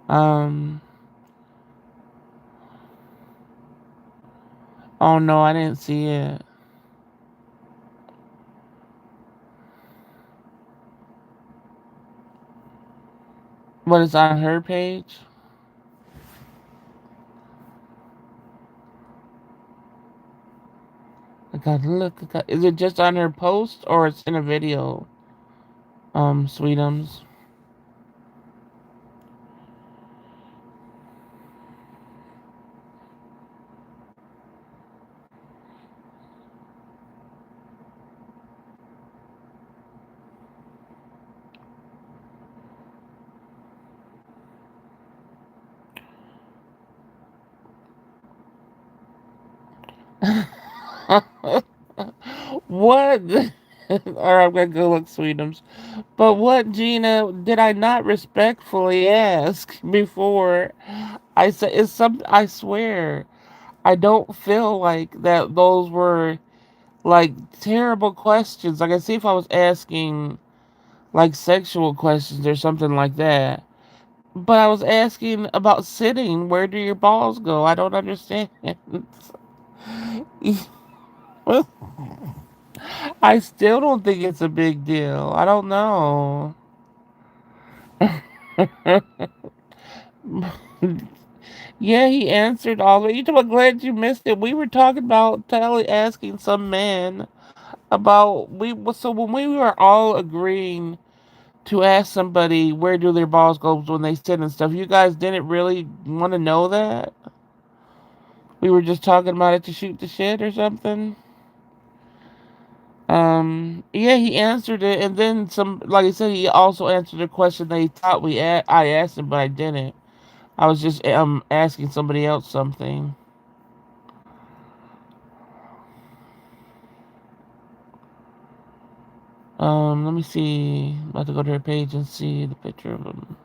Um oh no, I didn't see it. What is on her page? I gotta look. Is it just on her post or it's in a video? Sweetums. What? Or I'm gonna go look Sweetums. But what, Gina, did I not respectfully ask before? I said it's some. I swear, I don't feel like that. Those were like terrible questions. Like I see if I was asking like sexual questions or something like that. But I was asking about sitting. Where do your balls go? I don't understand. I still don't think it's a big deal. I don't know. Yeah, he answered all of it. I'm glad you missed it. We were talking about asking some man about so when we were all agreeing to ask somebody where do their balls go when they sit and stuff. You guys didn't really want to know that. We were just talking about it to shoot the shit or something. Yeah, he answered it, and then some. Like I said, he also answered a question that he thought I asked him, but I didn't. I was just asking somebody else something. Let me see. I'm about to go to her page and see the picture of him.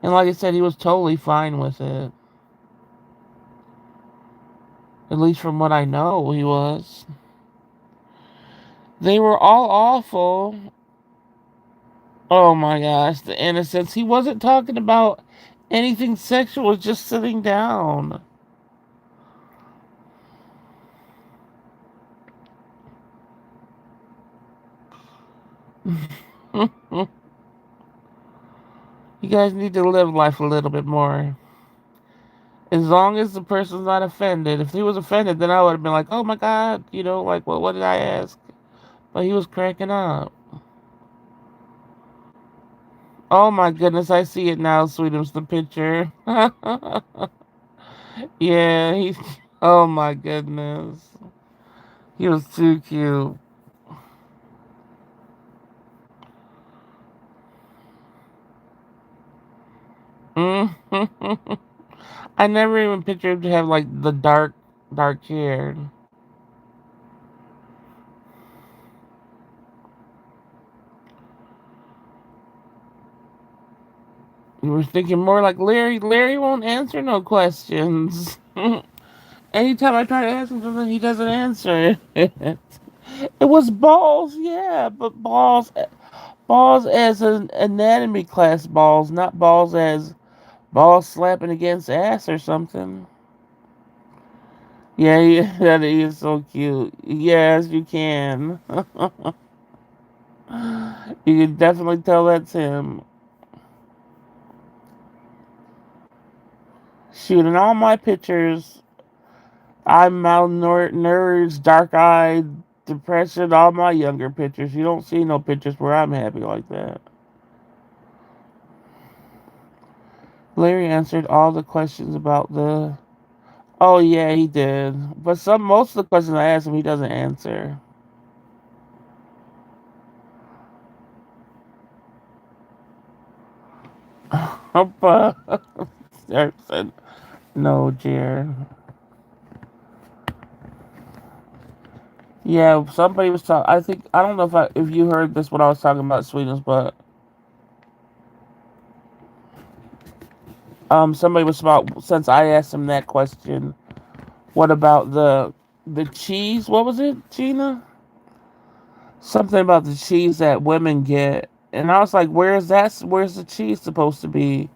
And like I said, he was totally fine with it. At least from what I know, he was. They were all awful. Oh my gosh, the innocence. He wasn't talking about anything sexual, was just sitting down. You guys need to live life a little bit more. As long as the person's not offended. If he was offended, then I would have been like, oh my God, like, well, what did I ask? But he was cracking up. Oh my goodness, I see it now, Sweetums, the picture. Yeah, oh my goodness. He was too cute. I never even pictured him to have like the dark hair. You were thinking more like Larry. Larry won't answer no questions. Anytime I try to ask him something, he doesn't answer. It was balls, yeah, but balls as an anatomy class balls, not balls as balls slapping against ass or something. Yeah, that is so cute. Yes, you can. You can definitely tell that's him. Shoot, in all my pictures, I'm malnourished, dark-eyed, depression. All my younger pictures, you don't see no pictures where I'm happy like that. Larry answered all the questions about the. Oh yeah, he did. But most of the questions I asked him, he doesn't answer. But said no, Jer. Yeah, somebody was talking. I think I don't know if you heard this when I was talking about sweetness, but somebody was about since I asked him that question. What about the cheese? What was it, Gina? Something about the cheese that women get, and I was like, "Where's that? Where's the cheese supposed to be?"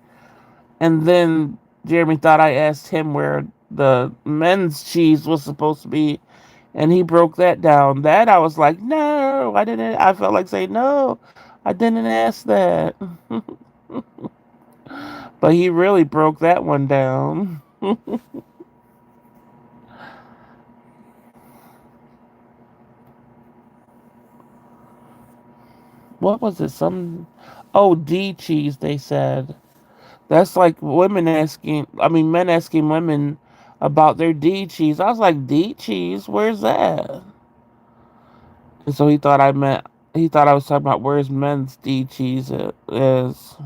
And then Jeremy thought I asked him where the men's cheese was supposed to be, and he broke that down. That I was like, "No, I didn't." I felt like saying, "No, I didn't ask that." But he really broke that one down. What was it? Oh, D cheese, they said. That's like men asking women about their D cheese. I was like, D cheese? Where's that? And so he thought I was talking about where's men's D cheese is.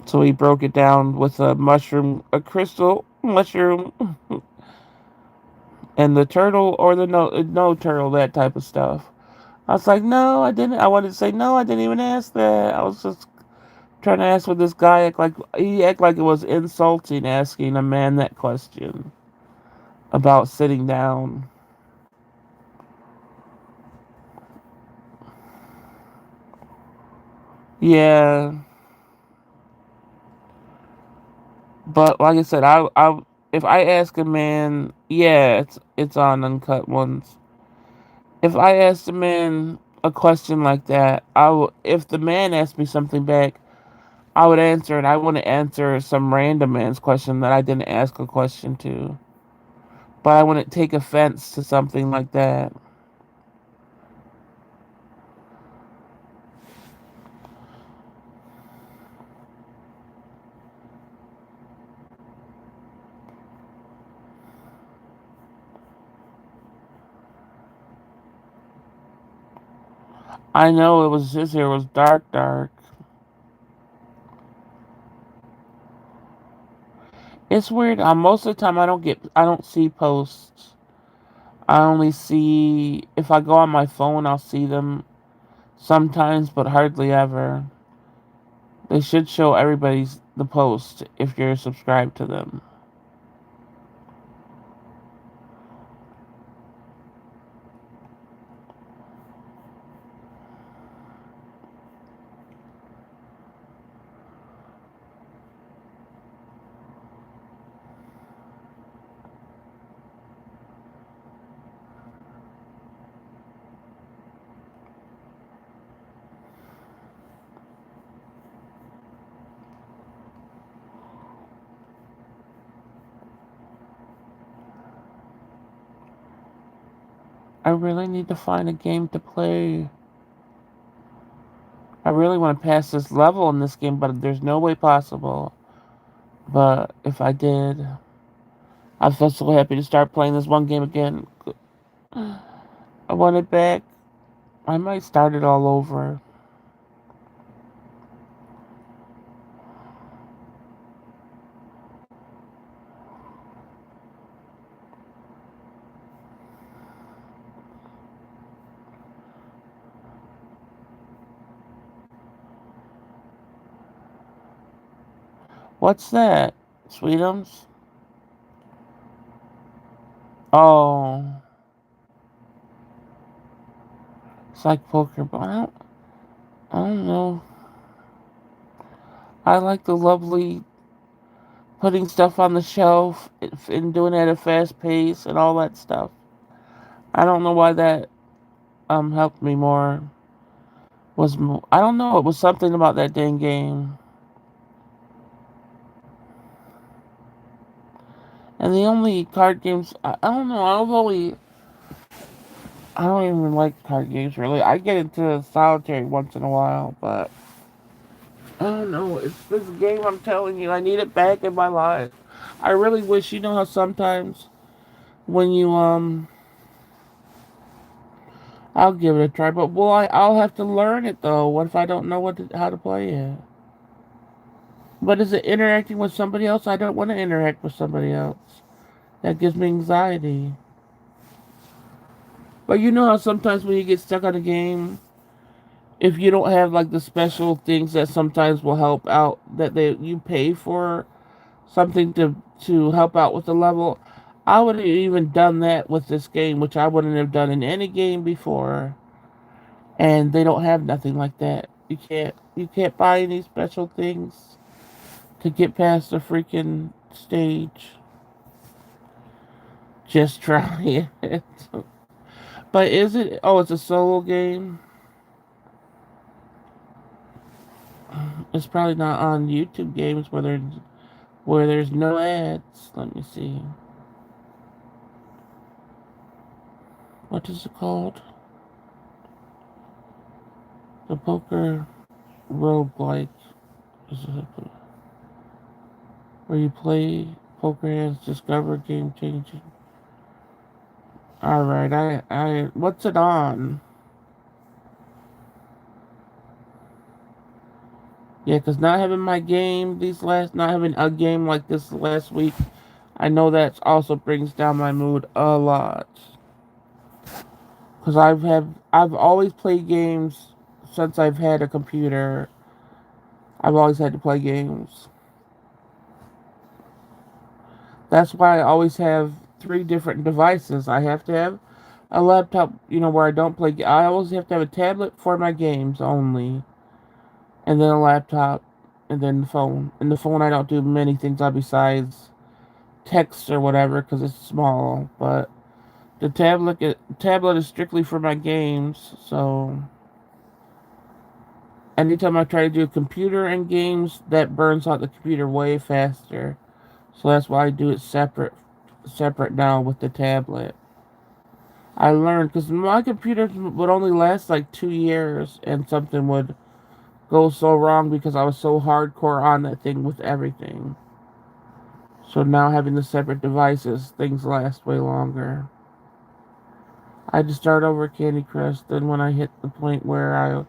So he broke it down with a crystal mushroom, and the turtle or the no turtle, that type of stuff. I was like, no, I didn't. I wanted to say no, I didn't even ask that. I was just trying to ask what this guy act like it was insulting asking a man that question about sitting down. Yeah, but like I said, I if I ask a man, yeah, it's on uncut ones. If I asked a man a question like that, if the man asked me something back, I would answer, and I wouldn't answer some random man's question that I didn't ask a question to. but I wouldn't take offense to something like that. I know it was this here was dark, dark. It's weird. Most of the time, I don't see posts. I only see if I go on my phone, I'll see them sometimes, but hardly ever. They should show everybody's the post if you're subscribed to them. I really need to find a game to play. I really want to pass this level in this game, but there's no way possible. But if I did, I feel so happy to start playing this one game again. I want it back. I might start it all over. What's that? Sweetums? Oh. It's like poker, but I don't know. I like the lovely putting stuff on the shelf and doing it at a fast pace and all that stuff. I don't know why that helped me more. I don't know. It was something about that dang game. And the only card games I don't know. I don't even like card games really. I get into solitary once in a while, but I don't know. It's this game. I'm telling you, I need it back in my life. I really wish. You know how sometimes when you I'll give it a try, but I'll have to learn it though. What if I don't know how to play it? But is it interacting with somebody else? I don't want to interact with somebody else. That gives me anxiety. But you know how sometimes when you get stuck on a game, if you don't have like the special things that sometimes will help out that you pay for something to help out with the level, I would have even done that with this game, which I wouldn't have done in any game before. And they don't have nothing like that. You can't buy any special things to get past the freaking stage. Just try it. But is it? Oh, it's a solo game. It's probably not on YouTube games where there's no ads. Let me see. What is it called? The poker roguelike. Where you play poker hands, discover game changing. Alright, what's it on? Yeah, because not having not having a game like this last week, I know that also brings down my mood a lot. Because I've always played games since I've had a computer. I've always had to play games. That's why I always have 3 different devices. I have to have a laptop, where I don't play. I always have to have a tablet for my games only, and then a laptop, and then the phone. And the phone, I don't do many things on besides text or whatever because it's small. But the tablet is strictly for my games. So anytime I try to do a computer and games, that burns out the computer way faster. So that's why I do it separate. separate now with the tablet. I learned because my computer would only last like 2 years, and something would go so wrong because I was so hardcore on that thing with everything. So now having the separate devices, things last way longer. I had to start over Candy Crush. Then when I hit the point where I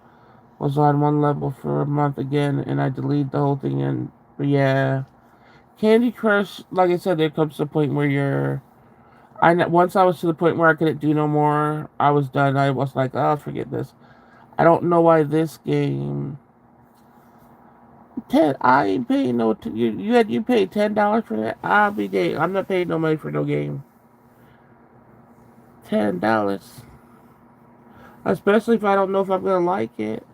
was on one level for a month again, and I deleted the whole thing. And but yeah, Candy Crush, like I said, there comes a point where you're. Once I was to the point where I couldn't do no more, I was done. I was like, oh, forget this. I don't know why this game. I ain't paying no. You paid $10 for that. I'll be damned. I'm not paying no money for no game. $10, especially if I don't know if I'm gonna like it.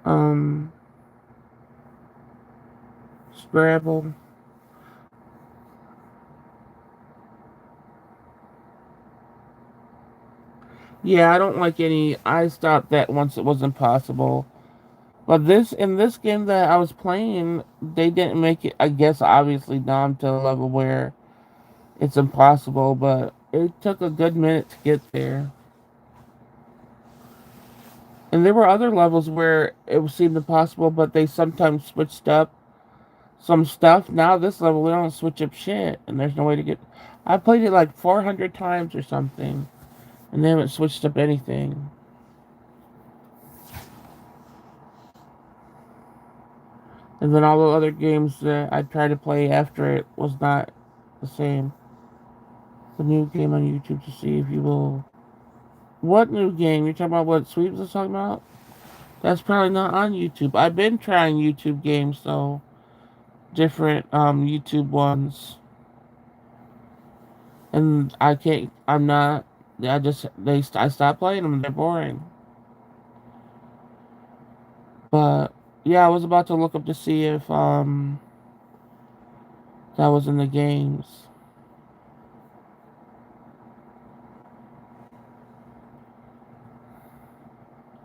Um, Scrabble. Yeah, I don't like any. I stopped that once it was impossible. But in this game that I was playing, they didn't make it. I guess obviously down to a level where it's impossible, but it took a good minute to get there. And there were other levels where it seemed impossible, but they sometimes switched up some stuff. Now this level, we don't switch up shit, and there's no way to get. I played it like 400 times or something, and they haven't switched up anything. And then all the other games that I tried to play after it was not the same. The new game on YouTube to see if you will. What new game? You're talking about what Sweeps is talking about? That's probably not on YouTube. I've been trying YouTube games though, different YouTube ones, and I can't. I'm not. I just I stopped playing them. They're boring. But yeah, I was about to look up to see if that was in the games.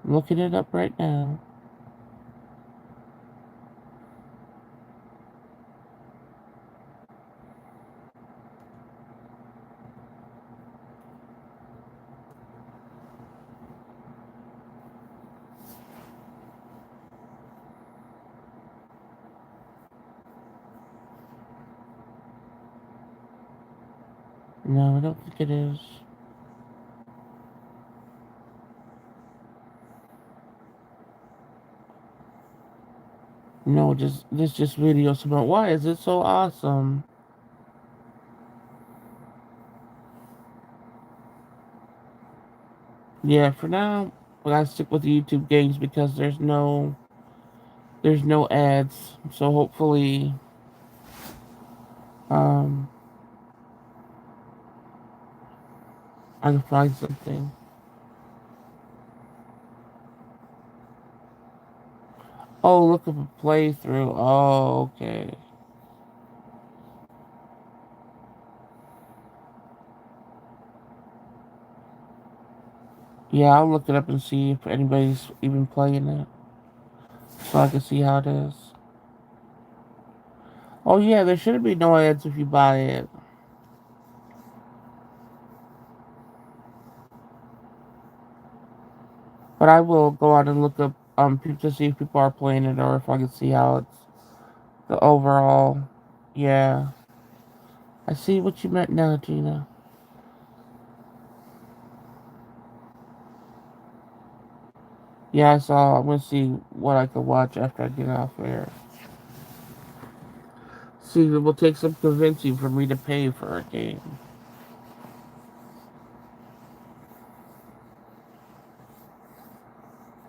I'm looking it up right now. No, I don't think it is. No, just videos about why is it so awesome. Yeah, for now, I gotta stick with the YouTube games because there's no ads. So hopefully, um, I can find something. Oh, look up a playthrough. Oh, okay. Yeah, I'll look it up and see if anybody's even playing it, so I can see how it is. Oh yeah, there shouldn't be no ads if you buy it. But I will go out and look up to see if people are playing it or if I can see how it's the overall. Yeah, I see what you meant now, Gina. Yeah, I saw. I'm gonna see what I can watch after I get off air. See, it will take some convincing for me to pay for a game.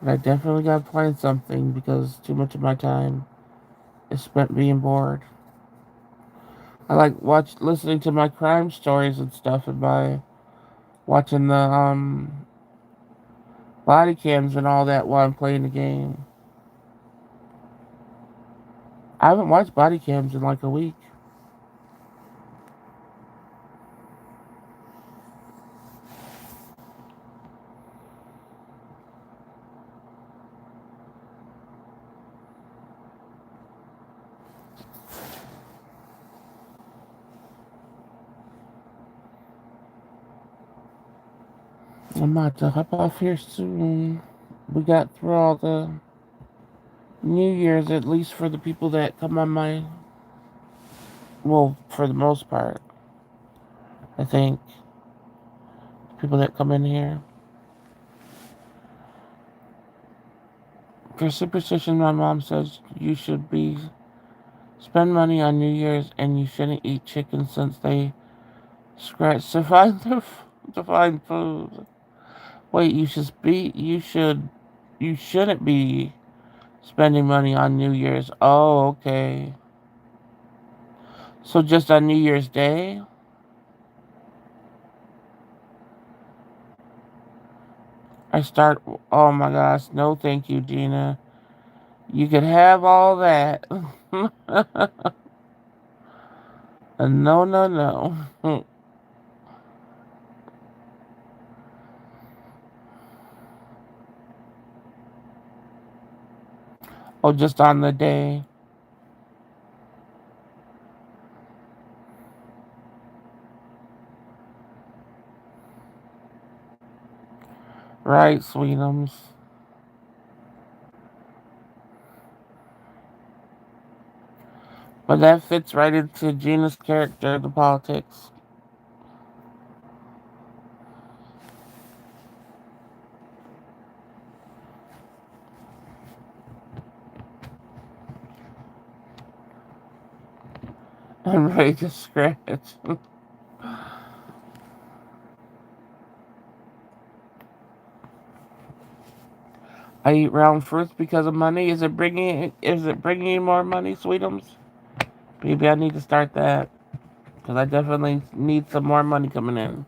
But I definitely gotta plan something because too much of my time is spent being bored. I like listening to my crime stories and stuff and by watching the body cams and all that while I'm playing the game. I haven't watched body cams in like a week. I'm about to hop off here soon. We got through all the New Year's, at least for the people that come on my. Well, for the most part, I think. People that come in here. For superstition, my mom says you should be spend money on New Year's and you shouldn't eat chicken since they scratch to find to find food. Wait, you shouldn't be spending money on New Year's. Oh, okay. So just on New Year's Day? I start. Oh my gosh, no, thank you, Gina. You could have all that. No, no, no. Oh, just on the day. Right, Sweetums. But that fits right into Gina's character, the politics. I'm ready to scratch. I eat round fruits because of money. Is it bringing you more money, Sweetums? Maybe I need to start that because I definitely need some more money coming in.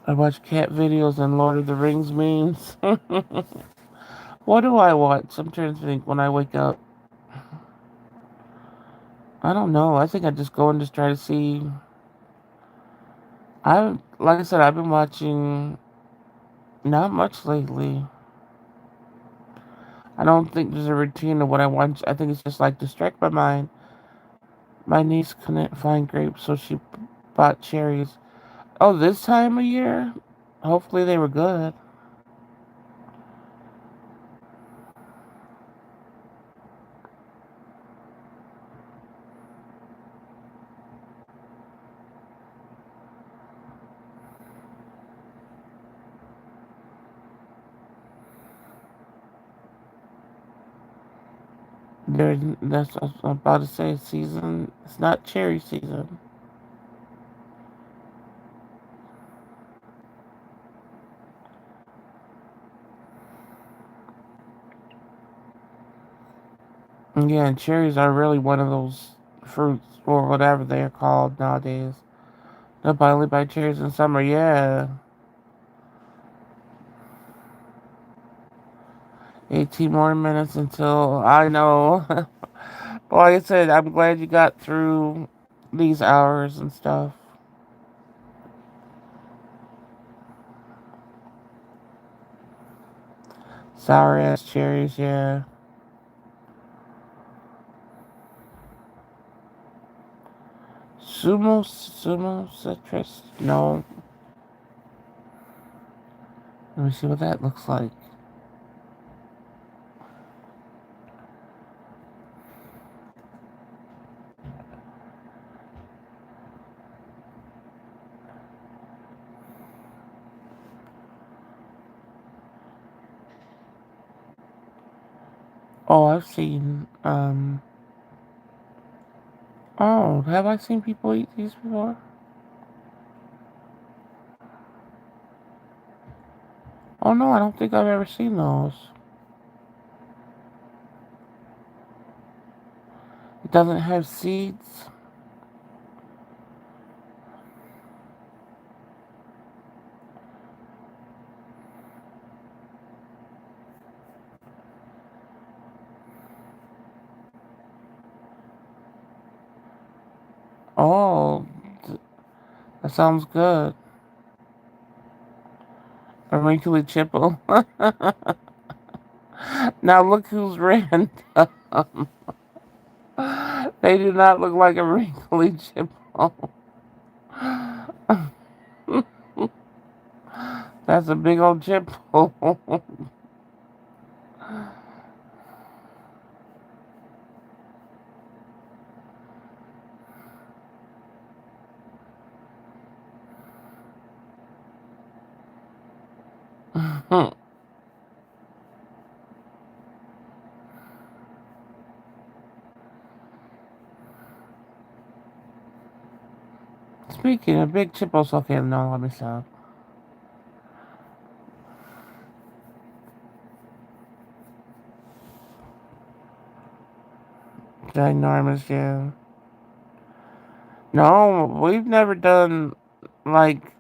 I watch cat videos and Lord of the Rings memes. What do I watch? I'm trying to think when I wake up. I don't know. I think I just go and just try to see. Like I said, I've been watching not much lately. I don't think there's a routine of what I want. I think it's just like distract my mind. My niece couldn't find grapes, so she bought cherries. Oh, this time of year? Hopefully they were good. That's what I'm about to say. Season. It's not cherry season. Yeah, and cherries are really one of those fruits or whatever they are called nowadays. Nobody only buy cherries in summer. Yeah, 18 more minutes until I know. But like I said, I'm glad you got through these hours and stuff. Sour ass cherries, yeah. Sumo citrus. No, let me see what that looks like. Oh, I've seen. Oh, have I seen people eat these before? Oh no, I don't think I've ever seen those. It doesn't have seeds. Oh, that sounds good. A wrinkly chipple. Now look who's random. They do not look like a wrinkly chipmunk. That's a big old chipmunk. Speaking of big chippos, okay, no, let me stop. Ginormous, yeah. No, we've never done like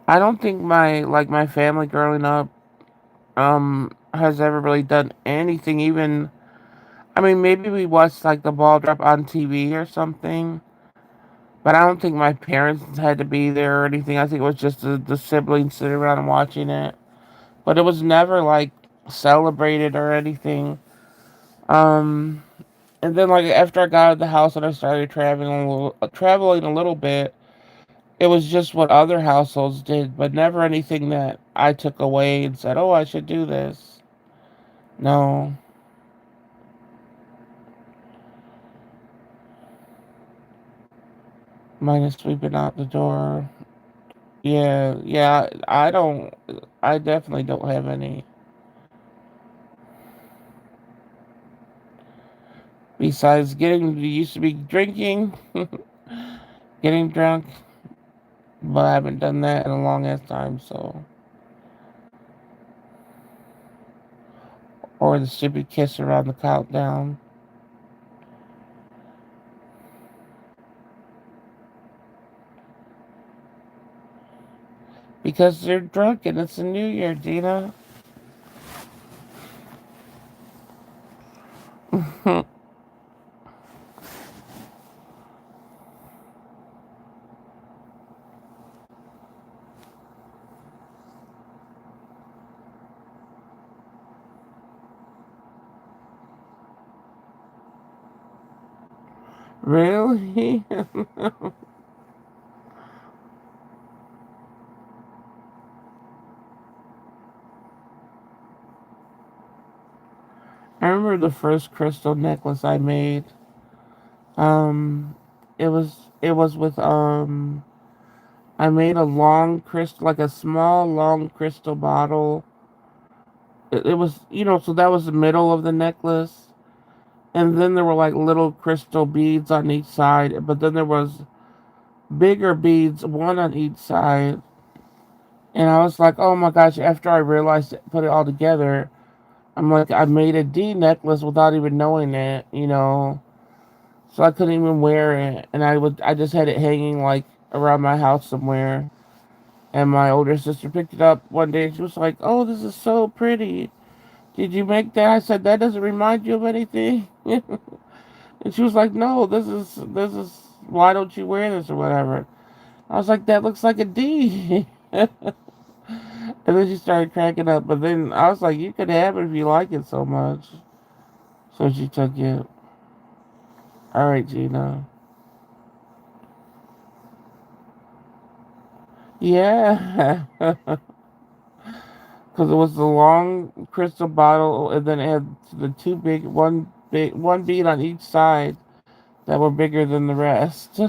I don't think my family growing up has ever really done anything even I mean maybe we watched like the ball drop on TV or something, but I don't think my parents had to be there or anything. I think it was just the siblings sitting around watching it. But it was never like celebrated or anything. Um and then like after I got out of the house and I started traveling a little bit, it was just what other households did, but never anything that I took away and said, "Oh, I should do this." No, minus sweeping out the door. Yeah, yeah. I don't. I definitely don't have any. Besides getting used to be drinking, getting drunk, but I haven't done that in a long ass time. So, or the stupid kiss around the countdown because they're drunk and it's a New Year, Gina. Really? I remember the first crystal necklace I made. Um, it was with I made a long crystal, like a small long crystal bottle. It was so that was the middle of the necklace, and then there were like little crystal beads on each side. But then there was bigger beads, one on each side. And I was like, oh my gosh! After I realized it, put it all together, I'm like, I made a D necklace without even knowing it. So I couldn't even wear it, and I just had it hanging like around my house somewhere. And my older sister picked it up one day, and she was like, "Oh, this is so pretty. Did you make that?" I said, "That doesn't remind you of anything." And she was like, "No, this is why don't you wear this or whatever?" I was like, "That looks like a D." And then she started cracking up. But then I was like, "You could have it if you like it so much." So she took it. All right, Gina. Yeah. Because it was the long crystal bottle, and then it had the two one bead on each side that were bigger than the rest.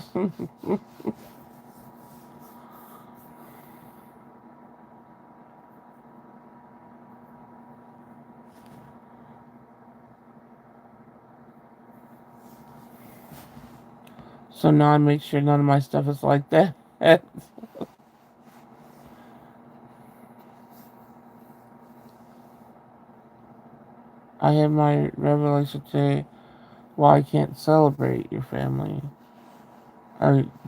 So now I make sure none of my stuff is like that. I had my revelation today why I can't celebrate your family.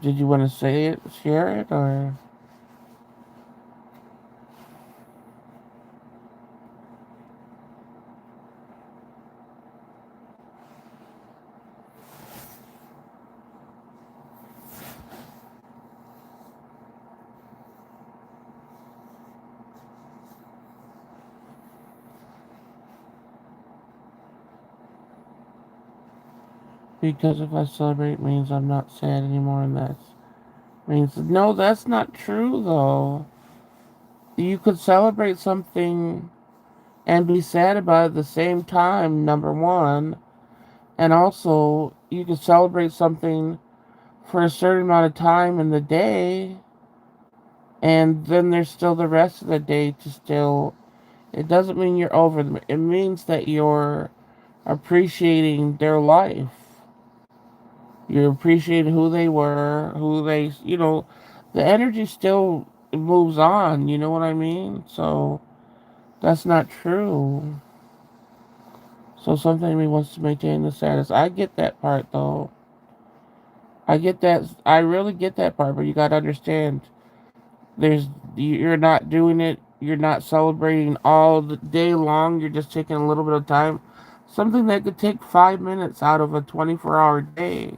Did you want to say it, share it, or? Because if I celebrate means I'm not sad anymore, and that means no, that's not true though. You could celebrate something and be sad about it at the same time, number one, and also you could celebrate something for a certain amount of time in the day, and then there's still the rest of the day to still. It doesn't mean you're over them. It means that you're appreciating their life. You're appreciating who they were, the energy still moves on, you know what I mean? So that's not true. So something in me wants to maintain the status. I get that part though. I get that. I really get that part, but you got to understand there's you're not doing it. You're not celebrating all the day long. You're just taking a little bit of time. Something that could take 5 minutes out of a 24-hour day.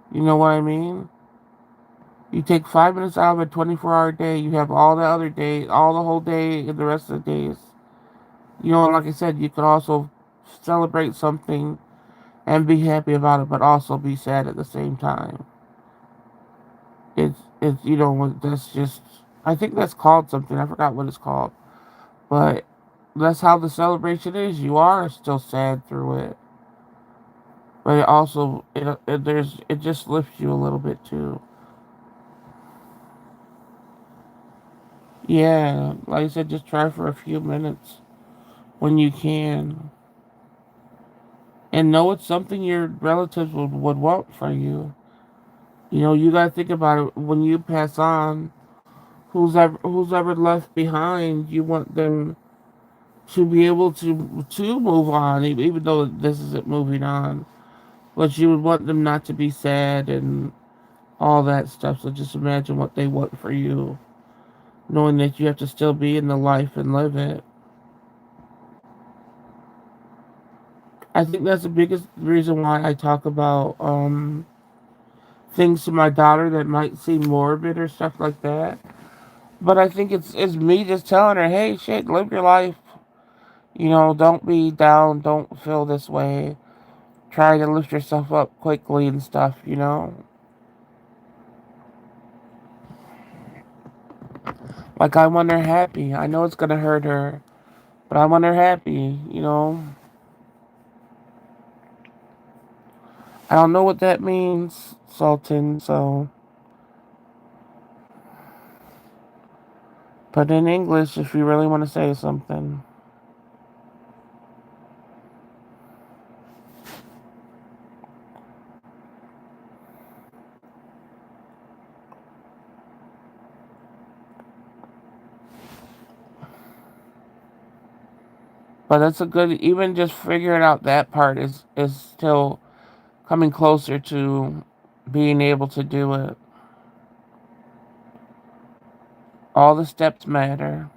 You know what I mean? You take 5 minutes out of a 24-hour day. You have all the other day, all the whole day, and the rest of the days. Like I said, you could also celebrate something and be happy about it, but also be sad at the same time. That's just, I think that's called something. I forgot what it's called. But that's how the celebration is. You are still sad through it. But it also, it just lifts you a little bit too. Yeah, like I said, just try for a few minutes when you can. And know it's something your relatives would want for you. You gotta think about it when you pass on. Who's ever left behind, you want them to be able to move on, even though this isn't moving on. But you would want them not to be sad and all that stuff. So just imagine what they want for you, knowing that you have to still be in the life and live it. I think that's the biggest reason why I talk about things to my daughter that might seem morbid or stuff like that. But I think it's me just telling her, hey, shit, live your life. Don't be down. Don't feel this way. Try to lift yourself up quickly and stuff. Like, I want her happy. I know it's going to hurt her, but I want her happy. I don't know what that means, Sultan, so. Put in English if you really want to say something. But that's a good, even just figuring out that part is still coming closer to being able to do it. All the steps matter.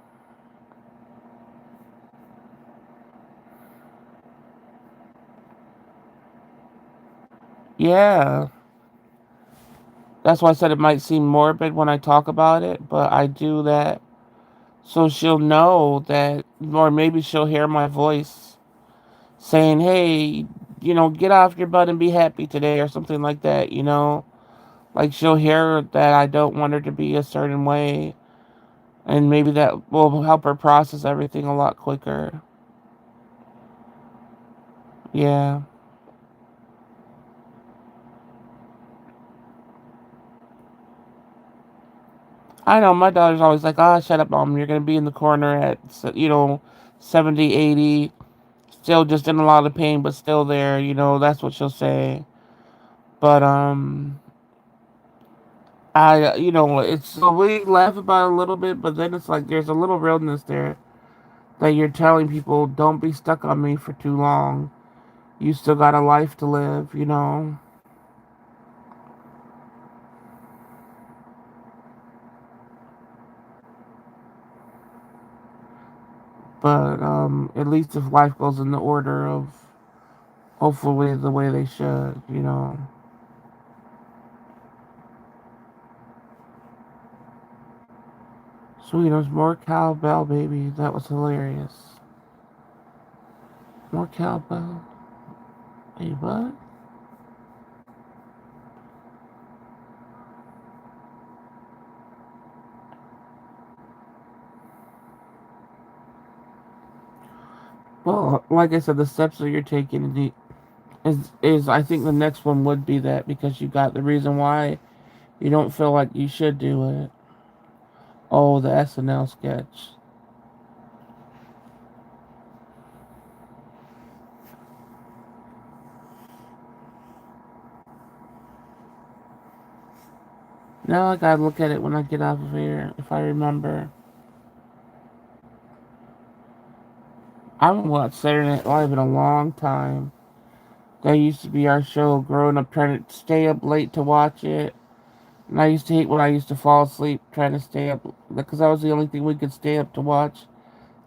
Yeah. That's why I said it might seem morbid when I talk about it, but I do that so she'll know that, or maybe she'll hear my voice saying, hey, get off your butt and be happy today, or something like that. Like she'll hear that I don't want her to be a certain way, and maybe that will help her process everything a lot quicker. Yeah. I know my daughter's always like, oh, shut up, mom. You're going to be in the corner at, 70, 80, still just in a lot of pain, but still there. That's what she'll say. But, it's, so we laugh about it a little bit, but then it's like there's a little realness there that you're telling people, don't be stuck on me for too long. You still got a life to live. But, at least if life goes in the order of hopefully the way they should. Sweet, there's more cowbell, baby. That was hilarious. More cowbell. Wait, what? Well, like I said, the steps that you're taking is I think the next one would be that because you got the reason why you don't feel like you should do it. Oh, the SNL sketch. Now I gotta look at it when I get off of here, if I remember. I haven't watched Saturday Night Live in a long time. That used to be our show growing up, trying to stay up late to watch it. And I used to hate when I used to fall asleep trying to stay up because that was the only thing we could stay up to watch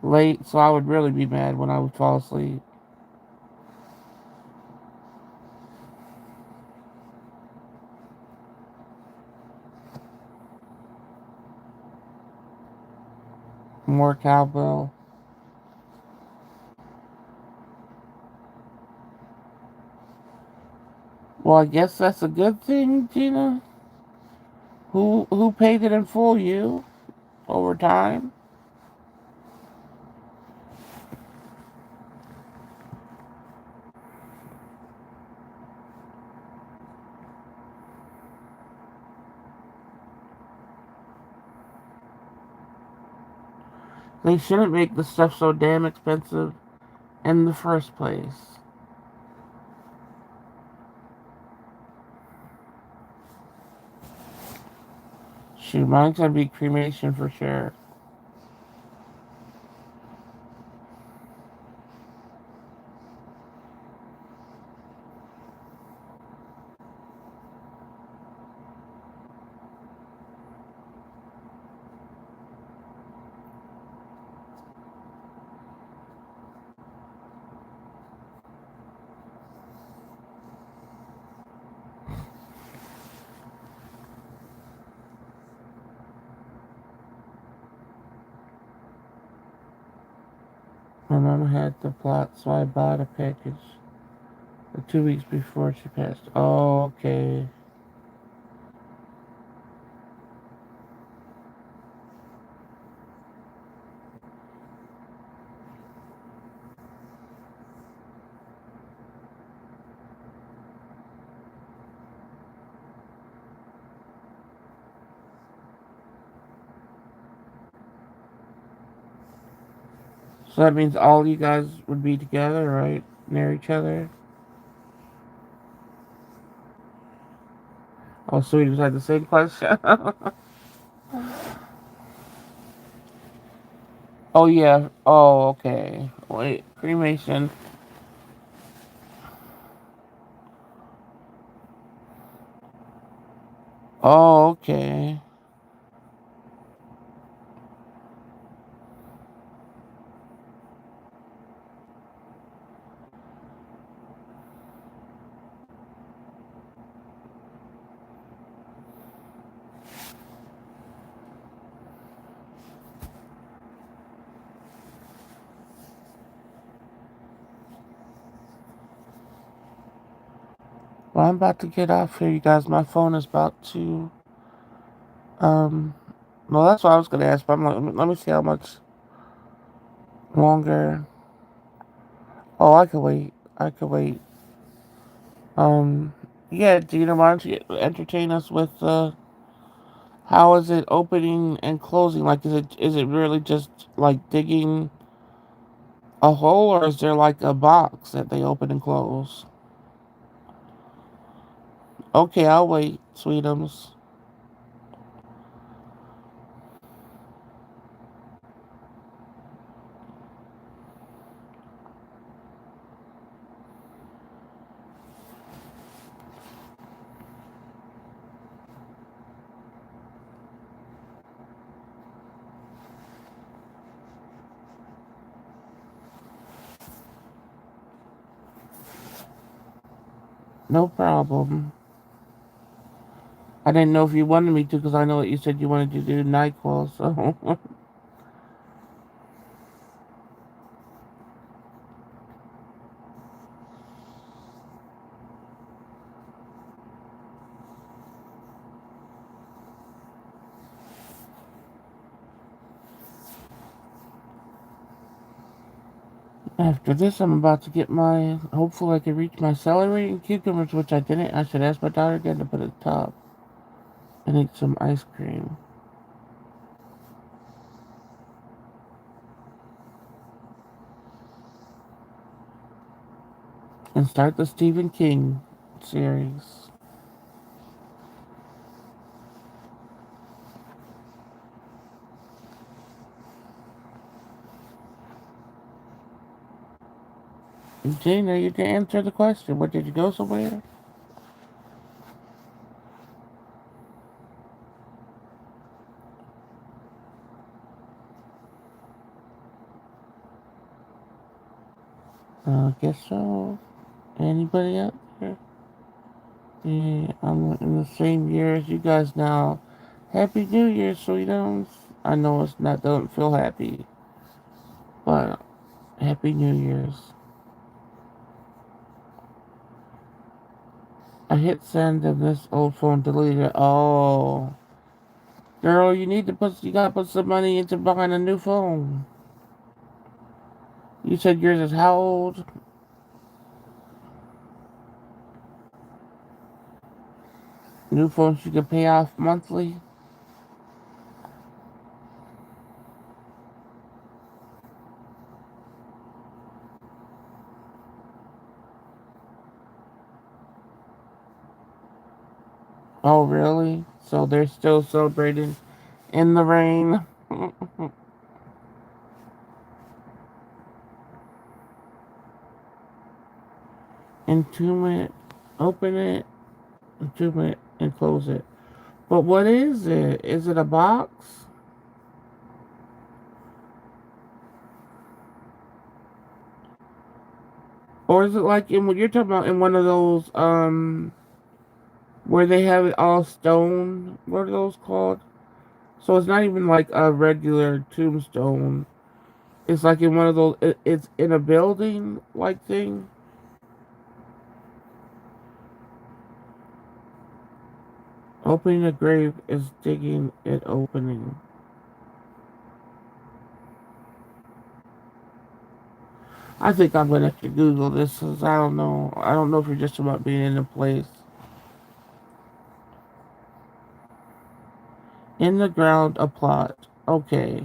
late. So I would really be mad when I would fall asleep. More cowbell. Well, I guess that's a good thing, Gina. Who paid it in full? You over time? They shouldn't make the stuff so damn expensive in the first place. Shoot, mine's gonna be cremation for sure. My mom had the plot, so I bought a package 2 weeks before she passed. Oh, okay. So that means all you guys would be together, right? Near each other? Oh, so we just had the same question. Oh, yeah. Oh, okay. Wait, cremation. Oh, okay. Well, I'm about to get off here, you guys. My phone is about to. Um, well, that's what I was gonna ask, but I'm like, let me see how much longer. Oh, I could wait. I could wait. Um, yeah, Gina, why don't you entertain us with how is it opening and closing? Like, is it really just like digging a hole, or is there like a box that they open and close? Okay, I'll wait, sweetums. No problem. I didn't know if you wanted me to because I know that you said you wanted to do NyQuil, so. After this, I'm about to get my. Hopefully, I can reach my celery and cucumbers, which I didn't. I should ask my daughter again to put at the top and eat some ice cream. And start the Stephen King series. Gina, you can answer the question. What, did you go somewhere? I guess so. Anybody out there? Yeah, I'm in the same year as you guys now. Happy New Year, sweetums. I know it's not, don't feel happy, but Happy New Year's. I hit send and this old phone deleted it. Oh, girl, you gotta put some money into buying a new phone. You said yours is how old? New phones you can pay off monthly? Oh, really? So they're still celebrating in the rain. Entomb it, open it, entomb it, and close it. But what is it? Is it a box? Or is it like in what you're talking about in one of those, where they have it all stone? What are those called? So it's not even like a regular tombstone. It's like in one of those, it's in a building like thing. Opening a grave is digging it opening. I think I'm gonna have to Google this because I don't know. I don't know if you're just about being in a place. In the ground, a plot. Okay.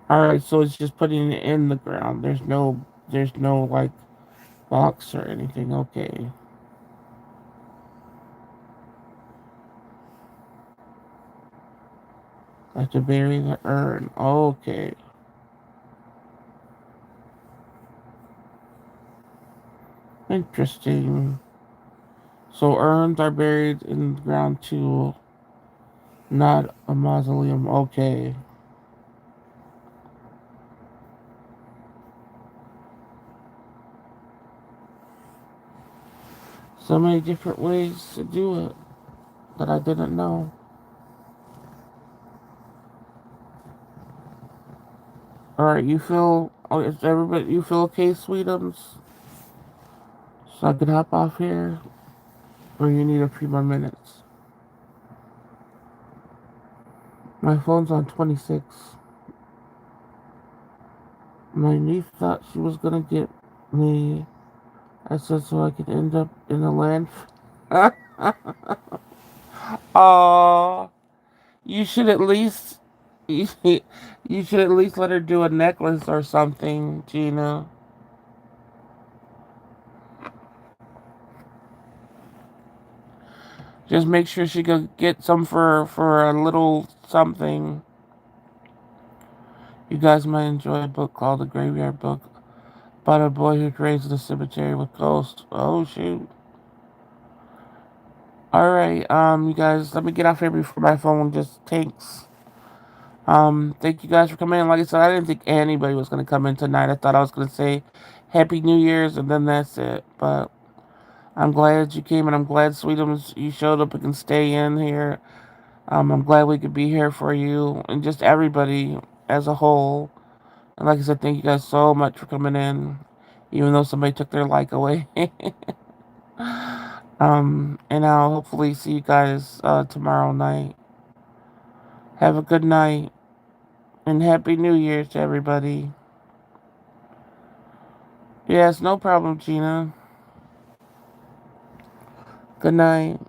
Alright, so it's just putting it in the ground. There's no like box or anything. Okay. I have to bury the urn. Okay. Interesting. So urns are buried in the ground too, not a mausoleum. Okay. So many different ways to do it that I didn't know. Alright, you feel, oh, is everybody, you feel okay, sweetums? So I can hop off here? Or you need a few more minutes? My phone's on 26. My niece thought she was gonna get me. I said so I could end up in a landfill. Aww. You should at least, you should at least let her do a necklace or something, Gina. Just make sure she go get some for a little something. You guys might enjoy a book called The Graveyard Book about a boy who creates the cemetery with ghosts. Oh shoot. Alright, you guys, let me get off here before my phone just tanks. Thank you guys for coming in. Like I said, I didn't think anybody was gonna come in tonight. I thought I was gonna say Happy New Year's and then that's it. But I'm glad you came and I'm glad Sweetums you showed up and can stay in here. I'm glad we could be here for you and just everybody as a whole. And like I said, thank you guys so much for coming in, even though somebody took their like away. And I'll hopefully see you guys tomorrow night. Have a good night and Happy New Year to everybody. Yes, no problem, Gina. Good night.